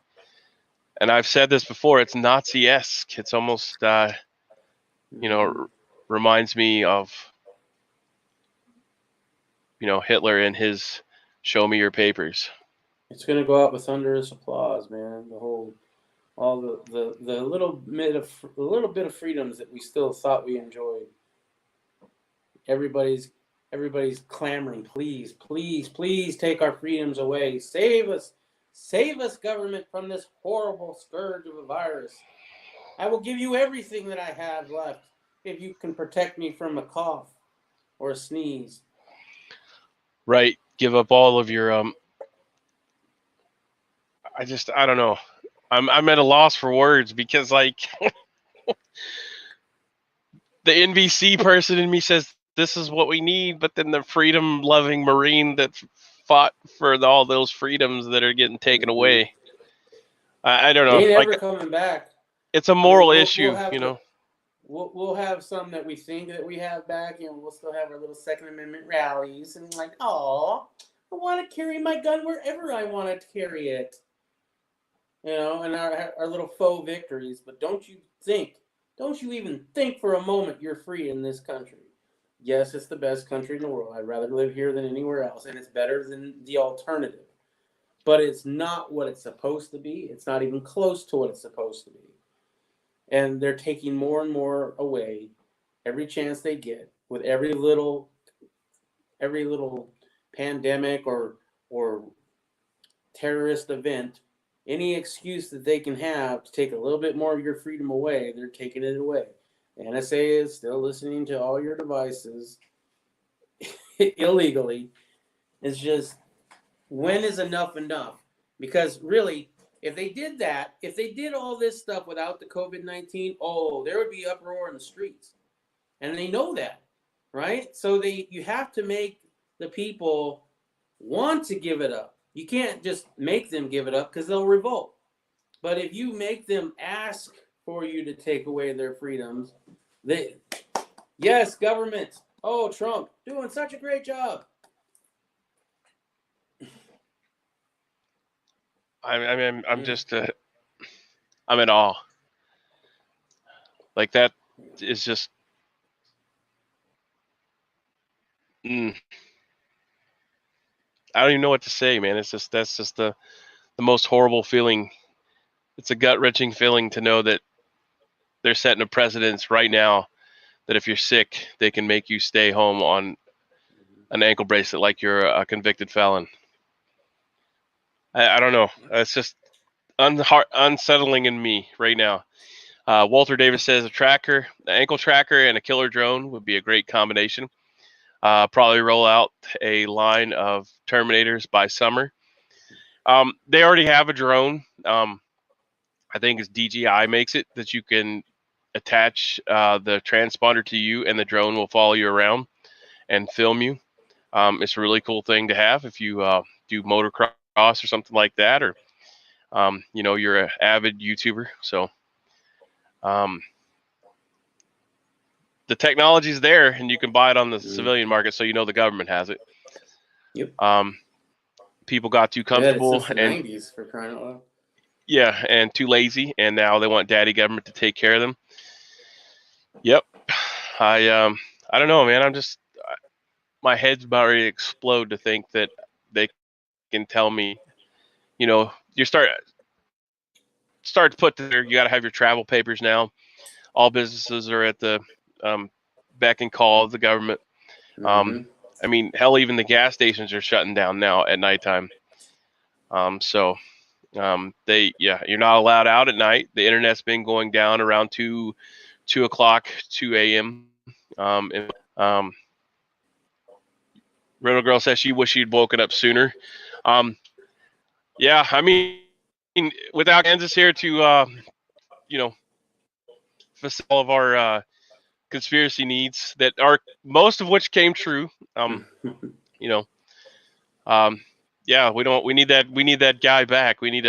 and I've said this before, it's Nazi-esque. It's almost, reminds me of, Hitler and his "show me your papers." It's going to go out with thunderous applause, man. All the little bit of freedoms that we still thought we enjoyed. Everybody's clamoring, please, please, please take our freedoms away. Save us, government, from this horrible scourge of a virus. I will give you everything that I have left if you can protect me from a cough or a sneeze. Right. Give up all of your I don't know. I'm at a loss for words, because like the NBC person in me says this is what we need, but then the freedom-loving Marine that fought for all those freedoms that are getting taken away. I don't know. They ain't ever coming back. it's a moral issue, you know. We'll have some that we think that we have back, and we'll still have our little Second Amendment rallies, and like, oh, I want to carry my gun wherever I want to carry it, you know, and our little faux victories. But don't you even think for a moment you're free in this country. Yes, it's the best country in the world. I'd rather live here than anywhere else, and it's better than the alternative. But it's not what it's supposed to be. It's not even close to what it's supposed to be. And they're taking more and more away every chance they get with every little pandemic or terrorist event. Any excuse that they can have to take a little bit more of your freedom away, they're taking it away. The NSA is still listening to all your devices illegally. It's just, when is enough enough? Because really, if they did that, if they did all this stuff without the COVID-19, there would be uproar in the streets. And they know that, right? So you have to make the people want to give it up. You can't just make them give it up because they'll revolt. But if you make them ask for you to take away their freedoms, yes, government. Oh, Trump, doing such a great job. I'm just, I'm in awe. Like, that is just, I don't even know what to say, man. That's just the most horrible feeling. It's a gut-wrenching feeling to know that they're setting a precedence right now that if you're sick, they can make you stay home on an ankle bracelet like you're a convicted felon. I don't know. It's just unsettling in me right now. Walter Davis says an ankle tracker, and a killer drone would be a great combination. Probably roll out a line of Terminators by summer. They already have a drone. I think it's DJI makes it that you can attach the transponder to you, and the drone will follow you around and film you. It's a really cool thing to have if you do motocross or something like that, or you're an avid YouTuber. So the technology's there, and you can buy it on the civilian market, so the government has it. Yep. People got too comfortable since the 90s, for crying out loud. Yeah, and too lazy, and now they want daddy government to take care of them. Yep. I don't know, man. My head's about ready to explode to think that they can tell me, you start to put there, you got to have your travel papers now. All businesses are at the beck and call of the government. Hell, even the gas stations are shutting down now at nighttime. You're not allowed out at night. The internet's been going down around 2 o'clock, 2 a.m. Rental Girl says she wish she'd woken up sooner. Without Kansas here to, fulfill all of our conspiracy needs that are most of which came true. We need that guy back. We need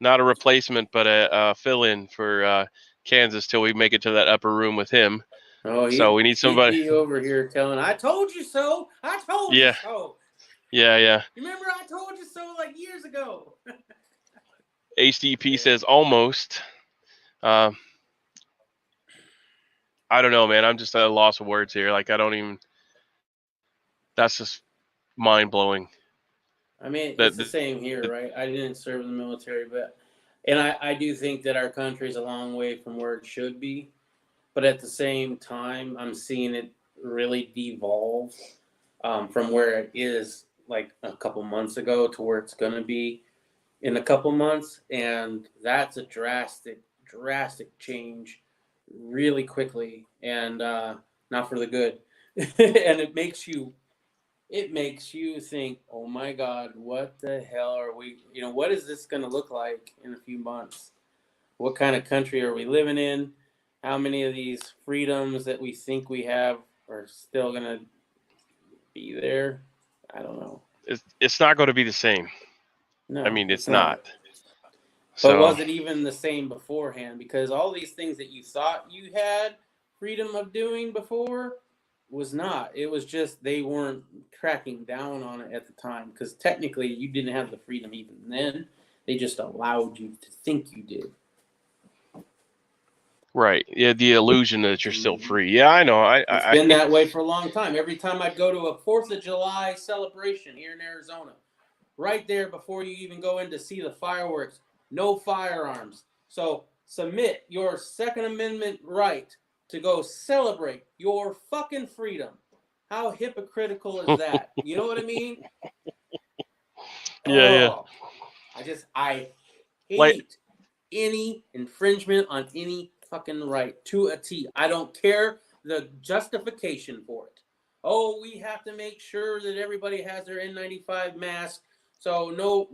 not a replacement, but a fill-in for Kansas till we make it to that upper room with him. So we need somebody. He'd be over here telling, "I told you so. I told you so." Yeah. Remember, I told you so like years ago. HDP says almost. I don't know, man. I'm just at a loss of words here. Like, that's just mind-blowing. It's the same here, right? I didn't serve in the military, and I do think that our country is a long way from where it should be. But at the same time, I'm seeing it really devolve from where it is like a couple months ago to where it's going to be in a couple months. And that's a drastic change really quickly, and not for the good. And it makes you think, oh my God, what the hell are we, what is this going to look like in a few months? What kind of country are we living in? How many of these freedoms that we think we have are still going to be there? I don't know. It's not going to be the same. No, it's not. But was it even the same beforehand? Because all these things that you thought you had freedom of doing before was not. It was just they weren't cracking down on it at the time. Because technically you didn't have the freedom even then. They just allowed you to think you did. Right. Yeah, the illusion that you're still free. Yeah, I know. It's been that way for a long time. Every time I go to a 4th of July celebration here in Arizona, right there before you even go in to see the fireworks, no firearms. So submit your Second Amendment right to go celebrate your fucking freedom. How hypocritical is that? You know what I mean? Yeah. I hate any infringement on any fucking right to a T. I don't care the justification for it. Oh, we have to make sure that everybody has their N95 mask. So no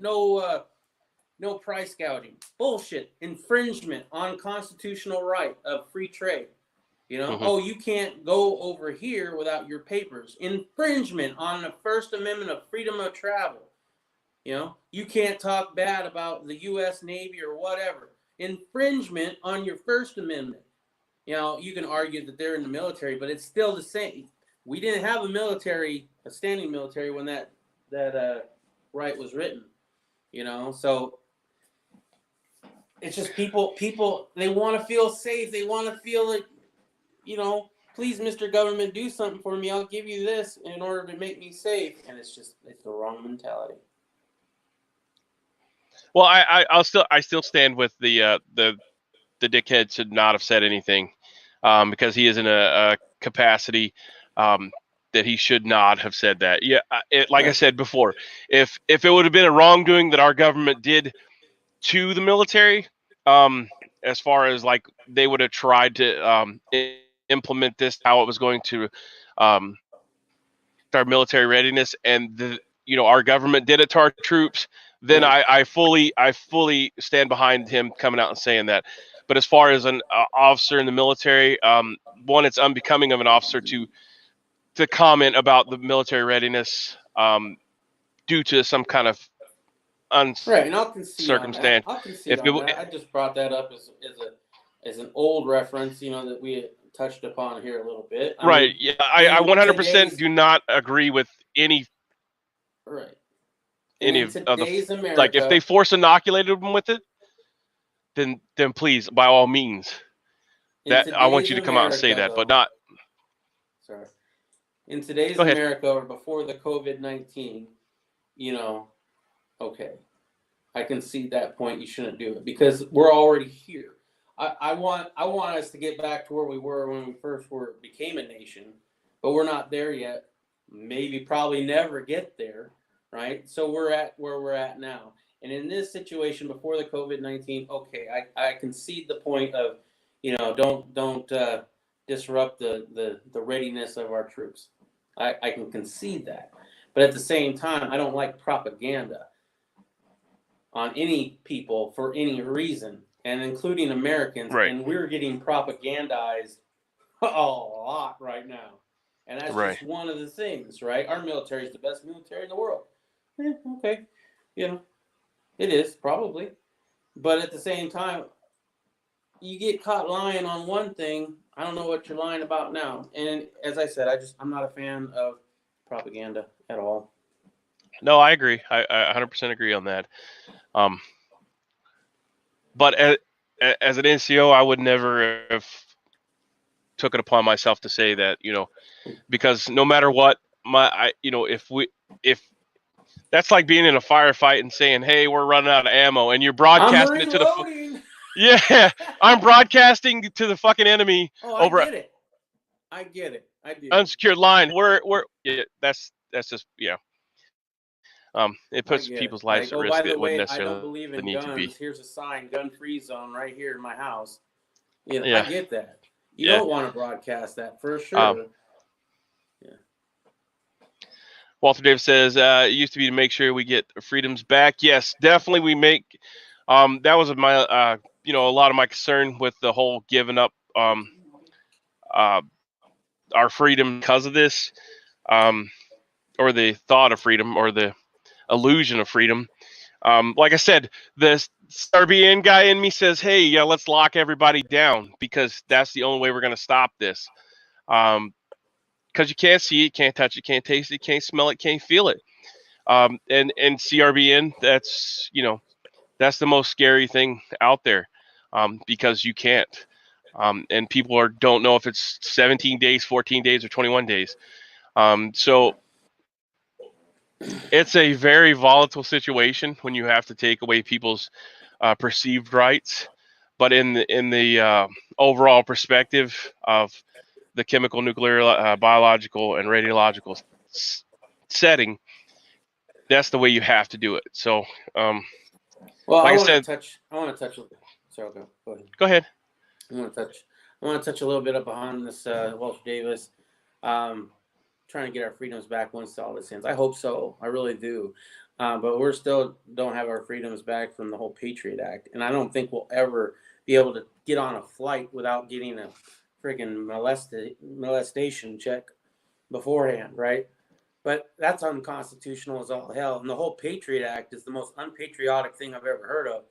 price gouging. Bullshit. Infringement on constitutional right of free trade. You know, oh, you can't go over here without your papers. Infringement on the First Amendment of freedom of travel. You know, you can't talk bad about the U.S. Navy or whatever. Infringement on your First Amendment. You know, you can argue that they're in the military, but it's still the same. We didn't have a standing military when that right was written. You know, so it's just people, they want to feel safe. They want to feel like, you know, please, Mr. Government, do something for me. I'll give you this in order to make me safe. And it's the wrong mentality. Well, I still stand with the dickhead should not have said anything, because he is in a capacity that he should not have said that. Yeah, like I said before, if it would have been a wrongdoing that our government did to the military, as far as like they would have tried to implement this, how it was going to our military readiness, and our government did it to our troops, then I fully stand behind him coming out and saying that. But as far as an officer in the military, one, it's unbecoming of an officer to comment about the military readiness due to some kind of right, and I'll concede circumstance. On that. I just brought that up as an old reference, you know, that we touched upon here a little bit. I mean, yeah, I 100% do not agree with any. Right. Any of the America, like, if they force inoculated them with it, then please, by all means, that I want you to come out and say that, but not. Sorry. In today's America, or before the COVID-19, you know, okay, I can see that point. You shouldn't do it because we're already here. I want us to get back to where we were when we first became a nation, but we're not there yet. Maybe probably never get there. Right, so we're at where we're at now, and in this situation before the COVID-19, okay, I concede the point of, you know, don't disrupt the readiness of our troops. I can concede that, but at the same time, I don't like propaganda on any people for any reason, and including Americans. Right. And we're getting propagandized a lot right now, and that's just one of the things. Right, our military is the best military in the world. Okay, you know, it is probably, but at the same time, you get caught lying on one thing. I don't know what you're lying about now. And as I said, I'm not a fan of propaganda at all. No, I agree. I 100% agree on that. But as an NCO, I would never have took it upon myself to say that, you know, because no matter what, if that's like being in a firefight and saying, "Hey, we're running out of ammo," and you're broadcasting it to the I'm broadcasting to the fucking enemy over. I get it. I do. Unsecured line. That's just it puts people's lives at risk that wouldn't necessarily need to be. Here's a sign, gun-free zone, right here in my house. You know, I get that. You don't want to broadcast that for sure. Walter Davis says, it used to be to make sure we get freedoms back. Yes, definitely we make. That was my, a lot of my concern with the whole giving up our freedom because of this, or the thought of freedom or the illusion of freedom. Like I said, the RBN guy in me says, hey, yeah, let's lock everybody down because that's the only way we're going to stop this. Because you can't see it, can't touch it, can't taste it, can't smell it, can't feel it. And CRBN, that's, that's the most scary thing out there, because you can't. And people don't know if it's 17 days, 14 days, or 21 days. So it's a very volatile situation when you have to take away people's perceived rights. But in the overall perspective of the chemical, nuclear, biological, and radiological setting, that's the way you have to do it. So, well, like I I want to said, touch. Sorry, go ahead. Go ahead. I want to touch a little bit upon this Walter Davis. Trying to get our freedoms back once all this ends. I hope so. I really do. But we're still don't have our freedoms back from the whole Patriot Act, and I don't think we'll ever be able to get on a flight without getting a freaking molestation check beforehand, right? But that's unconstitutional as all hell. And the whole Patriot Act is the most unpatriotic thing I've ever heard of.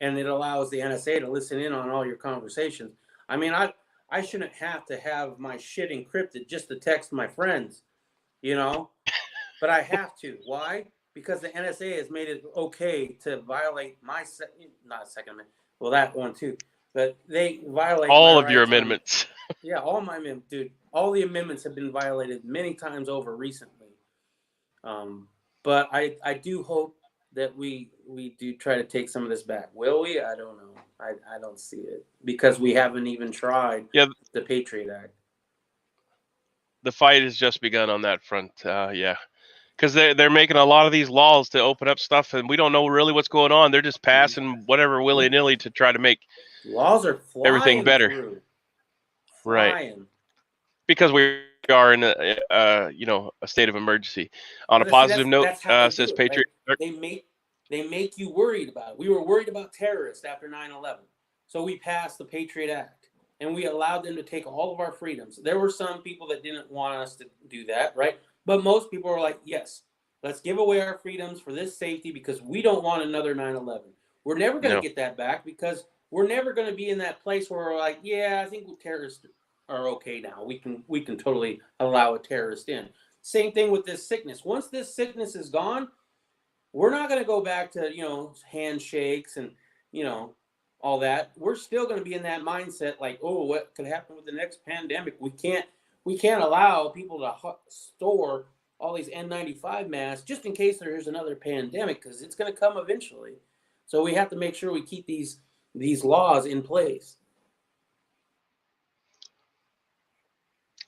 And it allows the NSA to listen in on all your conversations. I mean, I shouldn't have to have my shit encrypted just to text my friends, but I have to. Why? Because the NSA has made it okay to violate my not Second Amendment. Well, that one too. But they violate all my of your rights amendments. Yeah, all my amendments, dude. All the amendments have been violated many times over recently. But I do hope that we do try to take some of this back. Will we? I don't know. I don't see it because we haven't even tried the Patriot Act. The fight has just begun on that front. Because they're making a lot of these laws to open up stuff, and we don't know really what's going on. They're just passing whatever willy-nilly to try to make laws are flying everything better. Through. Right. Because we are in a state of emergency. On a positive note, says Patriot. Like, they make you worried about it. We were worried about terrorists after 9/11, so we passed the Patriot Act and we allowed them to take all of our freedoms. There were some people that didn't want us to do that, right? But most people were like, yes, let's give away our freedoms for this safety because we don't want another 9/11. We're never going to get that back because we're never going to be in that place where we're like, yeah, I think terrorists are okay now. We can totally allow a terrorist in. Same thing with this sickness. Once this sickness is gone, we're not going to go back to, handshakes and, all that. We're still going to be in that mindset like, oh, what could happen with the next pandemic? We can't allow people to store all these N95 masks just in case there's another pandemic because it's going to come eventually. So we have to make sure we keep these laws in place.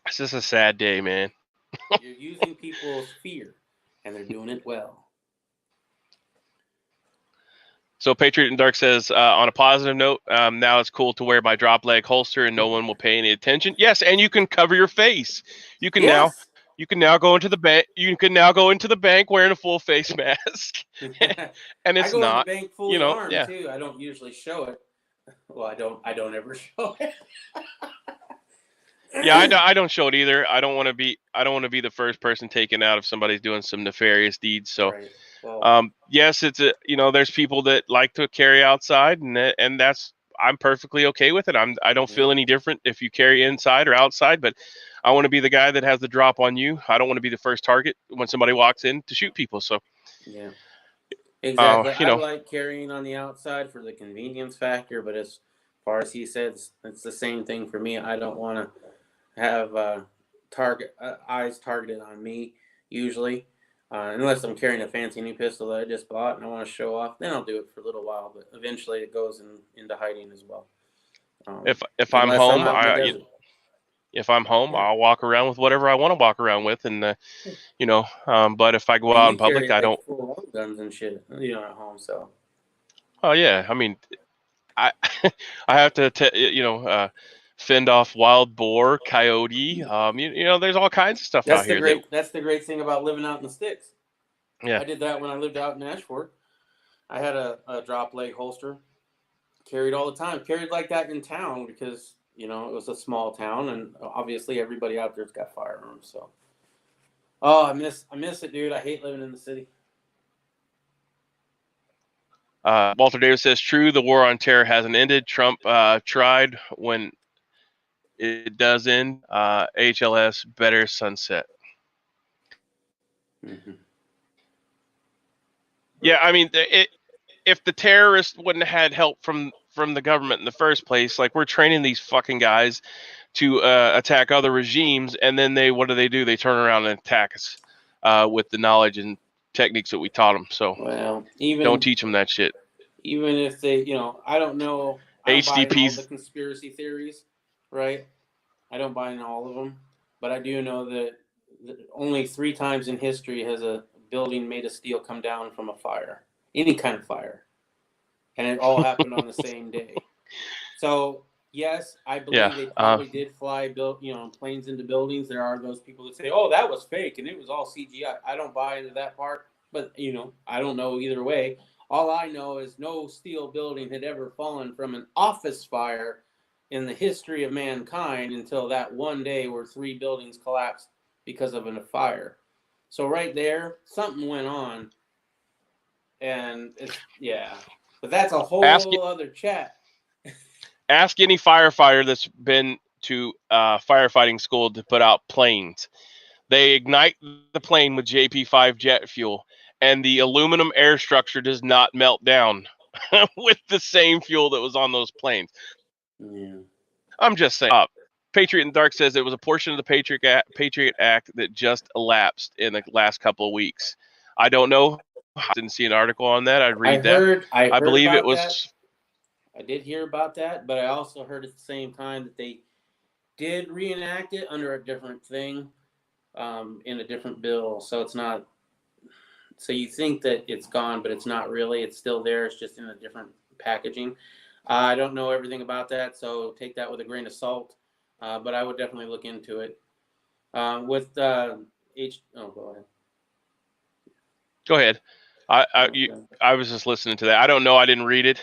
It's just a sad day, man. You're using people's fear, and they're doing it well. So Patriot and Dark says, on a positive note, now it's cool to wear my drop leg holster and no one will pay any attention. Yes, and you can cover your face. You can now go into the bank. You can now go into the bank wearing a full face mask, and it's I go not. In the bank fully armed too. I don't usually show it. Well, I don't ever show it. Yeah, I don't show it either. I don't want to be the first person taken out if somebody's doing some nefarious deeds. So, right. Well, yes, it's there's people that like to carry outside, and I'm perfectly okay with it. I don't feel any different if you carry inside or outside, but I want to be the guy that has the drop on you. I don't want to be the first target when somebody walks in to shoot people. So, yeah, exactly. I like carrying on the outside for the convenience factor, but as far as he says, it's the same thing for me. I don't want to have eyes targeted on me usually, unless I'm carrying a fancy new pistol that I just bought and I want to show off. Then I'll do it for a little while, but eventually it goes into hiding as well. If I'm home, I'll walk around with whatever I want to walk around with, and but if I go out in public, I don't full guns and shit, at home. So. Oh yeah, I mean, I have to fend off wild boar, coyote. There's all kinds of stuff out here. That's the great thing about living out in the sticks. Yeah, I did that when I lived out in Ashford. I had a drop leg holster, carried all the time. Carried like that in town because it was a small town, and obviously everybody out there's got firearms. So, I miss it, dude. I hate living in the city. Walter Davis says, true, the war on terror hasn't ended. Trump tried. When it does end, HLS better sunset. Mm-hmm. Yeah, I mean, if the terrorists wouldn't have had help from the government in the first place, like, we're training these fucking guys to attack other regimes, and then what do? They turn around and attack us with the knowledge and techniques that we taught them. So, well, don't teach them that shit. Even if they, I don't know. I don't buy in all the HDPs. conspiracy theories, right? I don't buy in all of them, but I do know that only 3 times in history has a building made of steel come down from a fire, any kind of fire, and it all happened on the same day. So yes, I believe they probably did fly planes into buildings. There are those people that say, "Oh, that was fake and it was all CGI." I don't buy into that part, but I don't know either way. All I know is no steel building had ever fallen from an office fire in the history of mankind until that one day where 3 buildings collapsed because of a fire. So right there, something went on, and but that's a whole other chat. Ask any firefighter that's been to firefighting school to put out planes. They ignite the plane with JP5 jet fuel, and the aluminum air structure does not melt down with the same fuel that was on those planes. Yeah. I'm just saying. Patriot in Dark says it was a portion of the Patriot Act that just elapsed in the last couple of weeks. I don't know. I didn't see an article on that. I'd read that. I believe it was. That. I did hear about that, but I also heard at the same time that they did reenact it under a different thing, in a different bill. So it's not. So you think that it's gone, but it's not really. It's still there. It's just in a different packaging. I don't know everything about that, so take that with a grain of salt. But I would definitely look into it. Oh, go ahead. Go ahead. I was just listening to that. I don't know. I didn't read it.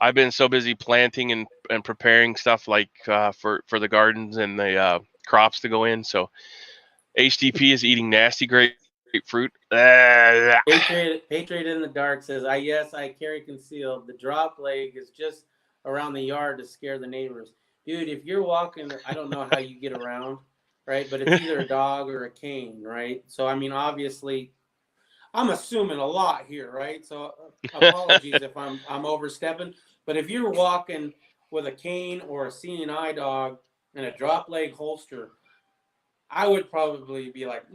I've been so busy planting and preparing stuff like for the gardens and the crops to go in. So HDP is eating nasty grapefruit. Patriot in the Dark says, I carry concealed. The drop leg is just around the yard to scare the neighbors. Dude, if you're walking, I don't know how you get around, right? But it's either a dog or a cane, right? So, I mean, obviously, I'm assuming a lot here, right? So apologies if I'm overstepping. But if you're walking with a cane or a seeing eye dog and a drop leg holster, I would probably be like,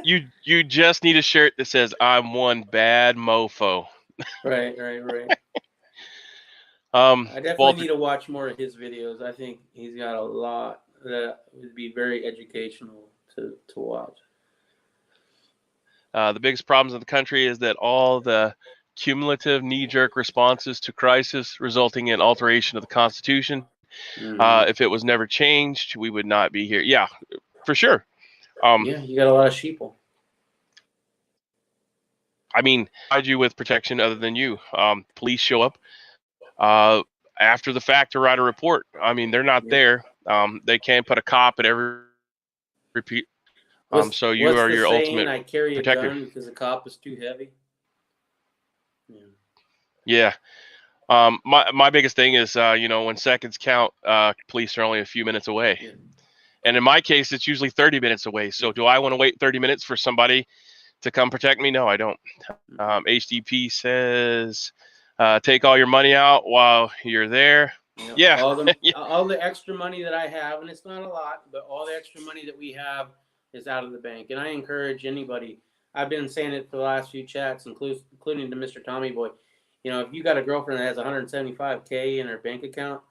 You just need a shirt that says "I'm one bad mofo." Right. I definitely need to watch more of his videos. I think he's got a lot that would be very educational to watch. The biggest problems in the country is that all the cumulative knee-jerk responses to crisis resulting in alteration of the Constitution. Mm-hmm. If it was never changed, we would not be here. Yeah, for sure. You got a lot of sheeple. I mean, provide you with protection other than you. Police show up after the fact to write a report. I mean, they're not there. They can't put a cop at every repeat. So you are your ultimate I carry protector. a gun because the cop is too heavy. Yeah. My biggest thing is, when seconds count, police are only a few minutes away. Yeah. And in my case, it's usually 30 minutes away. So do I want to wait 30 minutes for somebody to come protect me? No, I don't. HDP says, take all your money out while you're there. Yeah. All the extra money that I have, and it's not a lot, but all the extra money that we have is out of the bank. And I encourage anybody, I've been saying it for the last few chats, including to Mr. Tommy Boy, if you got a girlfriend that has $175K in her bank account,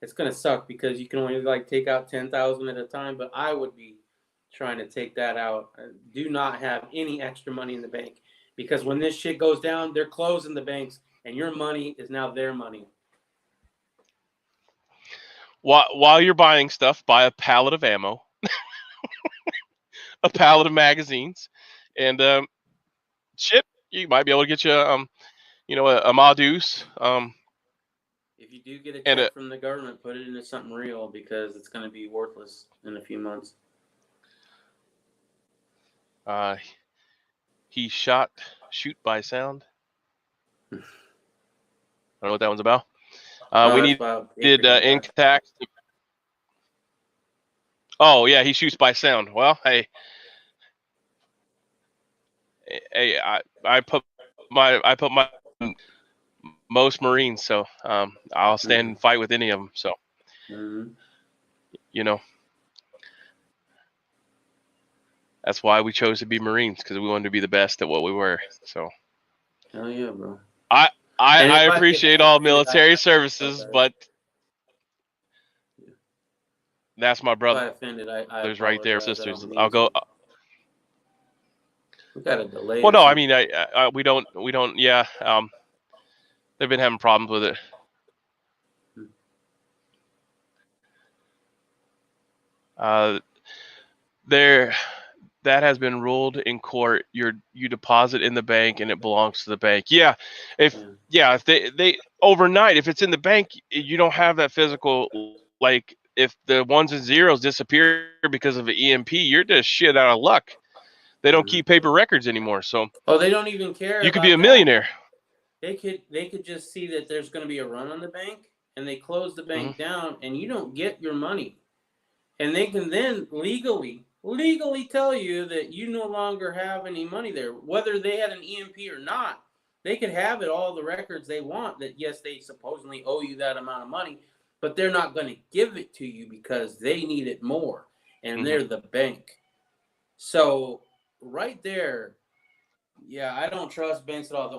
it's going to suck because you can only take out 10,000 at a time, but I would be trying to take that out. Do not have any extra money in the bank, because when this shit goes down, they're closing the banks and your money is now their money. While you're buying stuff, buy a pallet of ammo, a pallet of magazines, and shit, you might be able to get you a Madus. If you do get a check from the government, put it into something real, because it's going to be worthless in a few months. He shot shoot by sound. I don't know what that one's about. We needed intact. Oh yeah, he shoots by sound. Well, hey, I put my most Marines, so I'll stand and fight with any of them. So, you know, that's why we chose to be Marines, because we wanted to be the best at what we were. So, hell yeah, bro. I appreciate all military services, but that's my brother. If I offended, I There's right there, sisters. I'll go. We got a delay. Well, no, I mean, we don't. Yeah, they've been having problems with it. That has been ruled in court. You deposit in the bank and it belongs to the bank. Yeah, if they overnight, if it's in the bank, you don't have that physical. Like if the ones and zeros disappear because of an EMP, you're just shit out of luck. They don't keep paper records anymore, so they don't even care. You could be a millionaire. They could just see that there's going to be a run on the bank, and they close the bank down, and you don't get your money, and they can then legally tell you that you no longer have any money there, whether they had an EMP or not. They could have all the records they want that yes, they supposedly owe you that amount of money, but they're not going to give it to you because they need it more, and they're the bank. So right there, yeah, I don't trust banks at all. The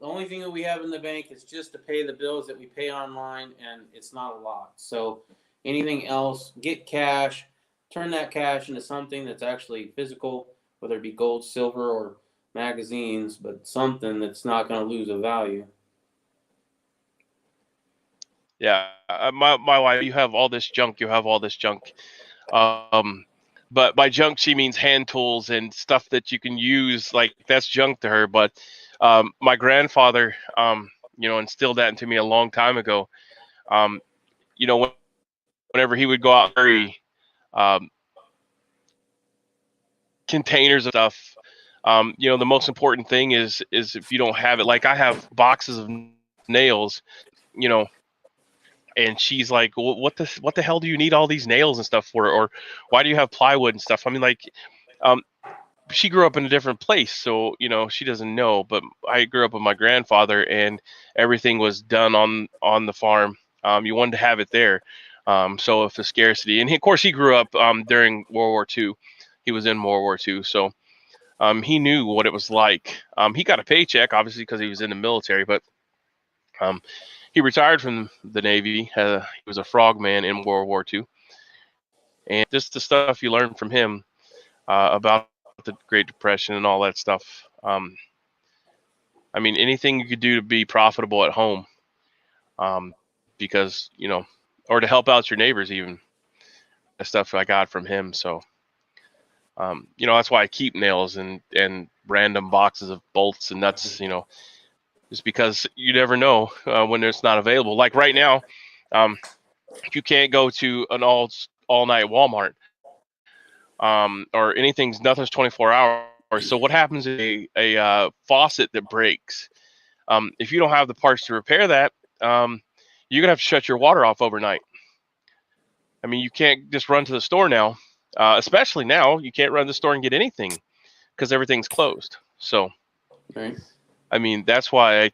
only thing that we have in the bank is just to pay the bills that we pay online, and it's not a lot. So anything else, get cash, turn that cash into something that's actually physical, whether it be gold, silver, or magazines, but something that's not going to lose a value. Yeah, my wife, you have all this junk. But by junk, she means hand tools and stuff that you can use. Like that's junk to her. But my grandfather, instilled that into me a long time ago. Whenever he would go out and carry containers of stuff, the most important thing is if you don't have it. Like I have boxes of nails, and she's like, what the hell do you need all these nails and stuff for? Or why do you have plywood and stuff? I mean, like, she grew up in a different place, so, she doesn't know, but I grew up with my grandfather and everything was done on the farm. You wanted to have it there. So if the scarcity, and of course he grew up during World War II. He was in World War II. So he knew what it was like. He got a paycheck, obviously, because he was in the military, but he retired from the Navy. He was a frogman in World War II. And just the stuff you learn from him about the Great Depression and all that stuff. I mean, anything you could do to be profitable at home, because, or to help out your neighbors even. The stuff I got from him. So, that's why I keep nails and random boxes of bolts and nuts, just because you never know when it's not available. Like right now, you can't go to an all-night Walmart or nothing's 24 hours. So what happens is a faucet that breaks. If you don't have the parts to repair that, you're gonna have to shut your water off overnight. I mean, you can't just run to the store now, especially now. You can't run to the store and get anything because everything's closed. So, right. I mean, that's why I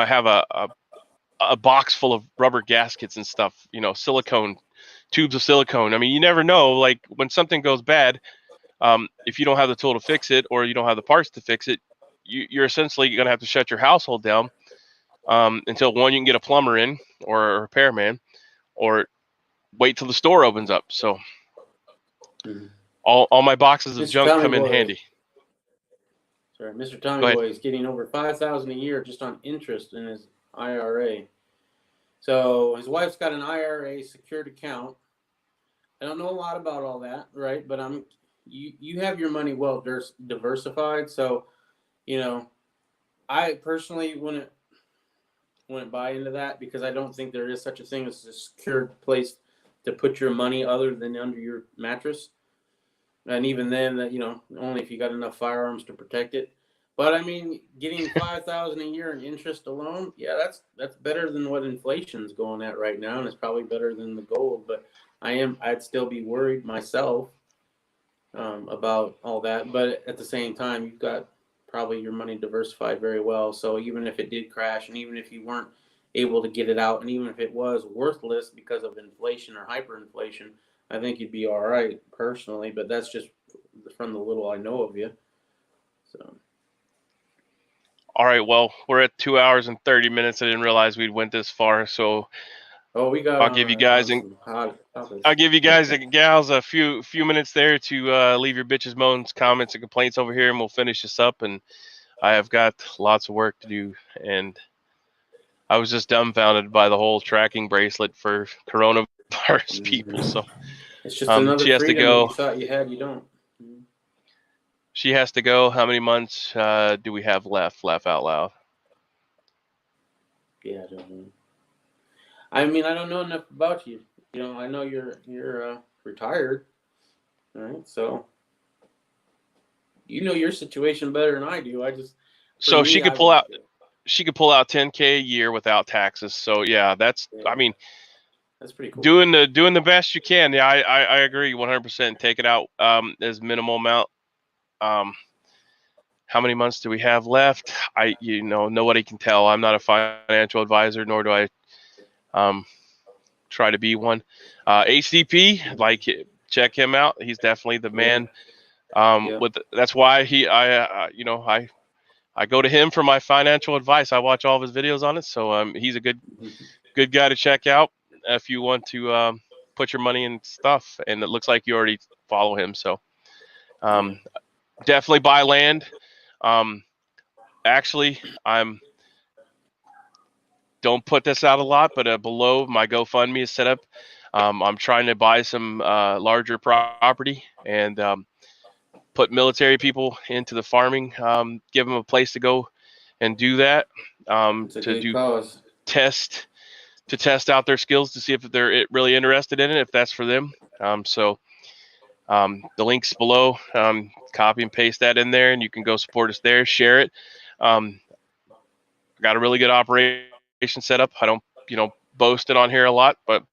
have a box full of rubber gaskets and stuff. Silicone tubes of silicone. I mean, you never know. Like when something goes bad, if you don't have the tool to fix it or you don't have the parts to fix it, you're essentially going to have to shut your household down until one, you can get a plumber in or a repairman, or wait till the store opens up. So all my boxes of junk come in handy. Sorry, Mr. Tommy Boy is getting over $5,000 a year just on interest in his IRA. So his wife's got an IRA secured account. I don't know a lot about all that, right? But you have your money well diversified. So, I personally wouldn't buy into that because I don't think there is such a thing as a secured place to put your money other than under your mattress. And even then, that only if you got enough firearms to protect it. But I mean, getting $5,000 a year in interest alone, yeah, that's better than what inflation's going at right now, and it's probably better than the gold. But I'd still be worried myself about all that. But at the same time, you've got probably your money diversified very well. So even if it did crash, and even if you weren't able to get it out, and even if it was worthless because of inflation or hyperinflation, I think you'd be all right personally. But that's just from the little I know of you. So. All right, well, we're at 2 hours and 30 minutes. I didn't realize we'd went this far, so we got. I'll give you guys and gals a few minutes there to leave your bitches, moans, comments, and complaints over here, and we'll finish this up. And I have got lots of work to do, and I was just dumbfounded by the whole tracking bracelet for coronavirus people. So it's just another she has to freedom go. that you thought you had, you don't. She has to go. How many months do we have left? Laugh out loud. Yeah, I don't know. I mean, I don't know enough about you. You know, I know you're retired, right? So you know your situation better than I do. So she could pull out 10K a year without taxes. So yeah, I mean, that's pretty cool. Doing the best you can. Yeah, I agree 100%. Take it out as minimal amount. How many months do we have left? Nobody can tell. I'm not a financial advisor, nor do I try to be one. HDP, like, check him out. He's definitely the man. That's why I go to him for my financial advice. I watch all of his videos on it, so he's a good guy to check out if you want to put your money in stuff. And it looks like you already follow him, so definitely buy land. Actually, don't put this out a lot, but below my GoFundMe is set up. I'm trying to buy some larger property and put military people into the farming, give them a place to go and do that, to test out their skills, to see if they're really interested in it, if that's for them. So the link's below. Copy and paste that in there, and you can go support us there. Share it. Got a really good operation set up. I don't, boast it on here a lot, but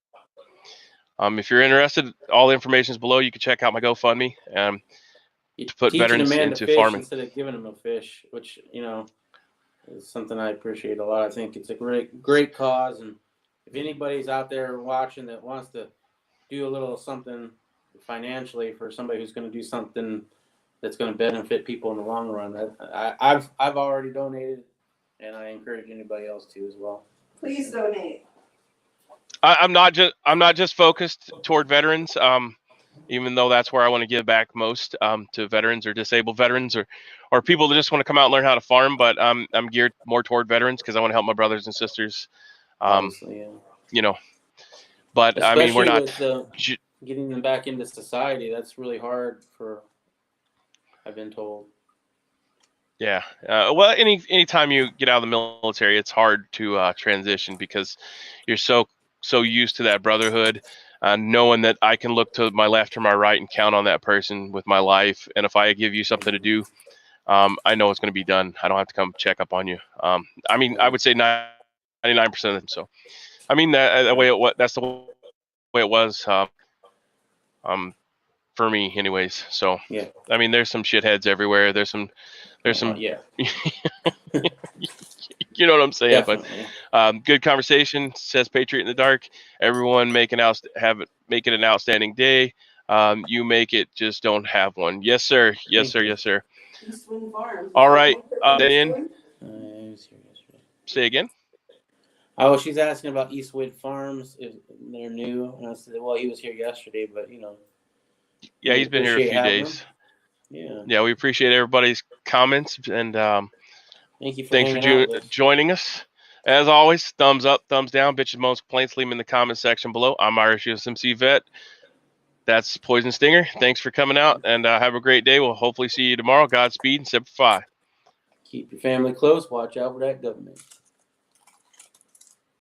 if you're interested, all the information is below. You can check out my GoFundMe to put veterans into farming instead of giving them a fish, which is something I appreciate a lot. I think it's a great cause, and if anybody's out there watching that wants to do a little something financially for somebody who's going to do something that's going to benefit people in the long run, I've already donated, and I encourage anybody else to as well. Please donate. I'm not just focused toward veterans, even though that's where I want to give back most, to veterans or disabled veterans or people that just want to come out and learn how to farm. But I'm geared more toward veterans because I want to help my brothers and sisters. Obviously, yeah. But especially, I mean, we're not getting them back into society. That's really hard I've been told. Yeah. Well, anytime you get out of the military, it's hard to transition because you're so used to that brotherhood, knowing that I can look to my left or my right and count on that person with my life. And if I give you something to do, I know it's going to be done. I don't have to come check up on you. I mean, I would say 99% of them. So, I mean, that's the way it was for me anyways. So, yeah. I mean, there's some shitheads everywhere. There's some yeah. You know what I'm saying? Definitely. But good conversation, says Patriot in the Dark. Everyone make it an outstanding day. You make it, just don't have one. Yes, sir. Yes, sir. Yes, sir. Eastwind Farms. All right. Then say again. Oh, she's asking about Eastwood Farms. If they're new, and I said, well, he was here yesterday, but yeah, he's been here a few days. Yeah, we appreciate everybody's comments, and thanks for joining us. As always, thumbs up, thumbs down, bitches, moans, complaints, leave them in the comment section below. I'm Irish USMC Vet. That's Poison Stinger. Thanks for coming out, and have a great day. We'll hopefully see you tomorrow. Godspeed and Semper Fi. Keep your family close. Watch out for that government.